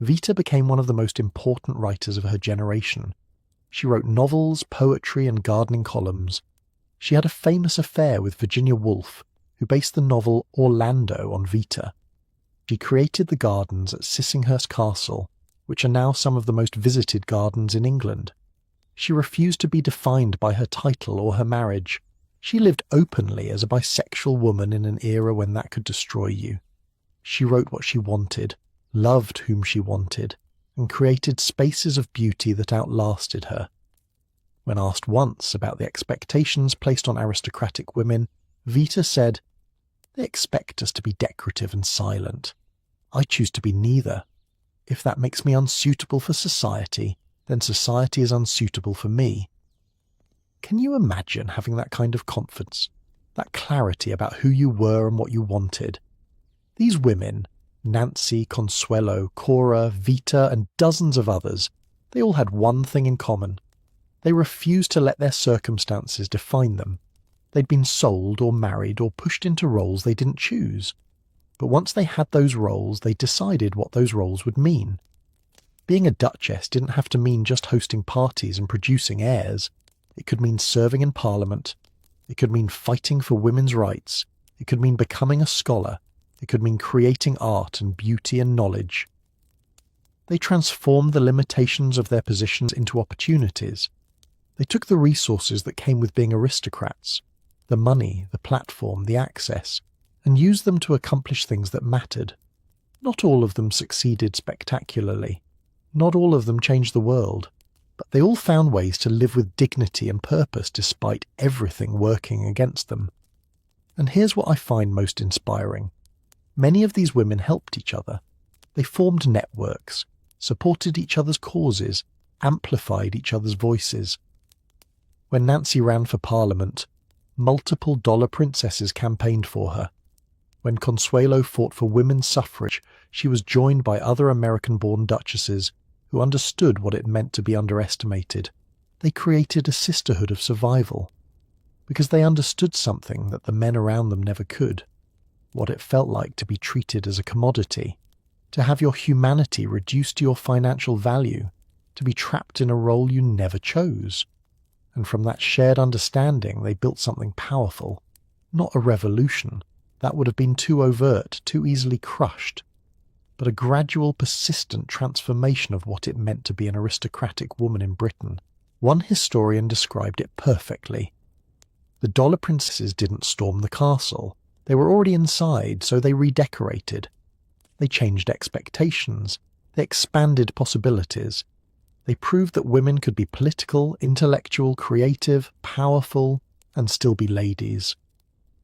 [SPEAKER 1] Vita became one of the most important writers of her generation. She wrote novels, poetry, and gardening columns. She had a famous affair with Virginia Woolf, who based the novel Orlando on Vita. She created the gardens at Sissinghurst Castle, which are now some of the most visited gardens in England. She refused to be defined by her title or her marriage. She lived openly as a bisexual woman in an era when that could destroy you. She wrote what she wanted, loved whom she wanted, and created spaces of beauty that outlasted her. When asked once about the expectations placed on aristocratic women, Vita said, "They expect us to be decorative and silent. I choose to be neither. If that makes me unsuitable for society, then society is unsuitable for me." Can you imagine having that kind of confidence, that clarity about who you were and what you wanted? These women, Nancy, Consuelo, Cora, Vita, and dozens of others, they all had one thing in common. They refused to let their circumstances define them. They'd been sold or married or pushed into roles they didn't choose. But once they had those roles, they decided what those roles would mean. Being a duchess didn't have to mean just hosting parties and producing heirs. It could mean serving in Parliament. It could mean fighting for women's rights. It could mean becoming a scholar. It could mean creating art and beauty and knowledge. They transformed the limitations of their positions into opportunities. They took the resources that came with being aristocrats, the money, the platform, the access, and used them to accomplish things that mattered. Not all of them succeeded spectacularly. Not all of them changed the world. But they all found ways to live with dignity and purpose despite everything working against them. And here's what I find most inspiring. Many of these women helped each other. They formed networks, supported each other's causes, amplified each other's voices. When Nancy ran for Parliament, multiple dollar princesses campaigned for her. When Consuelo fought for women's suffrage, she was joined by other American-born duchesses who understood what it meant to be underestimated. They created a sisterhood of survival, because they understood something that the men around them never could, what it felt like to be treated as a commodity, to have your humanity reduced to your financial value, to be trapped in a role you never chose. And from that shared understanding, they built something powerful, not a revolution. That would have been too overt, too easily crushed, but a gradual, persistent transformation of what it meant to be an aristocratic woman in Britain. One historian described it perfectly. The dollar princesses didn't storm the castle. They were already inside, so they redecorated. They changed expectations. They expanded possibilities. They proved that women could be political, intellectual, creative, powerful, and still be ladies.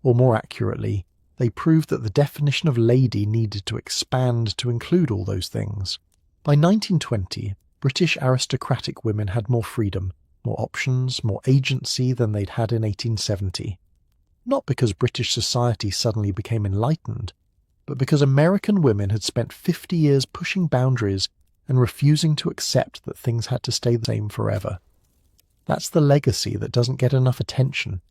[SPEAKER 1] Or more accurately, they proved that the definition of lady needed to expand to include all those things. By 1920, British aristocratic women had more freedom, more options, more agency than they'd had in 1870. Not because British society suddenly became enlightened, but because American women had spent 50 years pushing boundaries and refusing to accept that things had to stay the same forever. That's the legacy that doesn't get enough attention.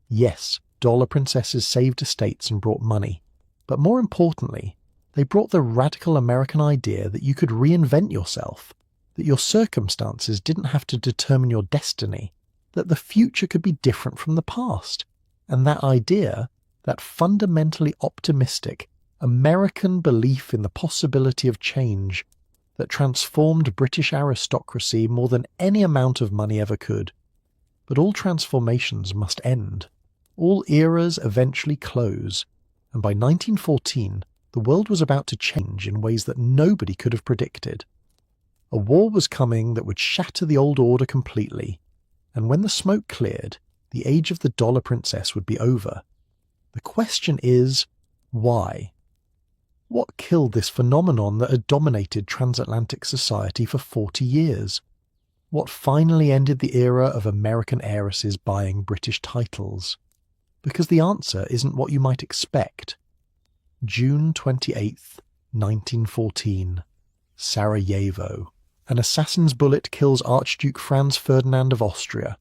[SPEAKER 1] Yes, dollar princesses saved estates and brought money, but more importantly, they brought the radical American idea that you could reinvent yourself, that your circumstances didn't have to determine your destiny, that the future could be different from the past. And that idea, that fundamentally optimistic American belief in the possibility of change, that transformed British aristocracy more than any amount of money ever could. But all transformations must end. All eras eventually close, and by 1914, the world was about to change in ways that nobody could have predicted. A war was coming that would shatter the old order completely, and when the smoke cleared, the age of the dollar princess would be over. The question is, why? What killed this phenomenon that had dominated transatlantic society for 40 years? What finally ended the era of American heiresses buying British titles? Because the answer isn't what you might expect. June 28th, 1914. Sarajevo. An assassin's bullet kills Archduke Franz Ferdinand of Austria.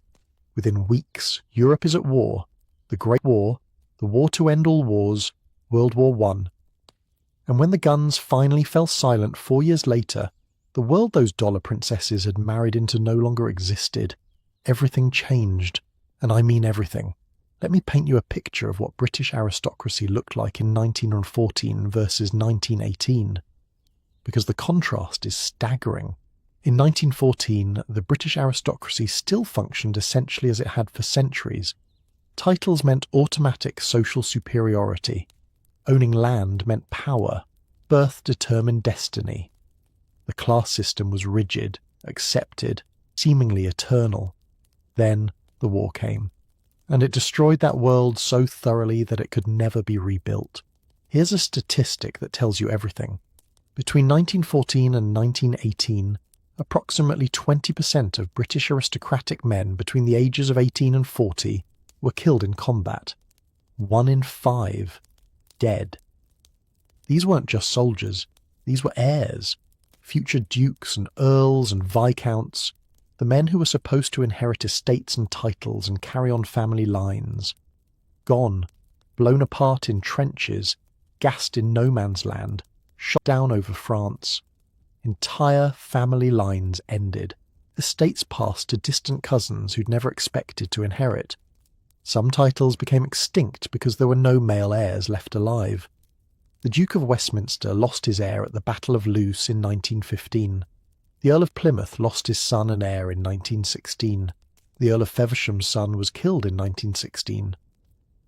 [SPEAKER 1] Within weeks, Europe is at war. The Great War, the war to end all wars, World War I. And when the guns finally fell silent 4 years later, the world those dollar princesses had married into no longer existed. Everything changed. And I mean everything. Let me paint you a picture of what British aristocracy looked like in 1914 versus 1918, because the contrast is staggering. In 1914, the British aristocracy still functioned essentially as it had for centuries. Titles meant automatic social superiority. Owning land meant power. Birth determined destiny. The class system was rigid, accepted, seemingly eternal. Then the war came, and it destroyed that world so thoroughly that it could never be rebuilt. Here's a statistic that tells you everything. Between 1914 and 1918, approximately 20% of British aristocratic men between the ages of 18 and 40 were killed in combat. 1 in 5 dead. These weren't just soldiers, these were heirs, future dukes and earls and viscounts, the men who were supposed to inherit estates and titles and carry on family lines. Gone, blown apart in trenches, gassed in no man's land, shot down over France. Entire family lines ended. Estates passed to distant cousins who'd never expected to inherit. Some titles became extinct because there were no male heirs left alive. The Duke of Westminster lost his heir at the Battle of Loos in 1915. The Earl of Plymouth lost his son and heir in 1916. The Earl of Feversham's son was killed in 1916.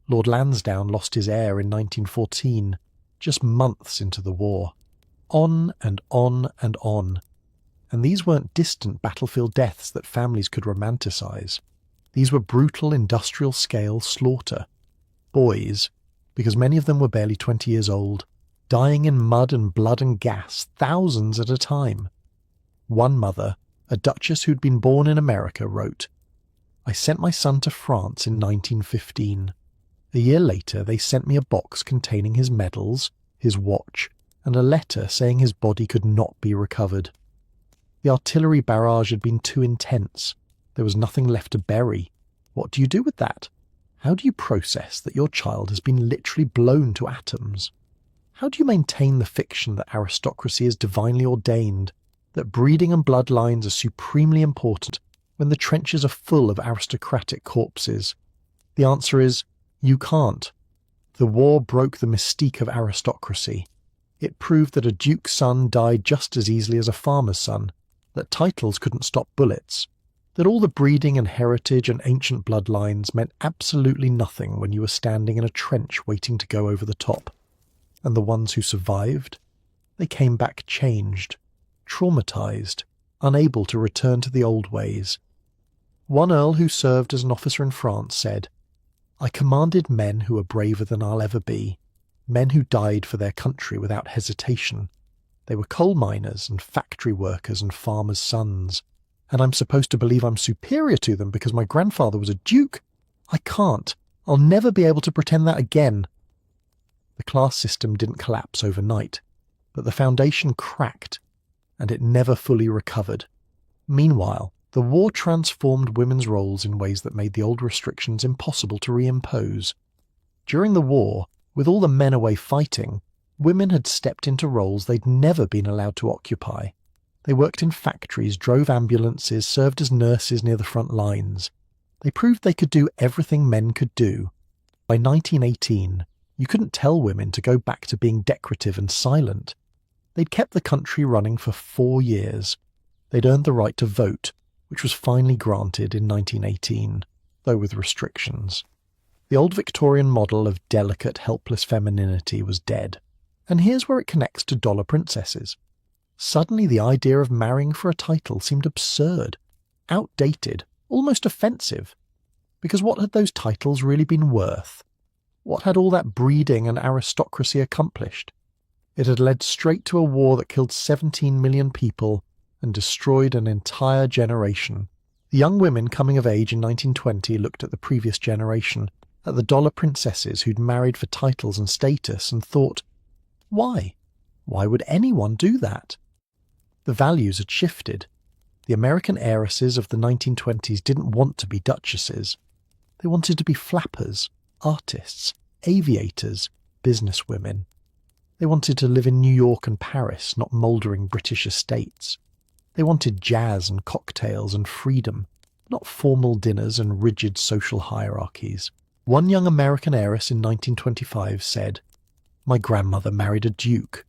[SPEAKER 1] Lord Lansdowne lost his heir in 1914, just months into the war. On and on and on. And these weren't distant battlefield deaths that families could romanticize. These were brutal industrial-scale slaughter. Boys, because many of them were barely 20 years old, dying in mud and blood and gas, thousands at a time. One mother, a duchess who'd been born in America, wrote, "I sent my son to France in 1915. A year later they sent me a box containing his medals, his watch, and a letter saying his body could not be recovered. The artillery barrage had been too intense. There was nothing left to bury. What do you do with that? How do you process that your child has been literally blown to atoms? How do you maintain the fiction that aristocracy is divinely ordained, that breeding and bloodlines are supremely important when the trenches are full of aristocratic corpses? The answer is, you can't. The war broke the mystique of aristocracy. It proved that a duke's son died just as easily as a farmer's son, that titles couldn't stop bullets, that all the breeding and heritage and ancient bloodlines meant absolutely nothing when you were standing in a trench waiting to go over the top. And the ones who survived? They came back changed, traumatized, unable to return to the old ways. One earl who served as an officer in France said, "I commanded men who were braver than I'll ever be, men who died for their country without hesitation. They were coal miners and factory workers and farmers' sons. And I'm supposed to believe I'm superior to them because my grandfather was a duke? I can't. I'll never be able to pretend that again." The class system didn't collapse overnight, but the foundation cracked, and it never fully recovered. Meanwhile, the war transformed women's roles in ways that made the old restrictions impossible to reimpose. During the war, with all the men away fighting, women had stepped into roles they'd never been allowed to occupy. They worked in factories, drove ambulances, served as nurses near the front lines. They proved they could do everything men could do. By 1918, you couldn't tell women to go back to being decorative and silent. They'd kept the country running for 4 years. They'd earned the right to vote, which was finally granted in 1918, though with restrictions. The old Victorian model of delicate, helpless femininity was dead. And here's where it connects to dollar princesses. Suddenly the idea of marrying for a title seemed absurd, outdated, almost offensive. Because what had those titles really been worth? What had all that breeding and aristocracy accomplished? It had led straight to a war that killed 17 million people and destroyed an entire generation. The young women coming of age in 1920 looked at the previous generation, at the dollar princesses who'd married for titles and status, and thought, why? Why would anyone do that? The values had shifted. The American heiresses of the 1920s didn't want to be duchesses. They wanted to be flappers, artists, aviators, businesswomen. They wanted to live in New York and Paris, not mouldering British estates. They wanted jazz and cocktails and freedom, not formal dinners and rigid social hierarchies. One young American heiress in 1925 said, "My grandmother married a duke.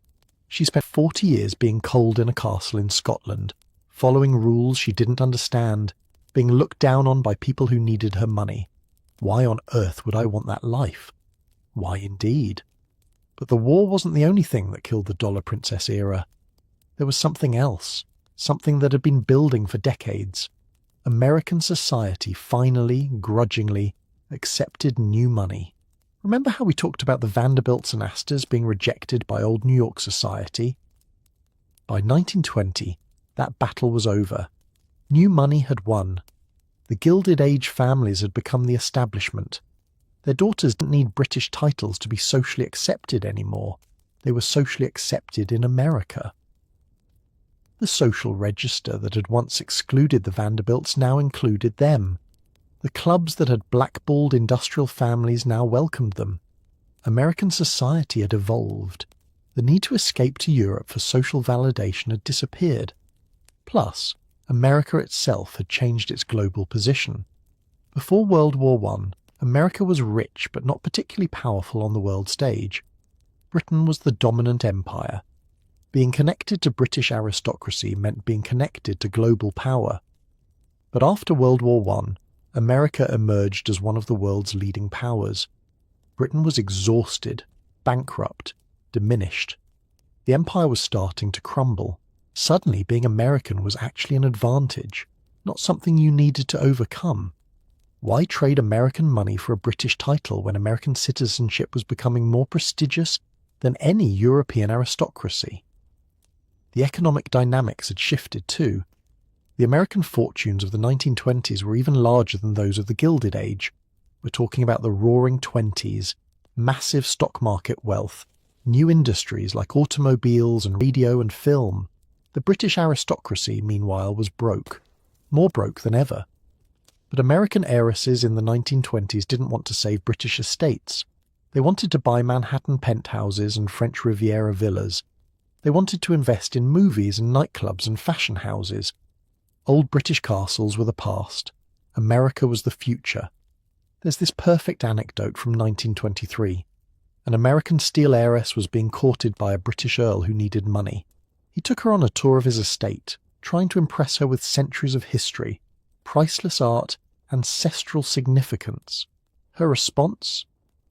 [SPEAKER 1] She spent 40 years being cold in a castle in Scotland, following rules she didn't understand, being looked down on by people who needed her money. Why on earth would I want that life?" Why indeed? But the war wasn't the only thing that killed the dollar princess era. There was something else, something that had been building for decades. American society finally, grudgingly, accepted new money. Remember how we talked about the Vanderbilts and Astors being rejected by old New York society? By 1920, that battle was over. New money had won. The Gilded Age families had become the establishment. Their daughters didn't need British titles to be socially accepted anymore. They were socially accepted in America. The social register that had once excluded the Vanderbilts now included them. The clubs that had blackballed industrial families now welcomed them. American society had evolved. The need to escape to Europe for social validation had disappeared. Plus, America itself had changed its global position. Before World War I, America was rich but not particularly powerful on the world stage. Britain was the dominant empire. Being connected to British aristocracy meant being connected to global power. But after World War I, America emerged as one of the world's leading powers. Britain was exhausted, bankrupt, diminished. The empire was starting to crumble. Suddenly, being American was actually an advantage, not something you needed to overcome. Why trade American money for a British title when American citizenship was becoming more prestigious than any European aristocracy? The economic dynamics had shifted too. The American fortunes of the 1920s were even larger than those of the Gilded Age. We're talking about the Roaring Twenties, massive stock market wealth, new industries like automobiles and radio and film. The British aristocracy, meanwhile, was broke, more broke than ever. But American heiresses in the 1920s didn't want to save British estates. They wanted to buy Manhattan penthouses and French Riviera villas. They wanted to invest in movies and nightclubs and fashion houses. Old British castles were the past. America was the future. There's this perfect anecdote from 1923. An American steel heiress was being courted by a British earl who needed money. He took her on a tour of his estate, trying to impress her with centuries of history, priceless art, ancestral significance. Her response?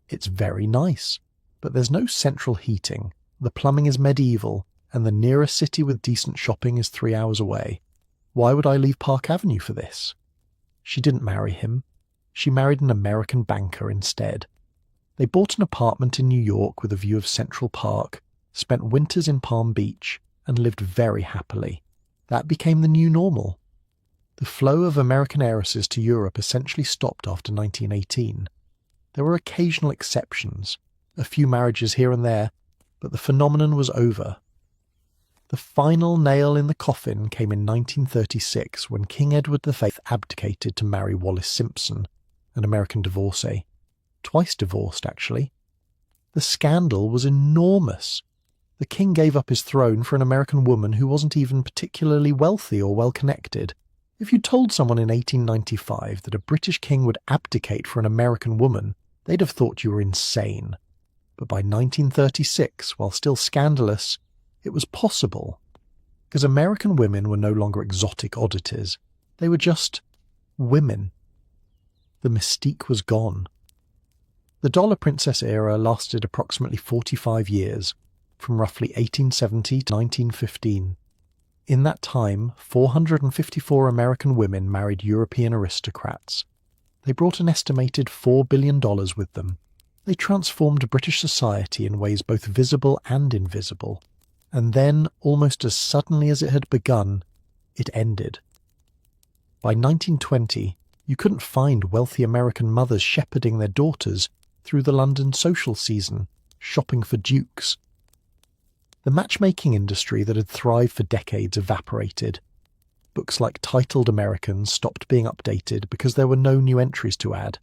[SPEAKER 1] It's very nice, but there's no central heating. The plumbing is medieval, and the nearest city with decent shopping is 3 hours away. Why would I leave Park Avenue for this? She didn't marry him. She married an American banker instead. They bought an apartment in New York with a view of Central Park, spent winters in Palm Beach, and lived very happily. That became the new normal. The flow of American heiresses to Europe essentially stopped after 1918. There were occasional exceptions, a few marriages here and there, but the phenomenon was over. The final nail in the coffin came in 1936 when King Edward V abdicated to marry Wallis Simpson, an American divorcee. Twice divorced, actually. The scandal was enormous. The king gave up his throne for an American woman who wasn't even particularly wealthy or well-connected. If you told someone in 1895 that a British king would abdicate for an American woman, they'd have thought you were insane. But by 1936, while still scandalous, it was possible. Because American women were no longer exotic oddities. They were just women. The mystique was gone. The Dollar Princess era lasted approximately 45 years, from roughly 1870 to 1915. In that time, 454 American women married European aristocrats. They brought an estimated $4 billion with them. They transformed British society in ways both visible and invisible. And then, almost as suddenly as it had begun, it ended. By 1920, you couldn't find wealthy American mothers shepherding their daughters through the London social season, shopping for dukes. The matchmaking industry that had thrived for decades evaporated. Books like Titled Americans stopped being updated because there were no new entries to add.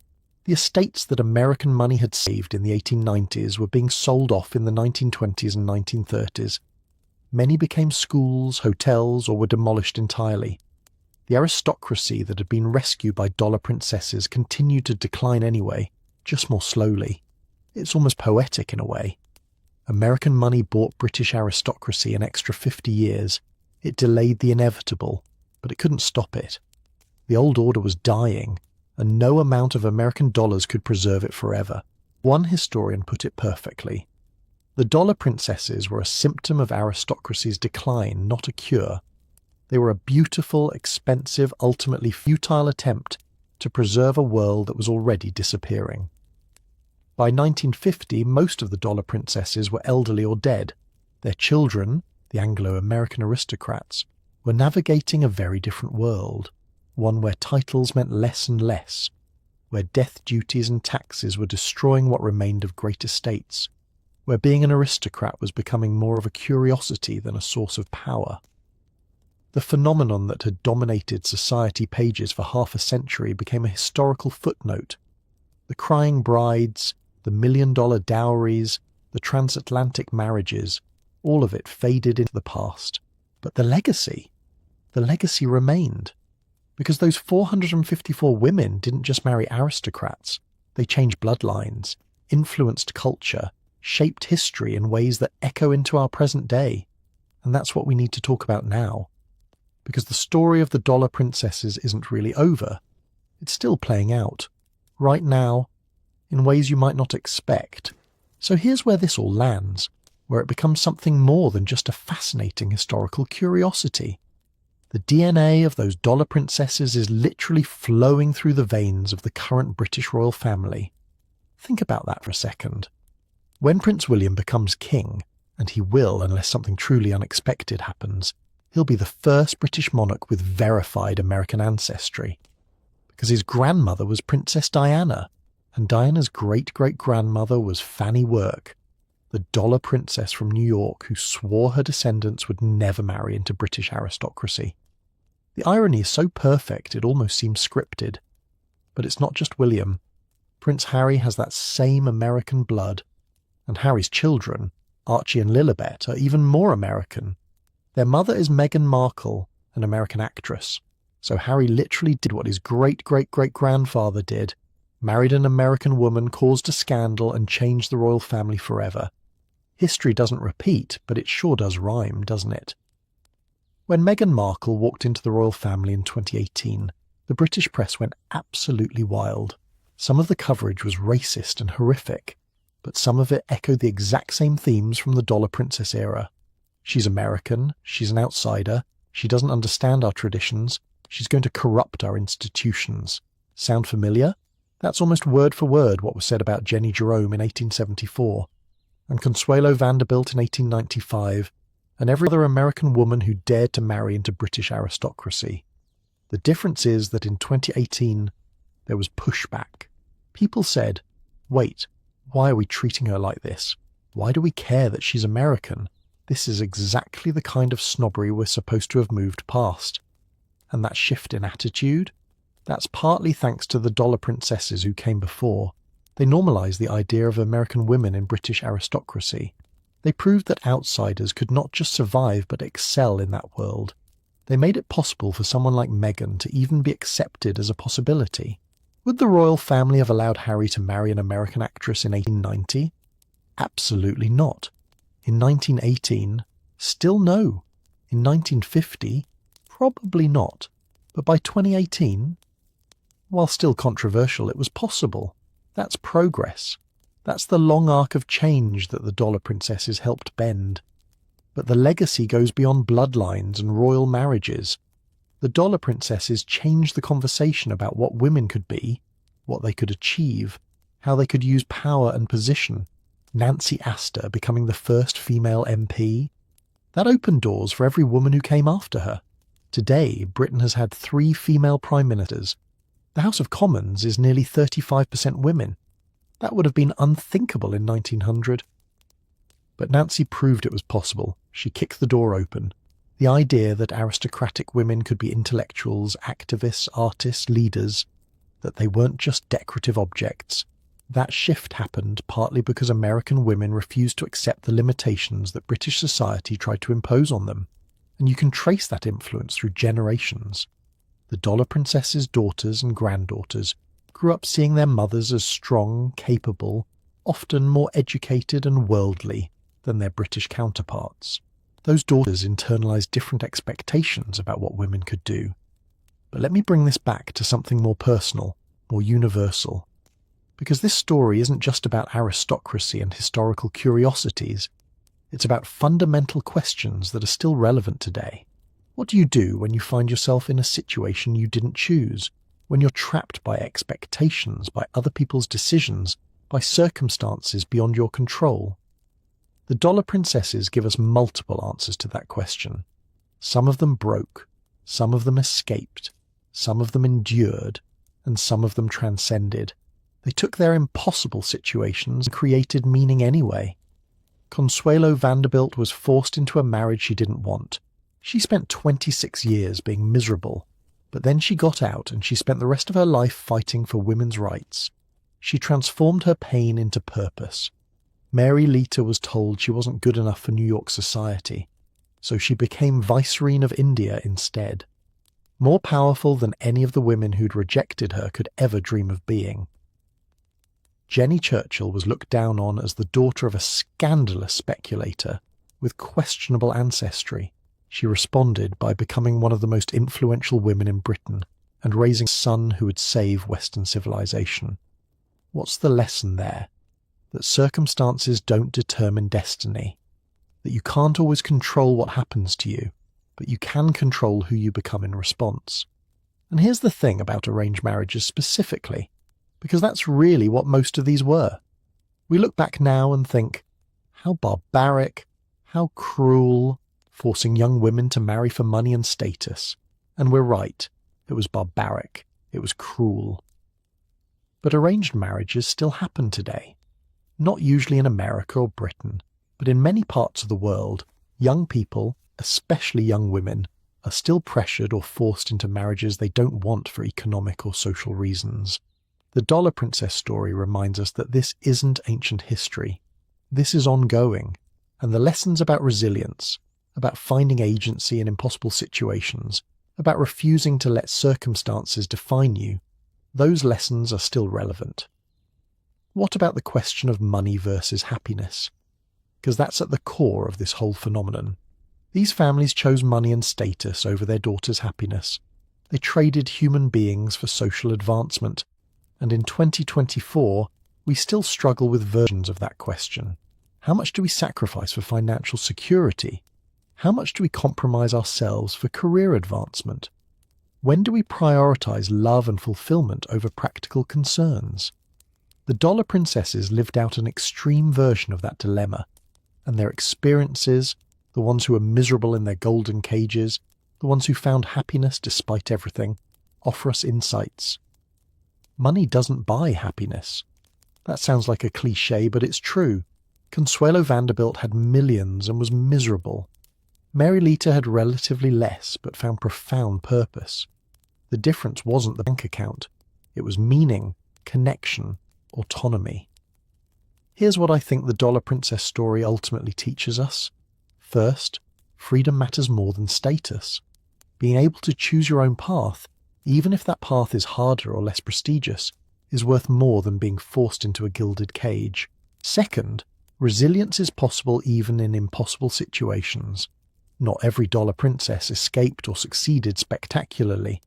[SPEAKER 1] The estates that American money had saved in the 1890s were being sold off in the 1920s and 1930s. Many became schools, hotels, or were demolished entirely. The aristocracy that had been rescued by dollar princesses continued to decline anyway, just more slowly. It's almost poetic in a way. American money bought British aristocracy an extra 50 years. It delayed the inevitable, but it couldn't stop it. The old order was dying, and no amount of American dollars could preserve it forever. One historian put it perfectly. The dollar princesses were a symptom of aristocracy's decline, not a cure. They were a beautiful, expensive, ultimately futile attempt to preserve a world that was already disappearing. By 1950, most of the dollar princesses were elderly or dead. Their children, the Anglo-American aristocrats, were navigating a very different world, one where titles meant less and less, where death duties and taxes were destroying what remained of great estates, where being an aristocrat was becoming more of a curiosity than a source of power. The phenomenon that had dominated society pages for half a century became a historical footnote. The crying brides, the million-dollar dowries, the transatlantic marriages, all of it faded into the past. But the legacy remained. Because those 454 women didn't just marry aristocrats. They changed bloodlines, influenced culture, shaped history in ways that echo into our present day. And that's what we need to talk about now. Because the story of the dollar princesses isn't really over. It's still playing out. Right now, in ways you might not expect. So here's where this all lands, where it becomes something more than just a fascinating historical curiosity. The DNA of those dollar princesses is literally flowing through the veins of the current British royal family. Think about that for a second. When Prince William becomes king, and he will unless something truly unexpected happens, he'll be the first British monarch with verified American ancestry. Because his grandmother was Princess Diana, and Diana's great-great-grandmother was Fanny Work, the dollar princess from New York who swore her descendants would never marry into British aristocracy. The irony is so perfect it almost seems scripted. But it's not just William. Prince Harry has that same American blood, and Harry's children, Archie and Lilibet, are even more American. Their mother is Meghan Markle, an American actress, so Harry literally did what his great-great-great-grandfather did, married an American woman, caused a scandal, and changed the royal family forever. History doesn't repeat, but it sure does rhyme, doesn't it? When Meghan Markle walked into the royal family in 2018, the British press went absolutely wild. Some of the coverage was racist and horrific, but some of it echoed the exact same themes from the Dollar Princess era. She's American, she's an outsider, she doesn't understand our traditions, she's going to corrupt our institutions. Sound familiar? That's almost word for word what was said about Jenny Jerome in 1874, and Consuelo Vanderbilt in 1895, and every other American woman who dared to marry into British aristocracy. The difference is that in 2018, there was pushback. People said, wait, why are we treating her like this? Why do we care that she's American? This is exactly the kind of snobbery we're supposed to have moved past. And that shift in attitude? That's partly thanks to the dollar princesses who came before. They normalised the idea of American women in British aristocracy. They proved that outsiders could not just survive but excel in that world. They made it possible for someone like Meghan to even be accepted as a possibility. Would the royal family have allowed Harry to marry an American actress in 1890? Absolutely not. In 1918, still no. In 1950, probably not. But by 2018, while still controversial, it was possible. That's progress. That's the long arc of change that the dollar princesses helped bend. But the legacy goes beyond bloodlines and royal marriages. The dollar princesses changed the conversation about what women could be, what they could achieve, how they could use power and position. Nancy Astor becoming the first female MP. That opened doors for every woman who came after her. Today, Britain has had 3 female prime ministers. The House of Commons is nearly 35% women. That would have been unthinkable in 1900. But Nancy proved it was possible. She kicked the door open. The idea that aristocratic women could be intellectuals, activists, artists, leaders, that they weren't just decorative objects. That shift happened partly because American women refused to accept the limitations that British society tried to impose on them. And you can trace that influence through generations. The dollar princesses' daughters and granddaughters grew up seeing their mothers as strong, capable, often more educated and worldly than their British counterparts. Those daughters internalized different expectations about what women could do. But let me bring this back to something more personal, more universal. Because this story isn't just about aristocracy and historical curiosities. It's about fundamental questions that are still relevant today. What do you do when you find yourself in a situation you didn't choose? When you're trapped by expectations, by other people's decisions, by circumstances beyond your control? The Dollar Princesses give us multiple answers to that question. Some of them broke, some of them escaped, some of them endured, and some of them transcended. They took their impossible situations and created meaning anyway. Consuelo Vanderbilt was forced into a marriage she didn't want. She spent 26 years being miserable, but then she got out and she spent the rest of her life fighting for women's rights. She transformed her pain into purpose. Mary Lita was told she wasn't good enough for New York society, so she became Viceroy of India instead. More powerful than any of the women who'd rejected her could ever dream of being. Jenny Churchill was looked down on as the daughter of a scandalous speculator with questionable ancestry. She responded by becoming one of the most influential women in Britain and raising a son who would save Western civilization. What's the lesson there? That circumstances don't determine destiny. That you can't always control what happens to you, but you can control who you become in response. And here's the thing about arranged marriages specifically, because that's really what most of these were. We look back now and think, how barbaric, how cruel, forcing young women to marry for money and status. And we're right, it was barbaric, it was cruel. But arranged marriages still happen today. Not usually in America or Britain, but in many parts of the world, young people, especially young women, are still pressured or forced into marriages they don't want for economic or social reasons. The Dollar Princess story reminds us that this isn't ancient history. This is ongoing, and the lessons about resilience, about finding agency in impossible situations, about refusing to let circumstances define you, those lessons are still relevant. What about the question of money versus happiness? Because that's at the core of this whole phenomenon. These families chose money and status over their daughter's happiness. They traded human beings for social advancement. And in 2024, we still struggle with versions of that question. How much do we sacrifice for financial security? How much do we compromise ourselves for career advancement? When do we prioritize love and fulfillment over practical concerns? The Dollar Princesses lived out an extreme version of that dilemma, and their experiences, the ones who were miserable in their golden cages, the ones who found happiness despite everything, offer us insights. Money doesn't buy happiness. That sounds like a cliché, but it's true. Consuelo Vanderbilt had millions and was miserable. Mary Lita had relatively less, but found profound purpose. The difference wasn't the bank account. It was meaning, connection, autonomy. Here's what I think the Dollar Princess story ultimately teaches us. First, freedom matters more than status. Being able to choose your own path, even if that path is harder or less prestigious, is worth more than being forced into a gilded cage. Second, resilience is possible even in impossible situations. Not every Dollar Princess escaped or succeeded spectacularly,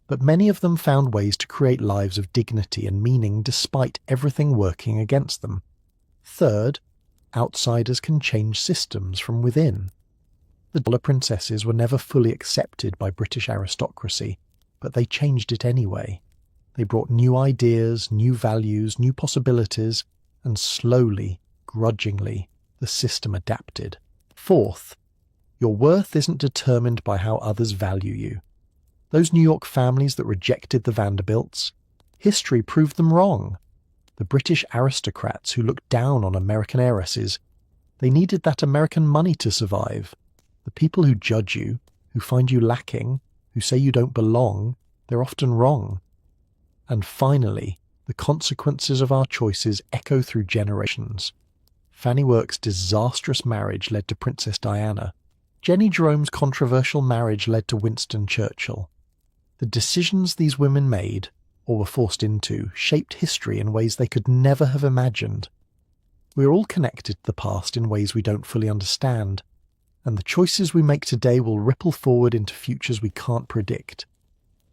[SPEAKER 1] but many of them found ways to create lives of dignity and meaning despite everything working against them. Third, outsiders can change systems from within. The Dollar Princesses were never fully accepted by British aristocracy, but they changed it anyway. They brought new ideas, new values, new possibilities, and slowly, grudgingly, the system adapted. Fourth, your worth isn't determined by how others value you. Those New York families that rejected the Vanderbilts, history proved them wrong. The British aristocrats who looked down on American heiresses, they needed that American money to survive. The people who judge you, who find you lacking, who say you don't belong, they're often wrong. And finally, the consequences of our choices echo through generations. Fanny Work's disastrous marriage led to Princess Diana. Jenny Jerome's controversial marriage led to Winston Churchill. The decisions these women made, or were forced into, shaped history in ways they could never have imagined. We're all connected to the past in ways we don't fully understand, and the choices we make today will ripple forward into futures we can't predict.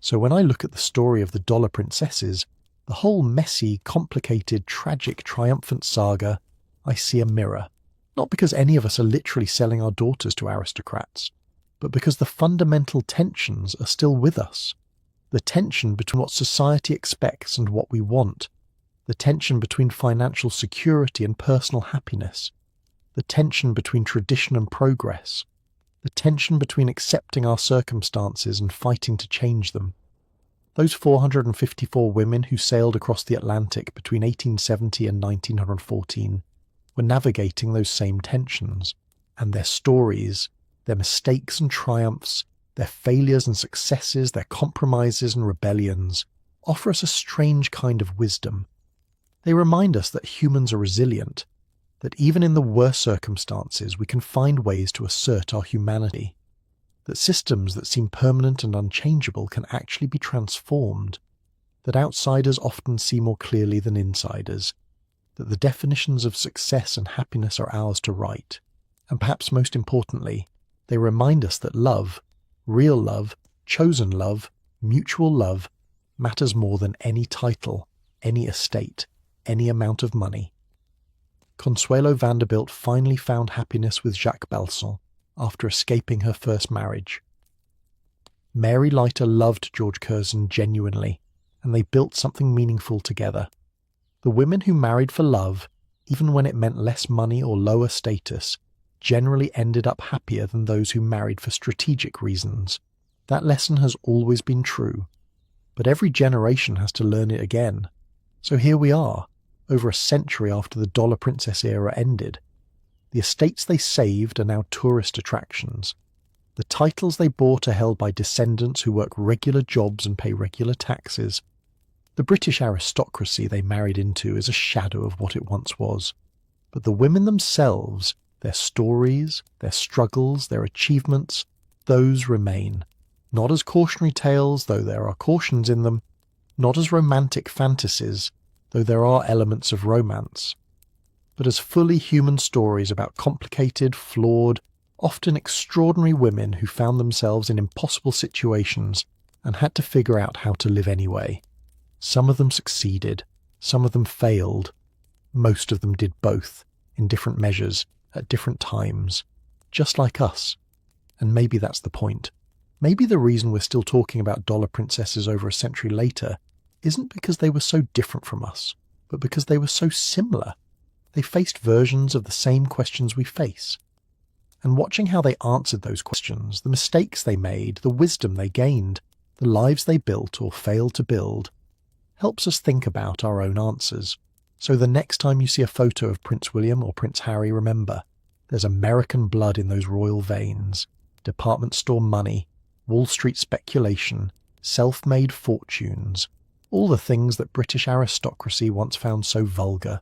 [SPEAKER 1] So when I look at the story of the Dollar Princesses, The whole messy, complicated, tragic, triumphant saga, I see a mirror. Not because any of us are literally selling our daughters to aristocrats, but because the fundamental tensions are still with us. The tension between what society expects and what we want. The tension between financial security and personal happiness. The tension between tradition and progress. The tension between accepting our circumstances and fighting to change them. Those 454 women who sailed across the Atlantic between 1870 and 1914 were navigating those same tensions, and their stories, their mistakes and triumphs, their failures and successes, their compromises and rebellions, offer us a strange kind of wisdom. They remind us that humans are resilient, that even in the worst circumstances we can find ways to assert our humanity, that systems that seem permanent and unchangeable can actually be transformed, that outsiders often see more clearly than insiders, that the definitions of success and happiness are ours to write, and perhaps most importantly, they remind us that love, real love, chosen love, mutual love, matters more than any title, any estate, any amount of money. Consuelo Vanderbilt finally found happiness with Jacques Balsan after escaping her first marriage. Mary Leiter loved George Curzon genuinely, and they built something meaningful together. The women who married for love, even when it meant less money or lower status, generally ended up happier than those who married for strategic reasons. That lesson has always been true, but every generation has to learn it again. So here we are, over a century after the Dollar Princess era ended. The estates they saved are now tourist attractions. The titles they bought are held by descendants who work regular jobs and pay regular taxes. The British aristocracy they married into is a shadow of what it once was. But the women themselves, their stories, their struggles, their achievements, those remain. Not as cautionary tales, though there are cautions in them, not as romantic fantasies, though there are elements of romance, but as fully human stories about complicated, flawed, often extraordinary women who found themselves in impossible situations and had to figure out how to live anyway. Some of them succeeded, some of them failed, most of them did both, in different measures, at different times, just like us. And maybe that's the point. Maybe the reason we're still talking about dollar princesses over a century later isn't because they were so different from us, but because they were so similar. They faced versions of the same questions we face. And watching how they answered those questions, the mistakes they made, the wisdom they gained, the lives they built or failed to build, helps us think about our own answers. So the next time you see a photo of Prince William or Prince Harry, remember, there's American blood in those royal veins, department store money, Wall Street speculation, self-made fortunes, all the things that British aristocracy once found so vulgar.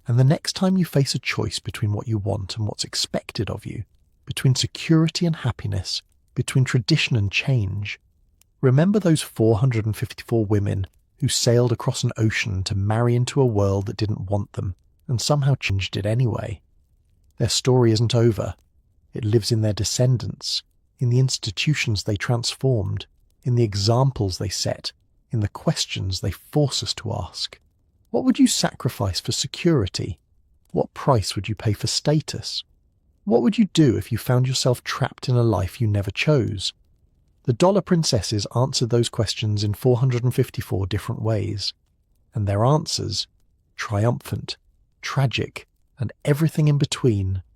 [SPEAKER 1] And the next time you face a choice between what you want and what's expected of you, between security and happiness, between tradition and change, remember those 454 women who sailed across an ocean to marry into a world that didn't want them, and somehow changed it anyway. Their story isn't over. It lives in their descendants, in the institutions they transformed, in the examples they set, in the questions they force us to ask. What would you sacrifice for security? What price would you pay for status? What would you do if you found yourself trapped in a life you never chose? The Dollar Princesses answered those questions in 454 different ways, and their answers, triumphant, tragic, and everything in between,